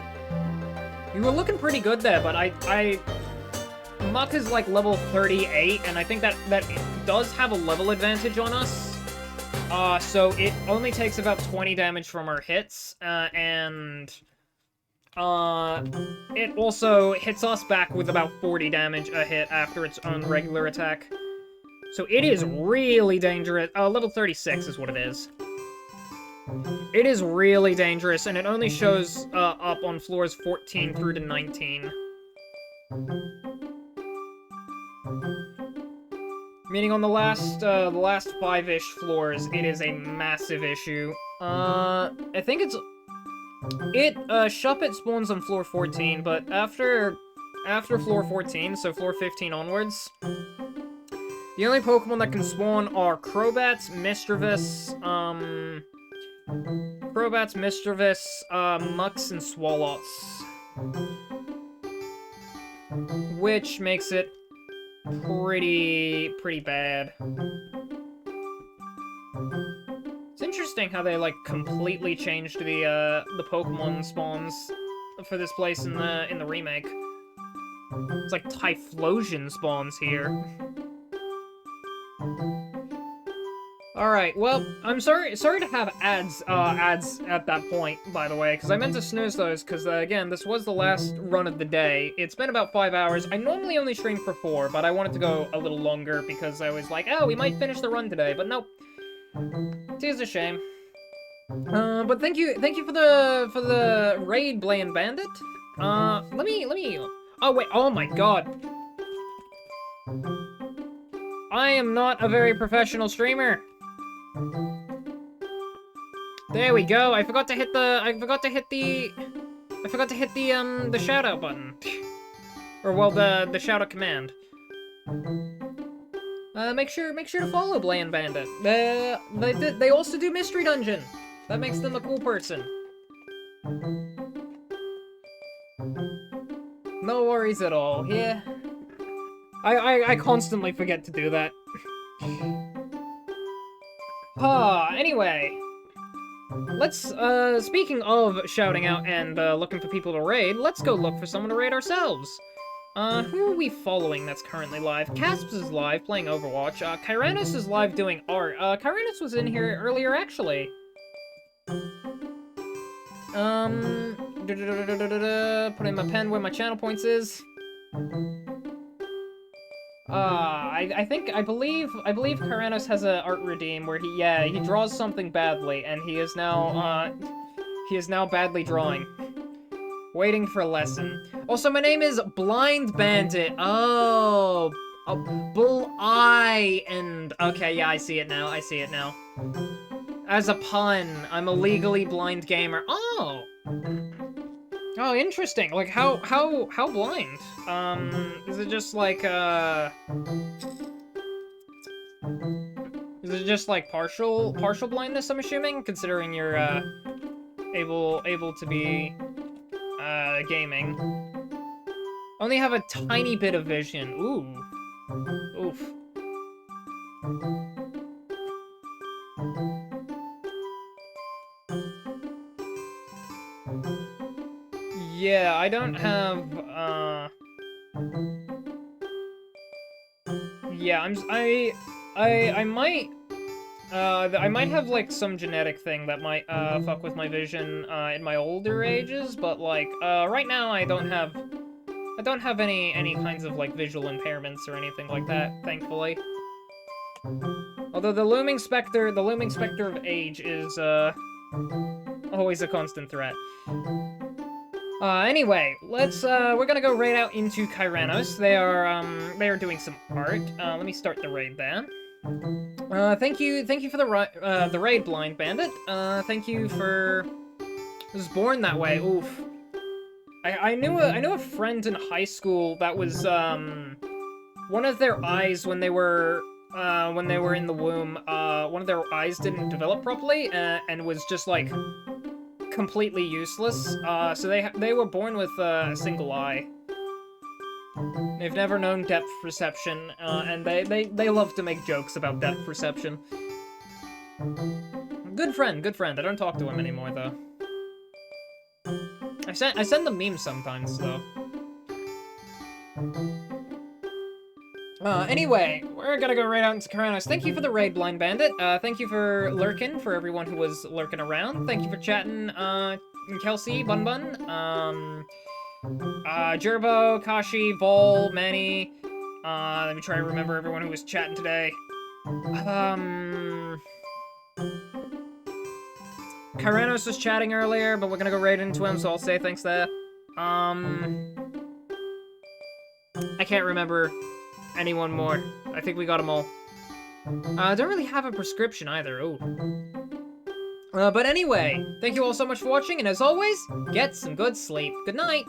You were looking pretty good there, but Muck is like level 38, and I think that does have a level advantage on us. So it only takes about 20 damage from our hits, and it also hits us back with about 40 damage a hit after its own regular attack. So it is really dangerous. Level 36 is what it is. It is really dangerous, and it only shows up on floors 14 through to 19. Meaning on the last 5-ish floors, it is a massive issue. I think Shuppet spawns on floor 14, but after floor 14, so floor 15 onwards, the only Pokemon that can spawn are Crobats, Mischievous, Mucks, and Swallots. Which makes it pretty bad. It's interesting how they, like, completely changed the Pokemon spawns for this place in the remake. It's like Typhlosion spawns here. Alright, well, I'm sorry to have ads at that point, by the way, because I meant to snooze those, because, again, this was the last run of the day. It's been about 5 hours. I normally only stream for 4, but I wanted to go a little longer, because I was like, oh, we might finish the run today, but nope. It is a shame. But thank you for the raid, Bland Bandit. Let me, oh, wait, oh my god. I am not a very professional streamer. There we go. I forgot to hit the shout out button. Or well, the shout out command. Make sure to follow Bland Bandit. They also do Mystery Dungeon. That makes them a cool person. No worries at all. Yeah. I constantly forget to do that. Anyway. Let's, speaking of shouting out and, looking for people to raid, let's go look for someone to raid ourselves. Who are we following that's currently live? Casps is live, playing Overwatch. Kyranos is live doing art. Kyranos was in here earlier, actually. Putting my pen where my channel points is. I believe Kyranos has a art redeem where he draws something badly, and he is now badly drawing. Waiting for a lesson. Also, my name is Blind Bandit. Oh, Bull Eye and... Okay, yeah, I see it now. As a pun, I'm a legally blind gamer. Oh! Oh, interesting. Like, how blind? Is it just like, Is it just like partial blindness, I'm assuming? Considering you're, able to be, gaming. Only have a tiny bit of vision. Ooh. Oof. Yeah, I don't have, yeah, I might have, like, some genetic thing that might, fuck with my vision, in my older ages, but, like, right now I don't have any kinds of, like, visual impairments or anything like that, thankfully. Although the looming specter of age is, always a constant threat. Anyway, we're gonna go raid out into Kyranos. They are doing some art. Let me start the raid there. Thank you for the raid, Blind Bandit. Thank you for... I was born that way, oof. I knew a friend in high school that was, one of their eyes when they were in the womb, one of their eyes didn't develop properly, and was just, like, completely useless. So they were born with a single eye. They've never known depth perception, and they love to make jokes about depth perception. Good friend. I don't talk to him anymore, though. I send them memes sometimes, though. Anyway, we're gonna go right out into Kyranos. Thank you for the raid, Blind Bandit. Thank you for lurking, for everyone who was lurking around. Thank you for chatting, Kelsey, Bun, Jerbo, Kashi, Vol, Manny. Let me try to remember everyone who was chatting today. Kyranos was chatting earlier, but we're gonna go right into him, so I'll say thanks there. I can't remember anyone more. I think we got them all. I don't really have a prescription either, ooh. But anyway, thank you all so much for watching, and as always, get some good sleep. Good night!